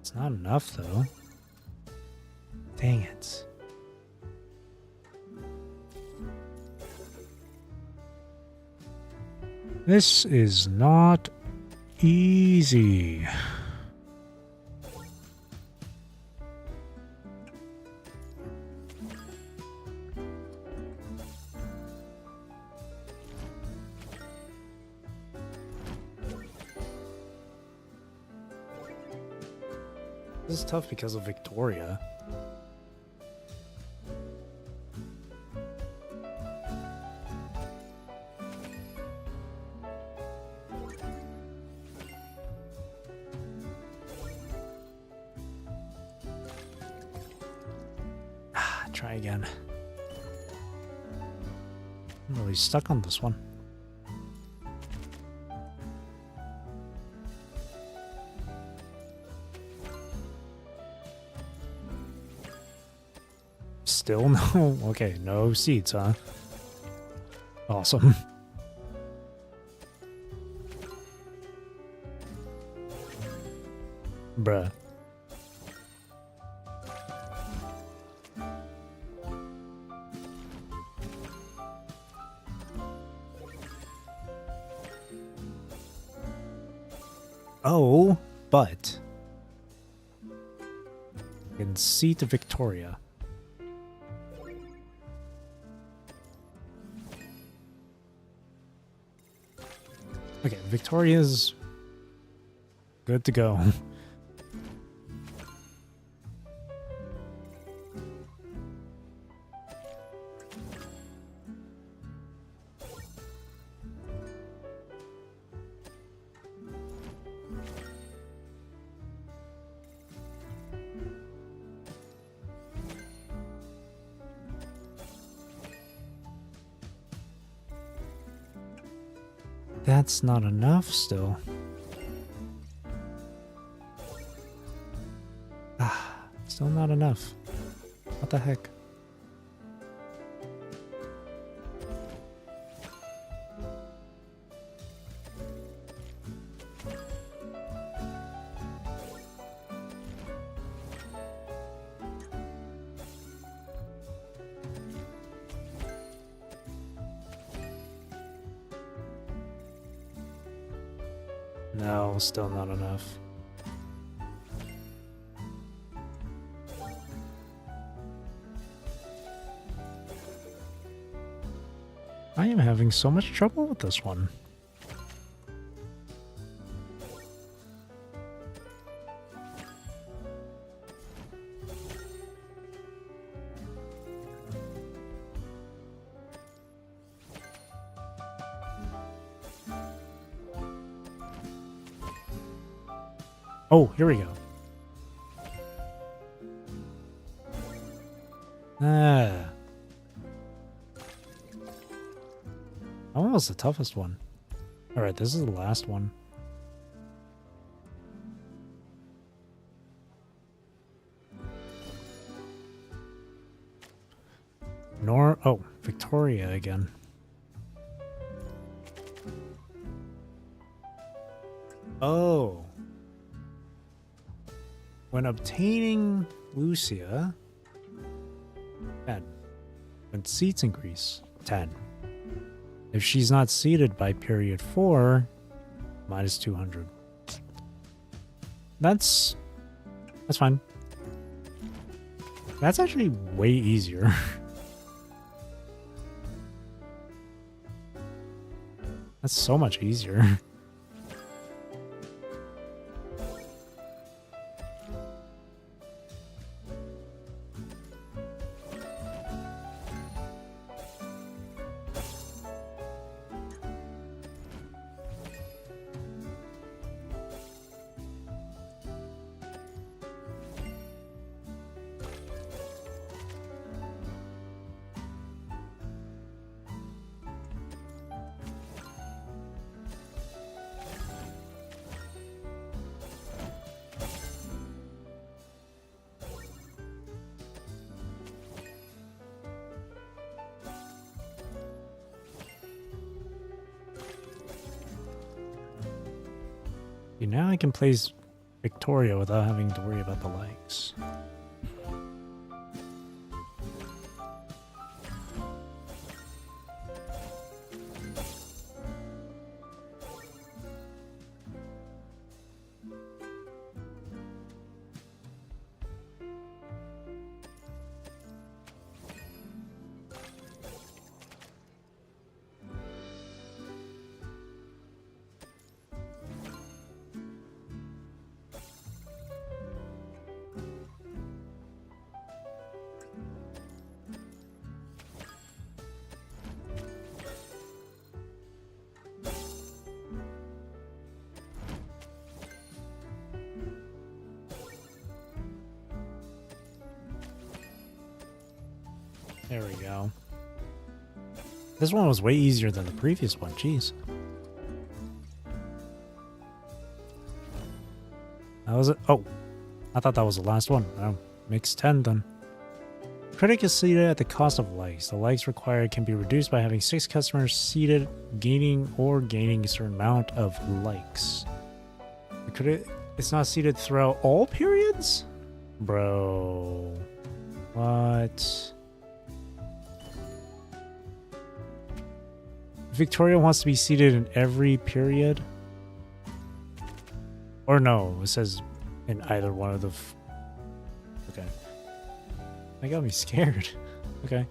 It's not enough though. Dang it. This is not easy. This is tough because of Victoria. Try again. I'm really stuck on this one. Still no. Okay, no seats, huh? Awesome. Bruh. Oh, but I can seat Victoria. Okay, Victoria's good to go. That's not enough still. Ah, still not enough. What the heck? No, still not enough. I am having so much trouble with this one. Oh, here we go. Ah. That one was the toughest one. Alright, this is the last one. Oh, Victoria again. Oh. When obtaining Lucia, 10. When seats increase, 10. If she's not seated by period 4, minus 200. That's fine. That's actually way easier. That's so much easier. Now I can place Victoria without having to worry about the likes. There we go. This one was way easier than the previous one, jeez. That was it. Oh, I thought that was the last one. Oh, makes 10 then. critic is seated at the cost of likes. The likes required can be reduced by having 6 customers seated, gaining a certain amount of likes. The critic is not seated throughout all periods? Bro. What? Victoria wants to be seated in every period? Or no, it says in either one of the... Okay. That got me scared. Okay.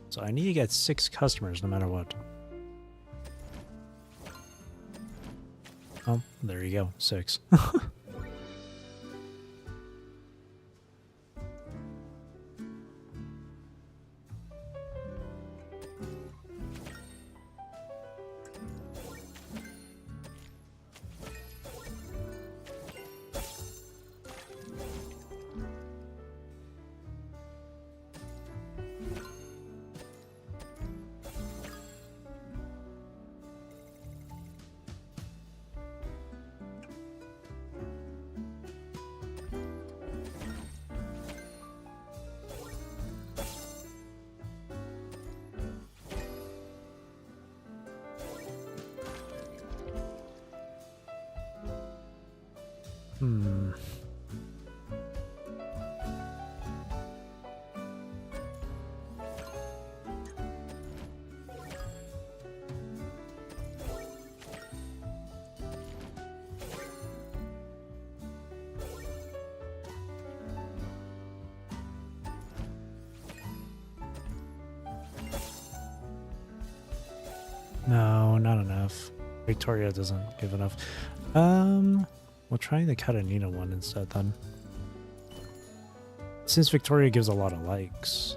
So I need to get 6 customers no matter what. Oh, there you go. 6. Hmm. No, not enough. Victoria doesn't give enough. We'll try the Katanina one instead then. Since Victoria gives a lot of likes.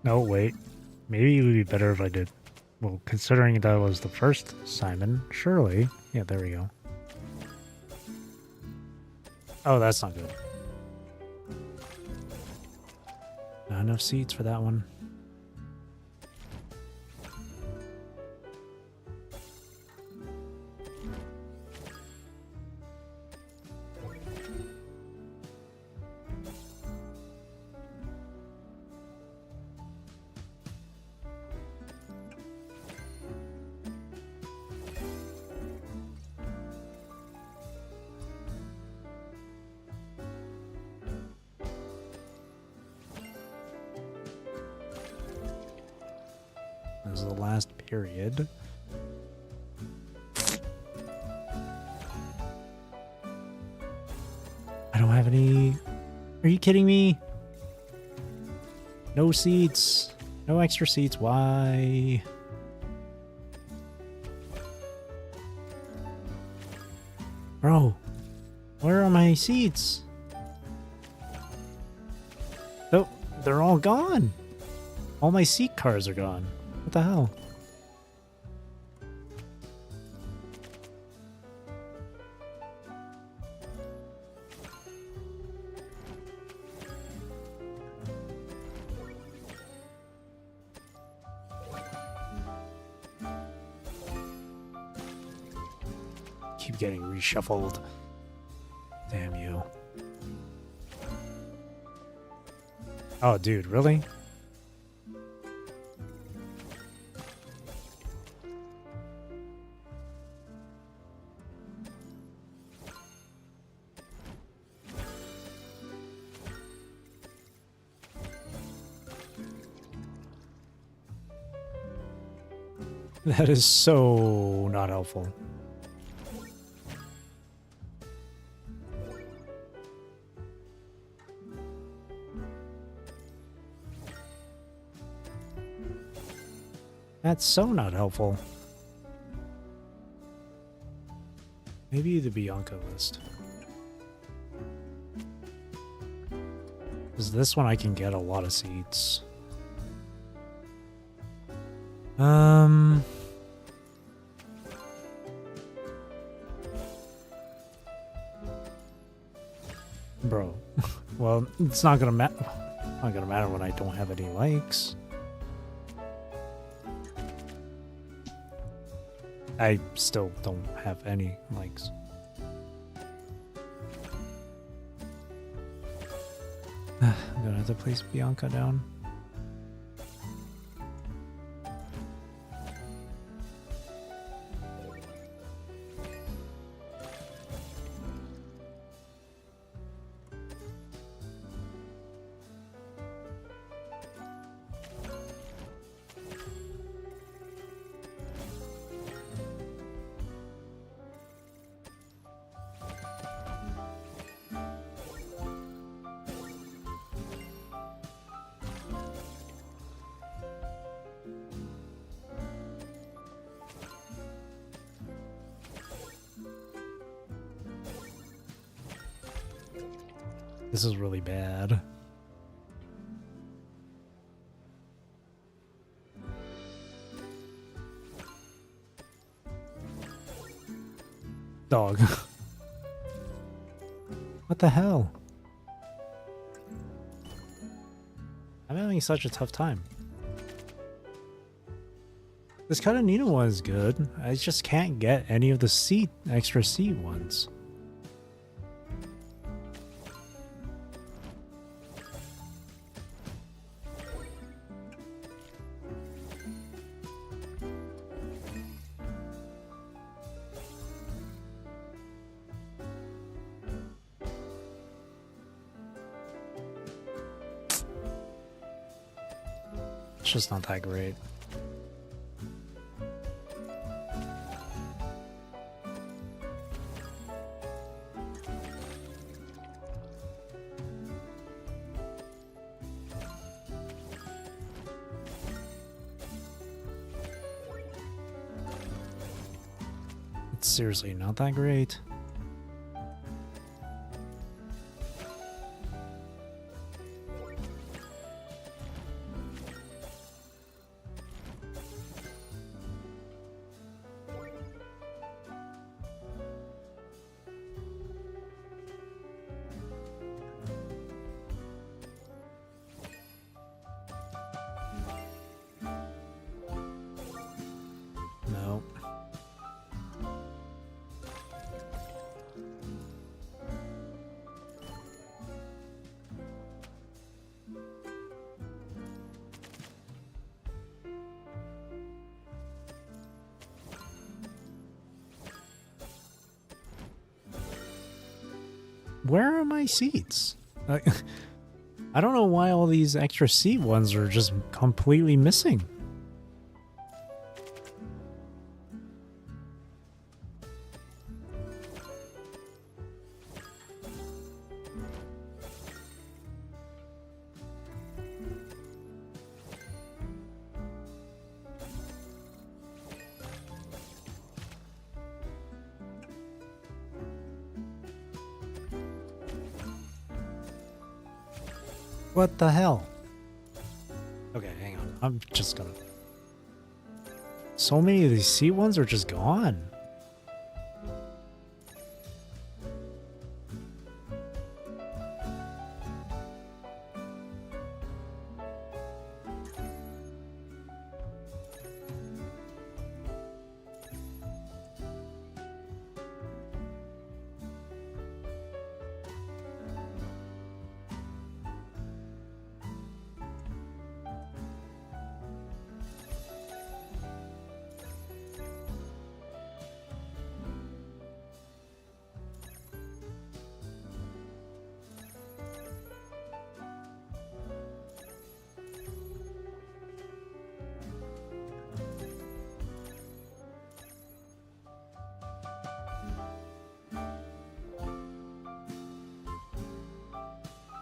No, wait. Maybe it would be better if I did. Well, considering that was the first Simon, surely. Yeah, there we go. Oh, that's not good. Not enough seats for that one. This is the last period. I don't have any... Are you kidding me? No seats. No extra seats. Why? Bro, where are my seats? Oh, they're all gone. All my seat cards are gone. What the hell? Keep getting reshuffled. Damn you. Oh, dude, really? That is so not helpful. That's so not helpful. Maybe the Bianca list. Because this one I can get a lot of seats. Bro. Well, it's not gonna matter. Not gonna matter when I don't have any likes. I still don't have any likes. I'm gonna have to place Bianca down. This is really bad. Dog. What the hell? I'm having such a tough time. This Katanina one is good. I just can't get any of the extra seat ones. It's just not that great. It's seriously not that great. No. Where are my seats? I don't know why all these extra seat ones are just completely missing. What the hell? Okay, hang on. I'm just gonna... So many of these seat ones are just gone.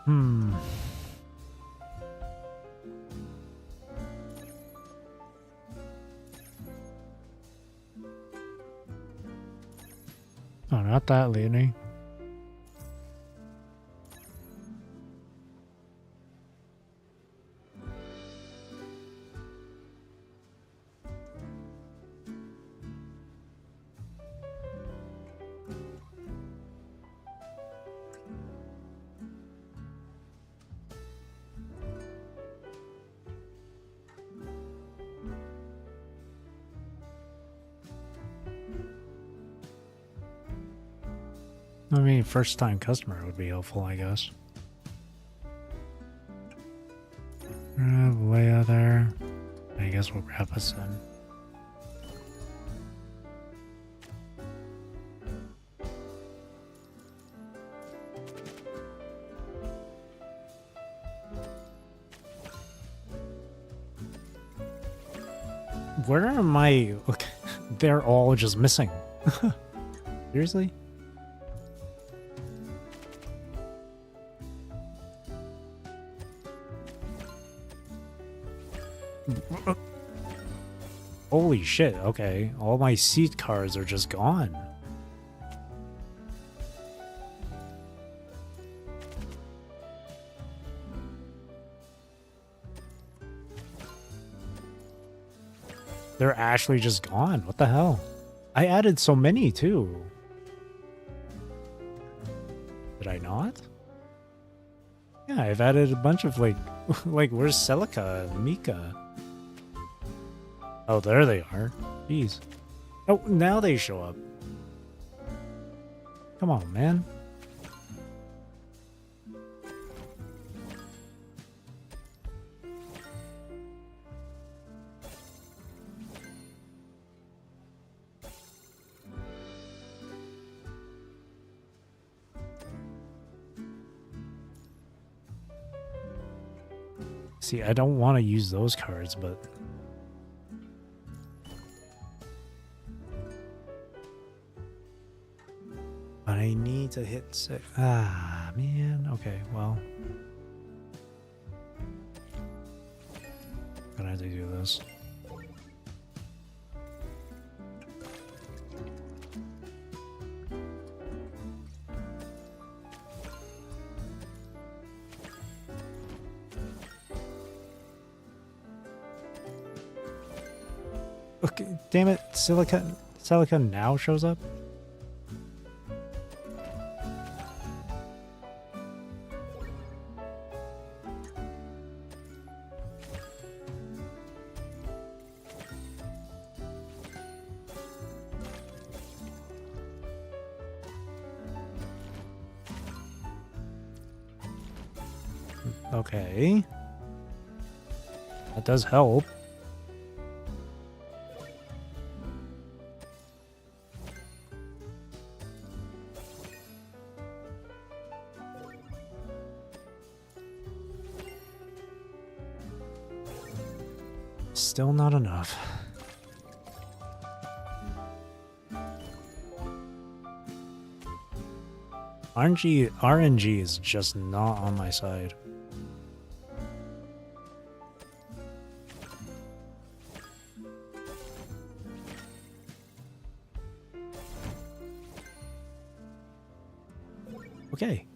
Hmm. Oh, not that, Leonie. I mean, first time customer would be helpful, I guess. Leia there. I guess we'll wrap us in. Where are my... Okay, they're all just missing. Seriously? Holy shit, okay. All my seat cards are just gone. They're actually just gone. What the hell? I added so many too. Did I not? Yeah, I've added a bunch of like where's Celica and Mika? Oh, there they are. Jeez. Oh, now they show up. Come on, man. See, I don't want to use those cards, but... But I need to hit 6. Ah, man. Okay, well... Gonna have to do this. Okay, damn it, Silica now shows up? Okay. That does help. Still not enough. RNG is just not on my side. Okay.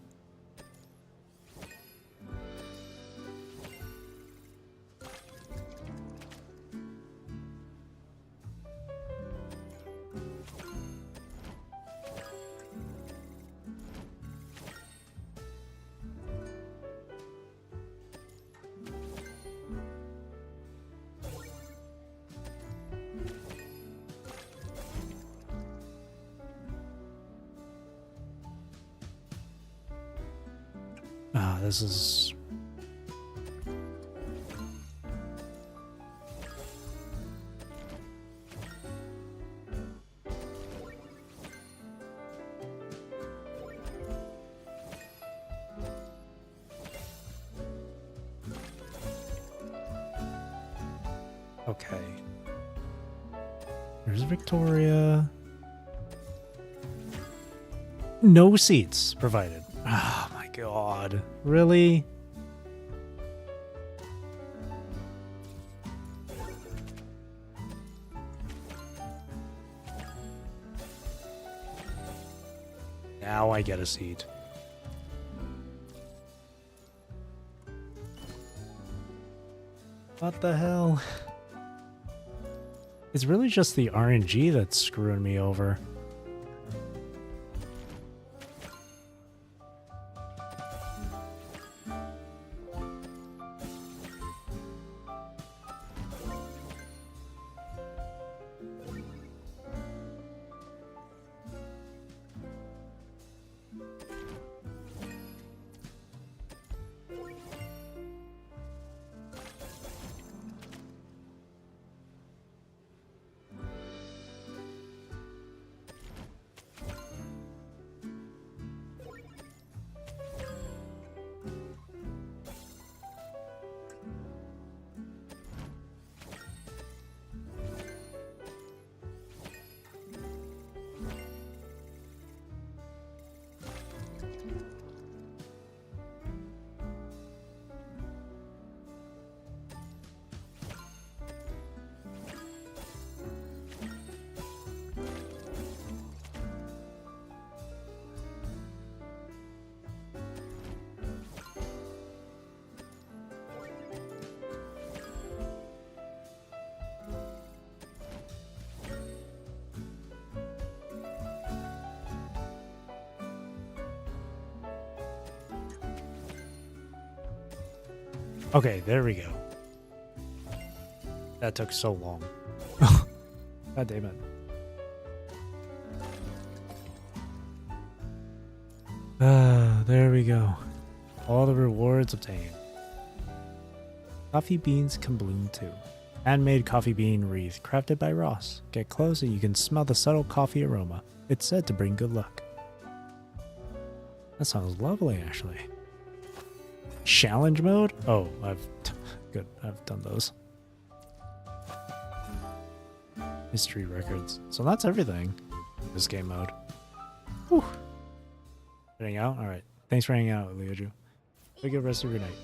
This is... Okay. There's Victoria. No seats provided. Oh my god. Really? Now I get a seat. What the hell? It's really just the RNG that's screwing me over. Okay, there we go. That took so long. God damn it. There we go. All the rewards obtained. Coffee beans can bloom too. Handmade coffee bean wreath crafted by Ross. Get close and you can smell the subtle coffee aroma. It's said to bring good luck. That sounds lovely, actually. Challenge mode? Oh, good. I've done those. History records. So that's everything. This game mode. Whew. Heading out? Alright. Thanks for hanging out, Leoju. Have a good rest of your night.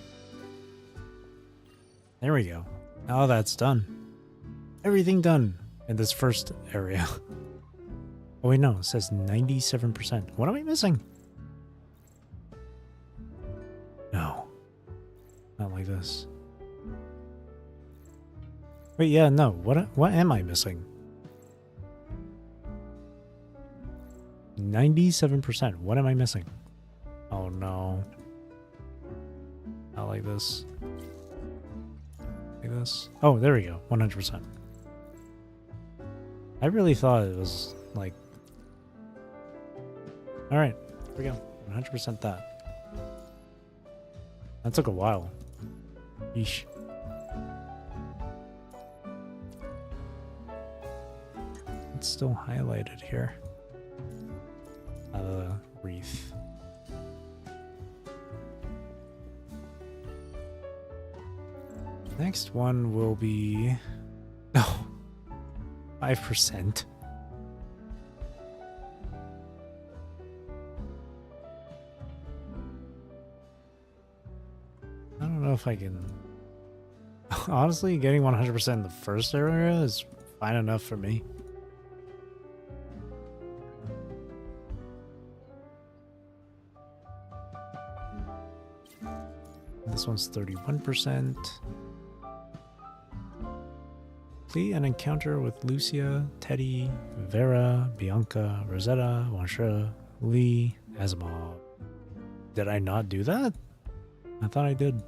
There we go. Now that's done. Everything done in this first area. Oh wait, no. It says 97%. What am I missing? No. Not like this. Wait, yeah, no. What am I missing? 97%. What am I missing? Oh no. Not like this. Like this. Oh, there we go. 100%. I really thought it was like... Alright, here we go. 100% that. That took a while. Yeesh. It's still highlighted here. Wreath. Next one will be... Oh, 5%. I don't know if I can... Honestly, getting 100% in the first area is fine enough for me. This one's 31%. Complete an encounter with Lucia, Teddy, Vera, Bianca, Rosetta, Wansha, Lee, Asimov. Did I not do that? I thought I did.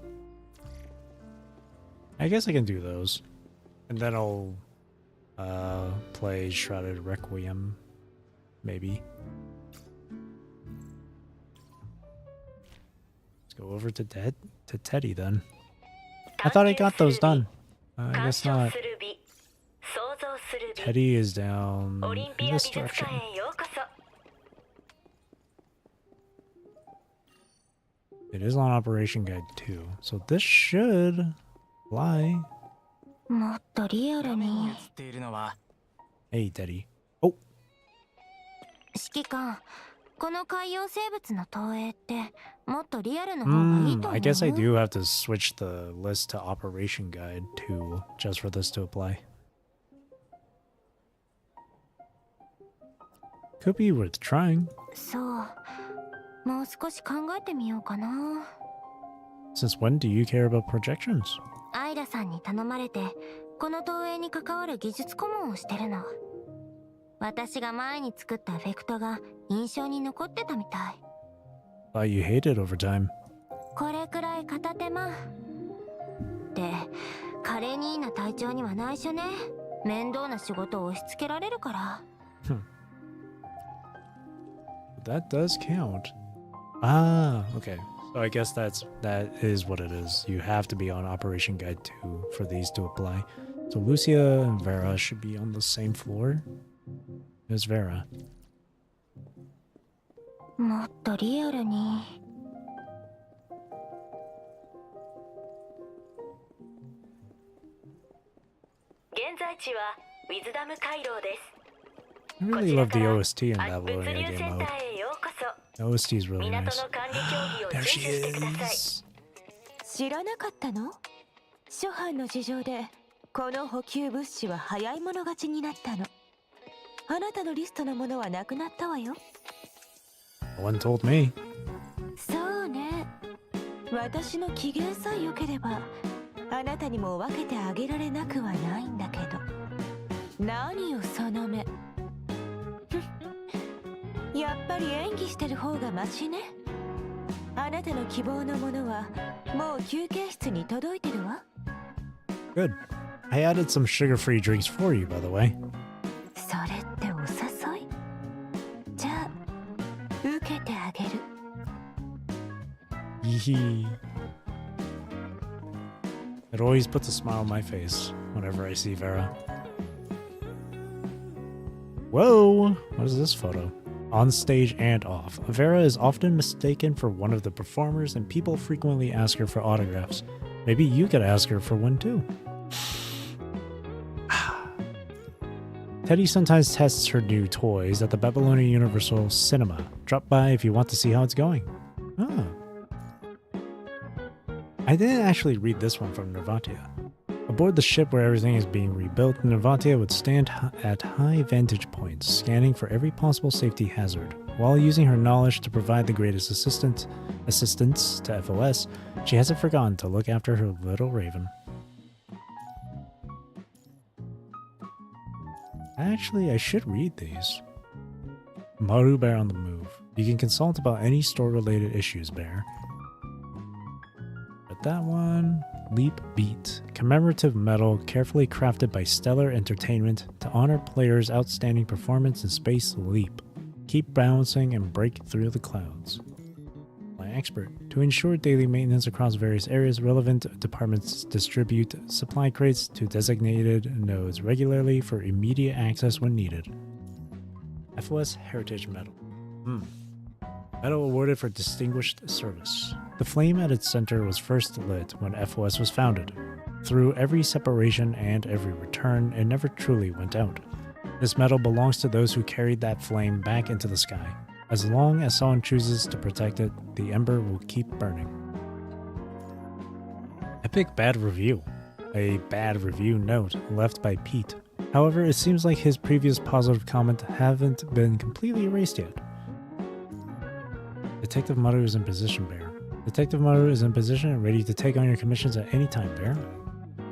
I guess I can do those. And then I'll play Shrouded Requiem, maybe. Let's go over to Teddy then. I thought I got those done. I guess not. Teddy is down in this direction. It is on Operation Guide 2, so this should fly. Hey, Teddy. Oh. 指揮官、この海洋生物の投影ってもっとリアルの方がいいと思う。I guess I do have to switch the list to operation guide too, just for this to apply. Could be worth trying. そう。もう少し考えてみようかな。Since when do you care about projections? アイラさんに頼まれて、この投影に関わる技術顧問をしてるの。私が前に作ったエフェクトが印象に残ってたみたい。Thought you hated overtime. これくらい片手間。で、カレニーナ隊長には内緒ね。面倒な仕事を押し付けられるから。That does count. Ah, okay. So I guess that is what it is. You have to be on Operation Guide 2 for these to apply. So Lucia and Vera should be on the same floor as Vera. もっとリアルに。現在地はウィズダム回廊です。 I really love the OST in Babylonia game mode. The OST is really nice. There she is. 知らなかったの？諸般の事情でこの補給物資は早い者勝ちになったの。あなたのリストのものはなくなったわよ。No one told me. そうね。私の機嫌さえ良ければあなたにも分けてあげられなくはないんだけど。何よその目。やっぱり演技してる方がマシね。あなたの希望のものはもう休憩室に届いてるわ。Good. I added some sugar-free drinks for you, by the way. それってお誘い？じゃあ受けてあげる。Yee. It always puts a smile on my face whenever I see Vera. Whoa! What is this photo? On stage and off, Vera is often mistaken for one of the performers and people frequently ask her for autographs. Maybe you could ask her for one too. Teddy sometimes tests her new toys at the Babylonia Universal Cinema. Drop by if you want to see how it's going. Ah. I didn't actually read this one from Nervatia. Aboard the ship where everything is being rebuilt, Nervatia would stand at high vantage points, scanning for every possible safety hazard. While using her knowledge to provide the greatest assistance to FOS, she hasn't forgotten to look after her little raven. Actually, I should read these. Maru Bear on the move. You can consult about any store-related issues, Bear. But that one... Leap Beat. Commemorative medal carefully crafted by Stellar Entertainment to honor players' outstanding performance in Space Leap. Keep bouncing and break through the clouds. My expert. To ensure daily maintenance across various areas, relevant departments distribute supply crates to designated nodes regularly for immediate access when needed. FOS Heritage Medal. Medal awarded for distinguished service. The flame at its center was first lit when FOS was founded. Through every separation and every return, it never truly went out. This medal belongs to those who carried that flame back into the sky. As long as someone chooses to protect it, the ember will keep burning. Epic bad review. A bad review note left by Pete. However, it seems like his previous positive comment haven't been completely erased yet. Detective Maru is in position, Bear. Detective Maru is in position and ready to take on your commissions at any time, Bear.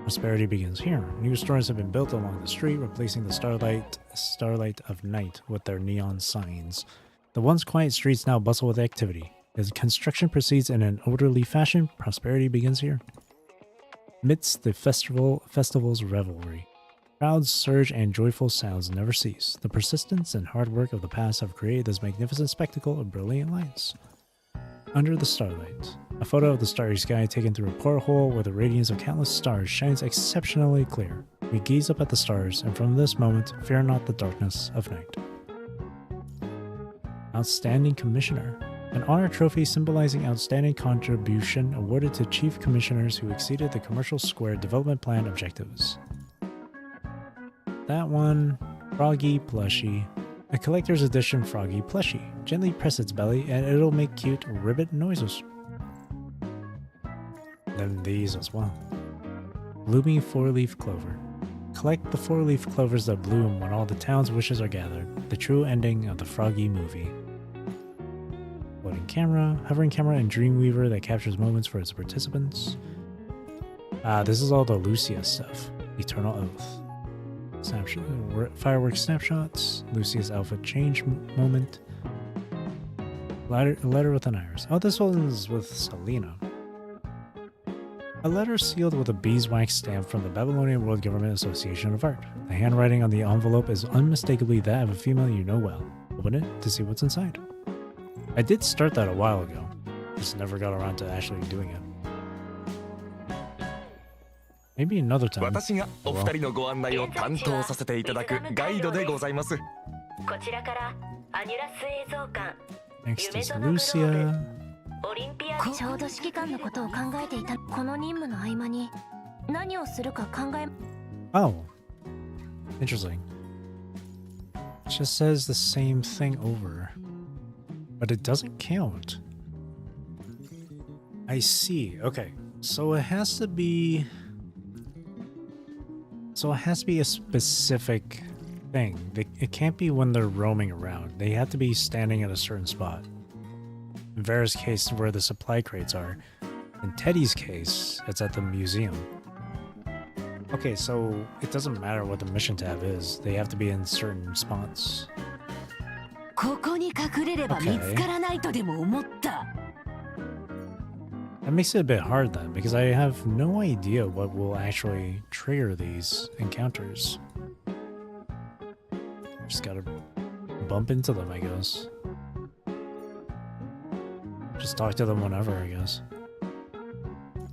Prosperity begins here. New stores have been built along the street, replacing the starlight of night with their neon signs. The once quiet streets now bustle with activity. As construction proceeds in an orderly fashion, prosperity begins here. Amidst the festival's revelry, crowds surge and joyful sounds never cease. The persistence and hard work of the past have created this magnificent spectacle of brilliant lights. Under the starlight, a photo of the starry sky taken through a porthole where the radiance of countless stars shines exceptionally clear. We gaze up at the stars, and from this moment, fear not the darkness of night. Outstanding Commissioner. An honor trophy symbolizing outstanding contribution awarded to chief commissioners who exceeded the Commercial Square Development Plan objectives. That one, Froggy Plushy. A collector's edition froggy plushie. Gently press its belly and it'll make cute ribbit noises. Then these as well. Blooming 4-leaf clover. Collect the 4-leaf clovers that bloom when all the town's wishes are gathered. The true ending of the Froggy movie. Floating camera, hovering camera, and Dreamweaver that captures moments for its participants. This is all the Lucia stuff. Eternal Oath. Snapshot, fireworks snapshots. Lucia's outfit change moment. Letter with an iris. Oh, this one's with Selena. A letter sealed with a beeswax stamp from the Babylonian World Government Association of Art. The handwriting on the envelope is unmistakably that of a female you know well. Open it to see what's inside. I did start that a while ago. Just never got around to actually doing it. Maybe another time. 私がお二人のご案内を担当させていただくガイドでございます。こちらからアニュラス映像館 Next is Lucia. オリンピアちょうど指揮官のことを考えていた。この任務の合間に何をするか考え。Oh. Interesting. It just says the same thing over. But it doesn't count. I see. Okay. So it has to be... So it has to be a specific thing. It can't be when they're roaming around. They have to be standing at a certain spot. In Vera's case, where the supply crates are. In Teddy's case, it's at the museum. Okay, so it doesn't matter what the mission tab is. They have to be in certain spots. ここに隠れれば見つからないとでも思った。 That makes it a bit hard then, because I have no idea what will actually trigger these encounters. Just gotta bump into them, I guess. Just talk to them whenever, I guess.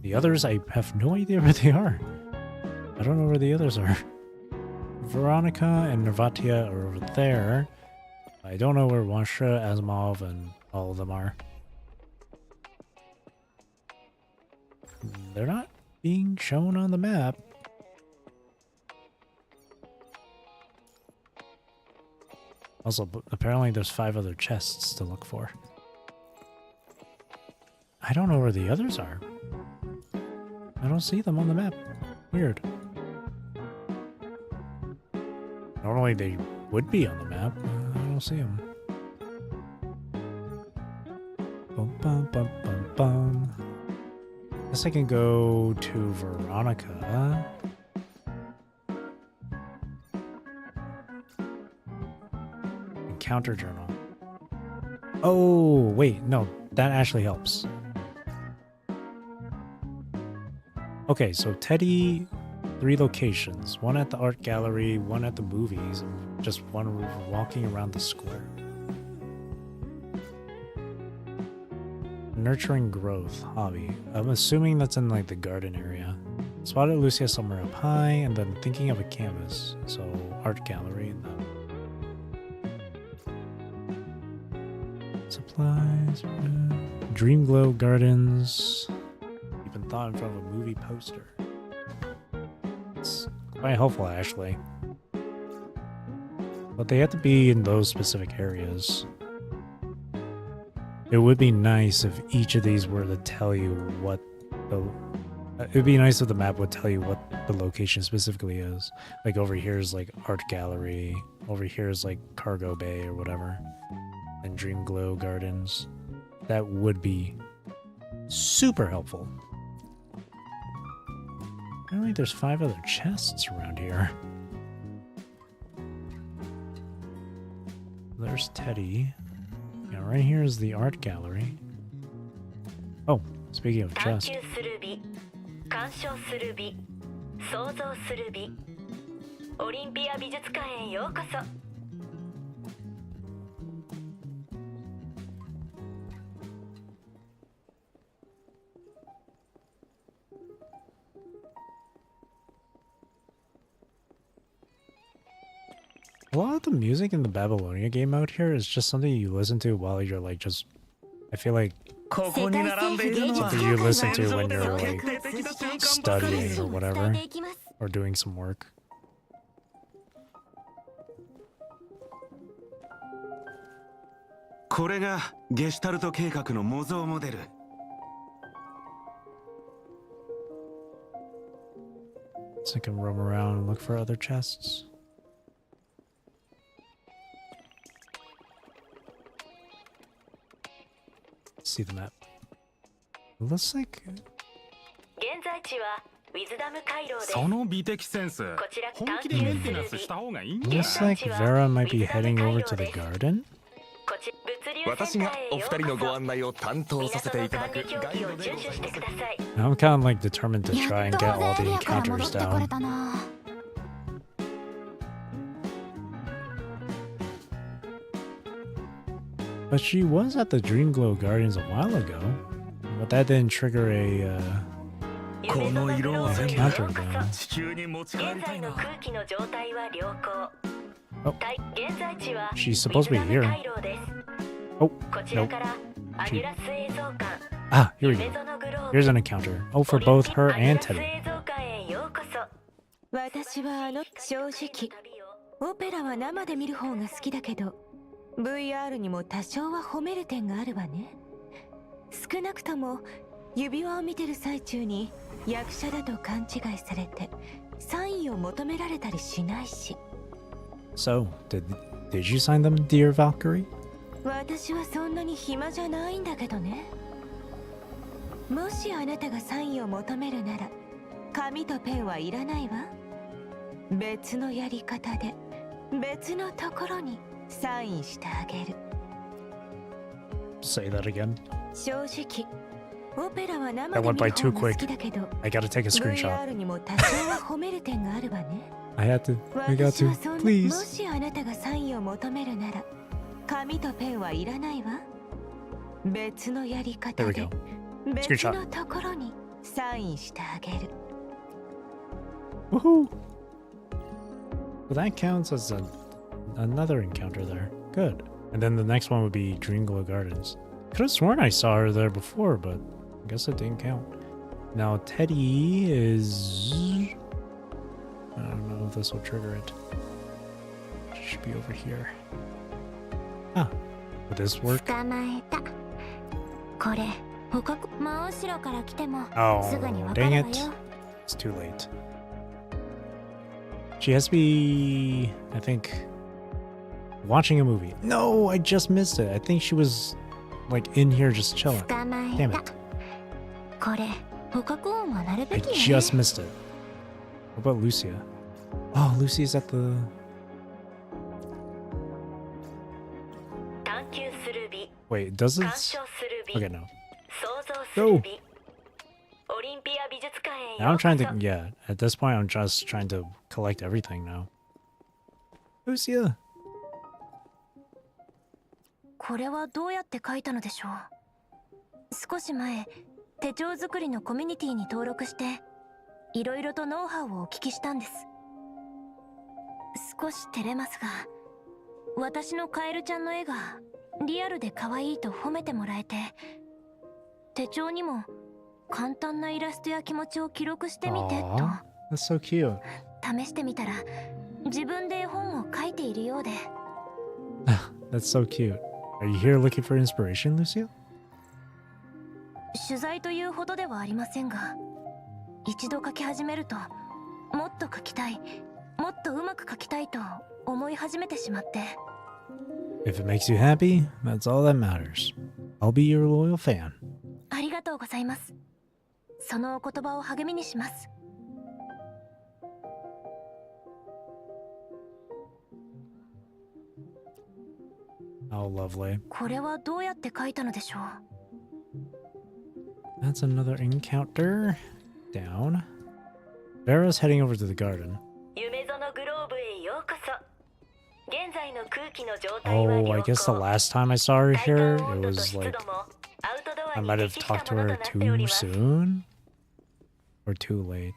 The others, I have no idea where they are. I don't know where the others are. Veronica and Nervatia are over there. I don't know where Wansha, Asimov, and all of them are. They're not being shown on the map. Also, apparently there's 5 other chests to look for. I don't know where the others are. I don't see them on the map. Weird. Normally they would be on the map. I don't see them. Bum, bum, bum, bum, bum. Guess I can go to Veronica. Encounter journal. Oh, wait, no, that actually helps. Okay, so Teddy, 3 locations. 1 at the art gallery, 1 at the movies, and just 1 walking around the square. Nurturing growth hobby. I'm assuming that's in like the garden area. Spotted Lucia somewhere up high, and then thinking of a canvas. So art gallery and then supplies. Dream glow gardens. Even thought in front of a movie poster. It's quite helpful actually. But they have to be in those specific areas. It would be nice if each of these were to tell you what the... It would be nice if the map would tell you what the location specifically is. Like over here is like art gallery. Over here is like cargo bay or whatever. And Dream Glow Gardens. That would be super helpful. Apparently there's 5 other chests around here. There's Teddy. Yeah, right here is the art gallery. Oh, speaking of chest. A lot of the music in the Babylonia game out here is just something you listen to while you're like just... I feel like something you listen to when you're like studying or whatever. Or doing some work. これがゲシュタルト計画の模造モデル。 So I can roam around and look for other chests. See the map. It looks like 現在地はウィズダム回廊ですその美的センス本気でメンテナンスした方がいいんじゃない？ looks like Vera might be heading over to the garden. こち物流私がお二人のご案内を担当させていただくガイドでございます。 I'm kind of like determined to や try っ and と get 大 all 勢エ the リアから戻っ encounters てこれ down. たな。 But she was at the Dreamglow Gardens a while ago. But that didn't trigger a この色は全部 encounter then. 地球に持ち帰現りたいな。在の空気の状態は良好。 Oh. 現在地は She's supposed to be ウィズ here. ダム回廊です。 Oh, こちら nope. からアギュラス映像館 Ah, here we 夢 go. 園グロー Here's ブ an encounter. Oh, for both her アギュ and ラス Teddy. 映像館へようこそ。私は正直オペラは生で見る方が好きだけど VR にも多少は褒める点があるわね。少なくとも指輪を見てる最中に役者だと勘違いされてサインを求められたりしないし。 So, did you sign them, dear Valkyrie? 私はそんなに暇じゃないんだけどね。もしあなたがサインを求めるなら紙とペンはいらないわ。別のやり方で別のところにサインしてあげる。 Say that again. 正直オペラは生 That で went 見 by る too 方が quick. 好きだけど I gotta take a screenshot. VR にも多少は褒める点があるわね。 I had to. I got 私 to. はそんな Please. もしあなたがサインを求めるなら紙とペンはいらないわ。別のやり方 There we で go. 別 Screenshot. のところにサインしてあげる。 Woohoo! Well, that counts as another encounter there. Good. And then the next one would be Dreamglow Gardens. Could have sworn I saw her there before, but I guess it didn't count. Now Teddy is... I don't know if this will trigger it. She should be over here. Ah, would this work? 捕まえた。これ捕獲真後ろから来ても Oh, すぐにわか dang るわ it. よ。 It's too late. She has to be, I think, watching a movie. No, I just missed it. I think she was like in here just chilling. 捕まえ Damn た it.。これ捕獲音はなる I べきよね。 just missed it. What about Lucia? Oh, Lucia's at the... 探求する美、 Wait, does 鑑 it... 賞する美、 Okay, no. 想像する美。オリンピア美術館へ Now よ I'm うこ trying そ。 to... Yeah, at this point I'm just trying to collect everything now. Lucia! これはどうやって書いたのでしょう。少し前手帳作りのコミュニティに登録していろいろとノウハウをお聞きしたんです。少し照れますが私のカエルちゃんの絵がリアルで可愛いと褒めてもらえて、手帳にも簡単なイラストや気持ちを記録してみてと Aw, that's so cute. 試してみたら自分で絵本を書いているようで、 That's so cute. Are you here looking for inspiration, Lucia? 取材というほどではありませんが、一度書き始めるともっと書きたい、もっとうまく書きたいと思い始めてしまって。 If it makes you happy, that's all that matters. I'll be your loyal fan. ありがとうございます。そのお言葉を励みにします。 Oh, lovely. これはどうやって書いたのでしょう。 That's another encounter. Down. Vera's heading over to the garden. 夢園グローブへようこそ。現在の空気の状態は良 Oh, 好。 I guess the last time I saw her 体 here, 感 it 温度と was 湿 like 度もアウトドア I に might have 適した talked to もの her となっており too ます。 soon or too late.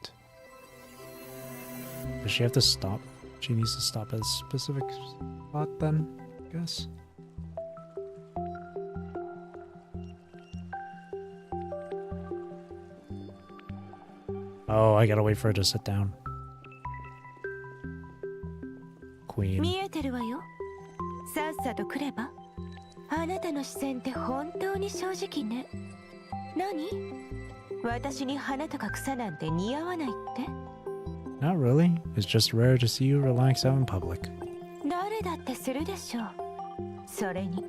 Does she have to stop? She needs to stop at a specific spot then, I guess. Oh, I gotta wait for her to sit down. Queen. 見えてるわよ。さっさと来れば。あなたの視線って本当に正直ね。何？私に花とか草なんて似合わないって？ Not really. It's just rare to see you relax out in public. 誰だってするでしょう。それに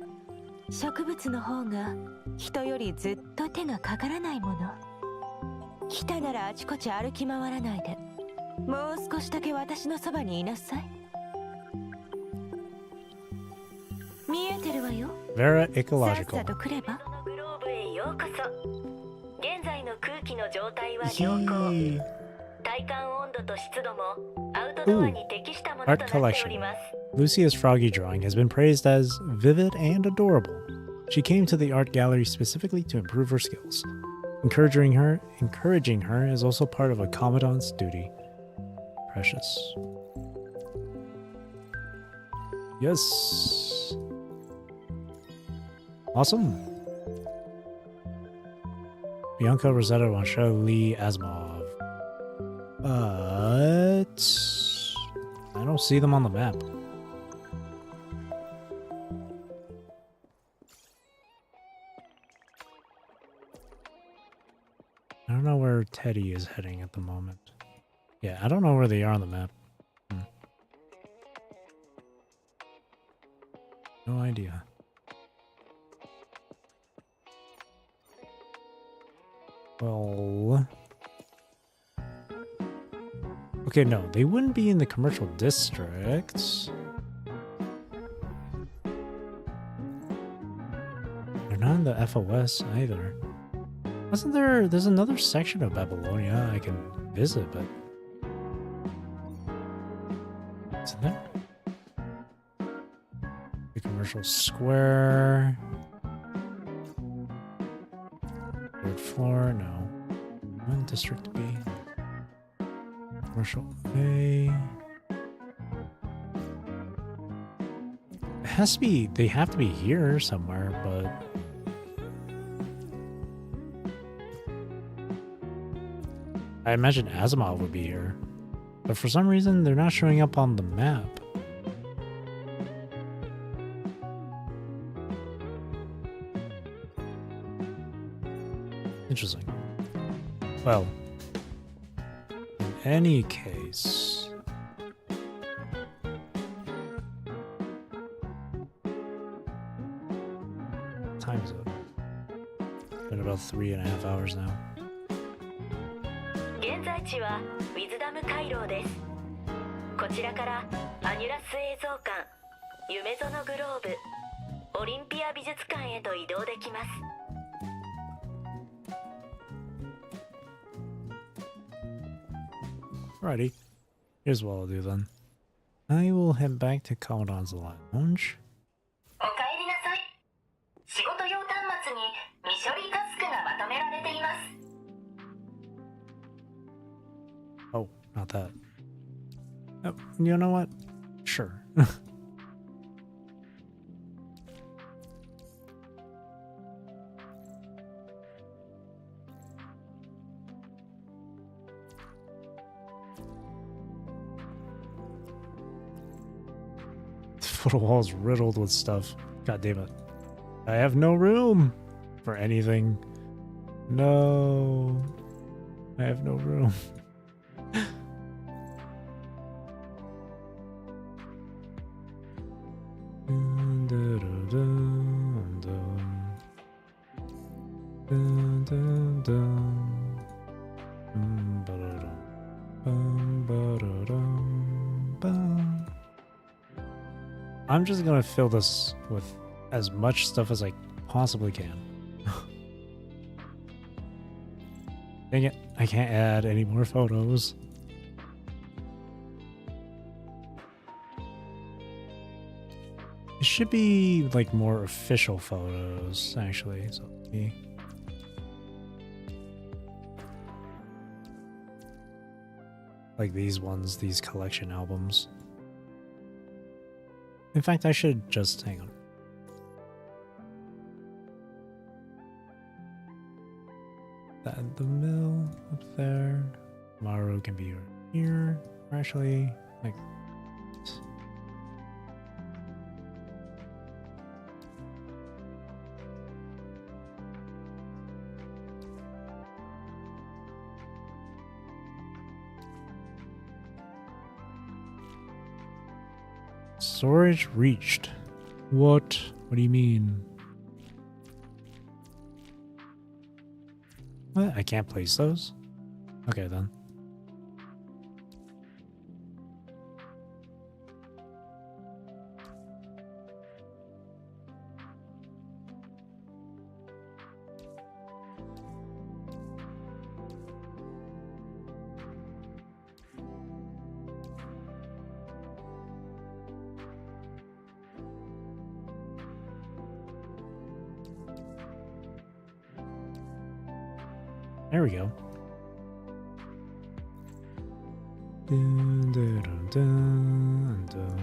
植物の方が人よりずっと手がかからないもの。来たならあちこち歩き回らないで、もう少しだけ私のそばにいなさい。見えてるわよ。 Very さっ ecological. さと来れば。グローブへようこそ。現在の空気の状態は良好。 Yee. 体感温度と湿度もアウトドアに適したもの Art となっており collection. ます。 Lucia's froggy drawing has been praised as vivid and adorable. She came to the art gallery specifically to improve her skills. Encouraging her is also part of a commandant's duty. Precious. Yes. Awesome. Bianca Rosetta Wansha Lee Asimov. But I don't see them on the map. I don't know where Teddy is heading at the moment. Yeah, I don't know where they are on the map. No idea. Well... Okay, no, they wouldn't be in the commercial district. They're not in the FOS either. Wasn't there... There's another section of Babylonia I can visit, but... Isn't there? The commercial square... Third floor, no. One District B. Commercial A. It has to be... They have to be here somewhere, but... I imagine Asimov would be here, but for some reason they're not showing up on the map. Interesting. Well, in any case... What time is it? It's been about 3.5 hours now. 現在地はウィズダム回廊です。こちらからアニュラス映像館、夢園グローブ、オリンピア美術館へと移動できます。 Alrighty, here's what I'll do then. I will head back to Commandant's Lounge. おかえりなさい。仕事用端末に未処理タスクがまとめられています。 Oh, not that. Oh, you know what? Sure. The photo wall's riddled with stuff. God damn it. I have no room for anything. No. I have no room. I'm just gonna fill this with as much stuff as I possibly can. Dang it, I can't add any more photos. It should be like more official photos, actually. So like these ones, these collection albums. In fact, I should just hang on. That in the mill up there. Maru can be right here. Or actually, like. Storage reached. What? What do you mean? What? I can't place those? Okay then. There we go. Dun, dun, dun, dun, dun.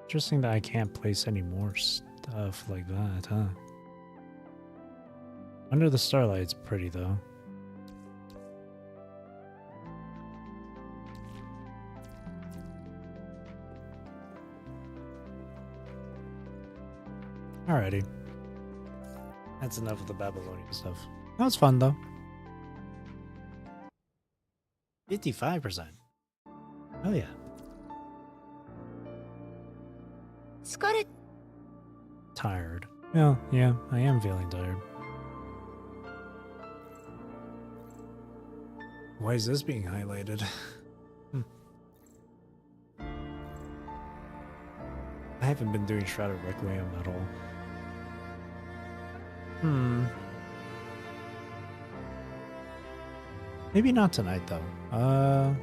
Interesting that I can't place any more stuff like that, huh? Under the Starlight's pretty though. Alrighty. That's enough of the Babylonia stuff. That was fun though. 55%. Oh yeah. Scarlet, Tired. Well, yeah, I am feeling tired. Why is this being highlighted? I haven't been doing Shrouded Requiem at all. Maybe not tonight though. I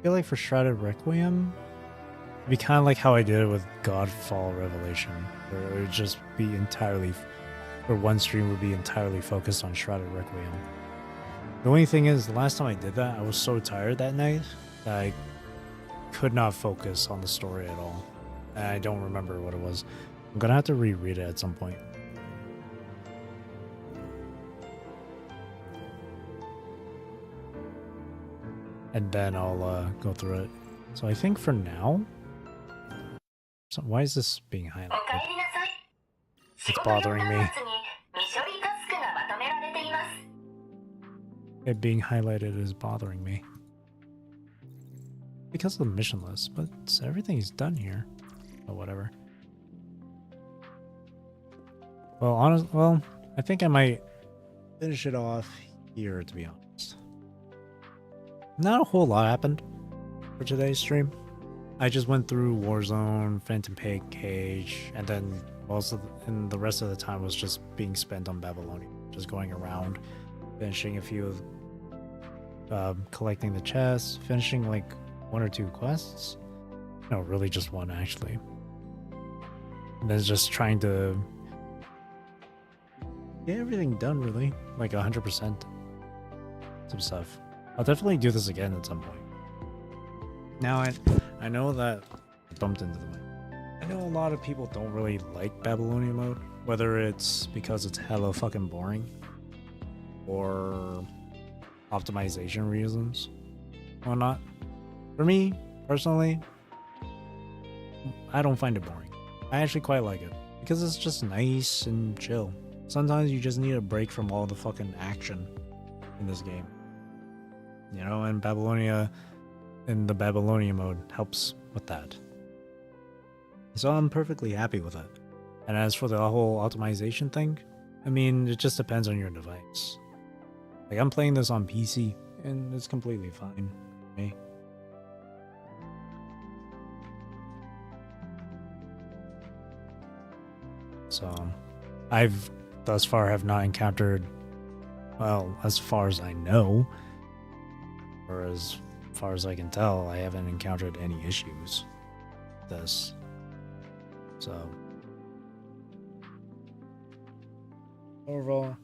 feel like for Shrouded Requiem, it'd be kind of like how I did it with Godfall Revelation, where it would just be entirely, or one stream would be entirely focused on Shrouded Requiem. The only thing is, the last time I did that, I was so tired that night that I could not focus on the story at all. And I don't remember what it was. I'm gonna have to reread it at some point. And then I'll go through it. So I think for now... So why is this being highlighted? It's bothering me. It being highlighted is bothering me. Because of the mission list, but everything is done here. But whatever. Well, I think I might finish it off here, to be honest. Not a whole lot happened for today's stream. I just went through Warzone, Phantom Pain Cage, and then the rest of the time was just being spent on Babylonia. Just going around, finishing a few of collecting the chests, finishing like 1 or 2 quests. No, really just one actually. And then just trying to get everything done really, like 100% some stuff. I'll definitely do this again at some point. Now I know that I bumped into the mic. I know a lot of people don't really like Babylonia mode, whether it's because it's hella fucking boring or optimization reasons or not. For me, personally, I don't find it boring. I actually quite like it because it's just nice and chill. Sometimes you just need a break from all the fucking action in this game. You know, and Babylonia in the Babylonia mode helps with that. So I'm perfectly happy with it. And as for the whole optimization thing, I mean, it just depends on your device. Like, I'm playing this on PC, and it's completely fine for me. So, I've thus far have not encountered, well, as far as I know, or as far as I can tell, I haven't encountered any issues with this. So overall,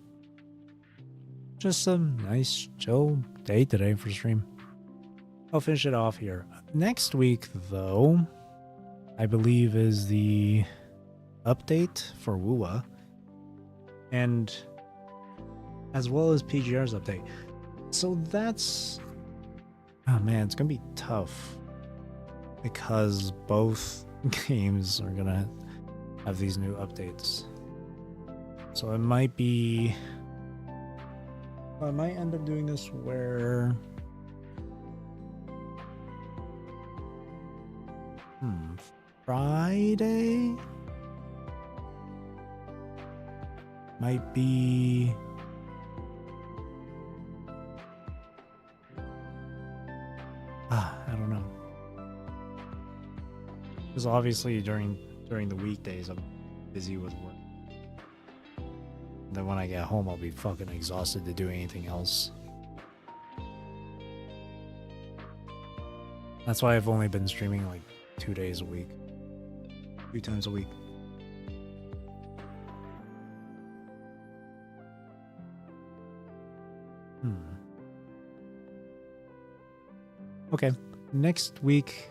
just a nice chill day today for stream. I'll finish it off here. Next week, though, I believe is the update for WUA, and as well as PGR's update. So that's, oh man, it's gonna be tough because both games are gonna have these new updates. So it might be, I might end up doing this where Friday might be I don't know, because obviously during the weekdays I'm busy with work. Then when I get home I'll be fucking exhausted to do anything else. That's why I've only been streaming like 2 days a week. 2 times a week. Okay, next week,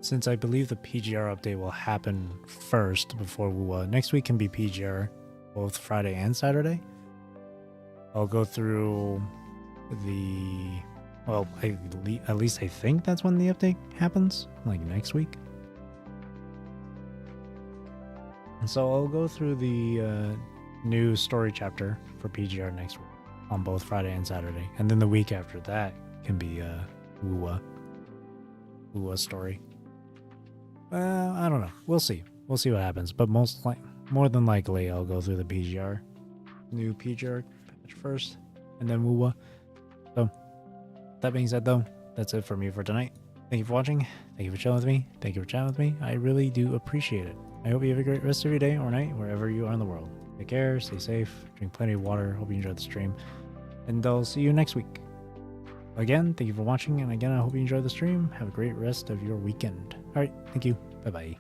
since I believe the PGR update will happen first before WUA, next week can be PGR, both Friday and Saturday. I'll go through the, well, at least I think that's when the update happens, like next week. And so I'll go through the new story chapter for PGR next week on both Friday and Saturday. And then the week after that can be WUA story. I don't know. We'll see. We'll see what happens. But more than likely, I'll go through the new PGR patch first, and then WUA. So, that being said, though, that's it for me for tonight. Thank you for watching. Thank you for chilling with me. Thank you for chatting with me. I really do appreciate it. I hope you have a great rest of your day or night, wherever you are in the world. Take care, stay safe, drink plenty of water. Hope you enjoyed the stream. And I'll see you next week. Again, thank you for watching, and again, I hope you enjoyed the stream. Have a great rest of your weekend. Alright, thank you. Bye-bye.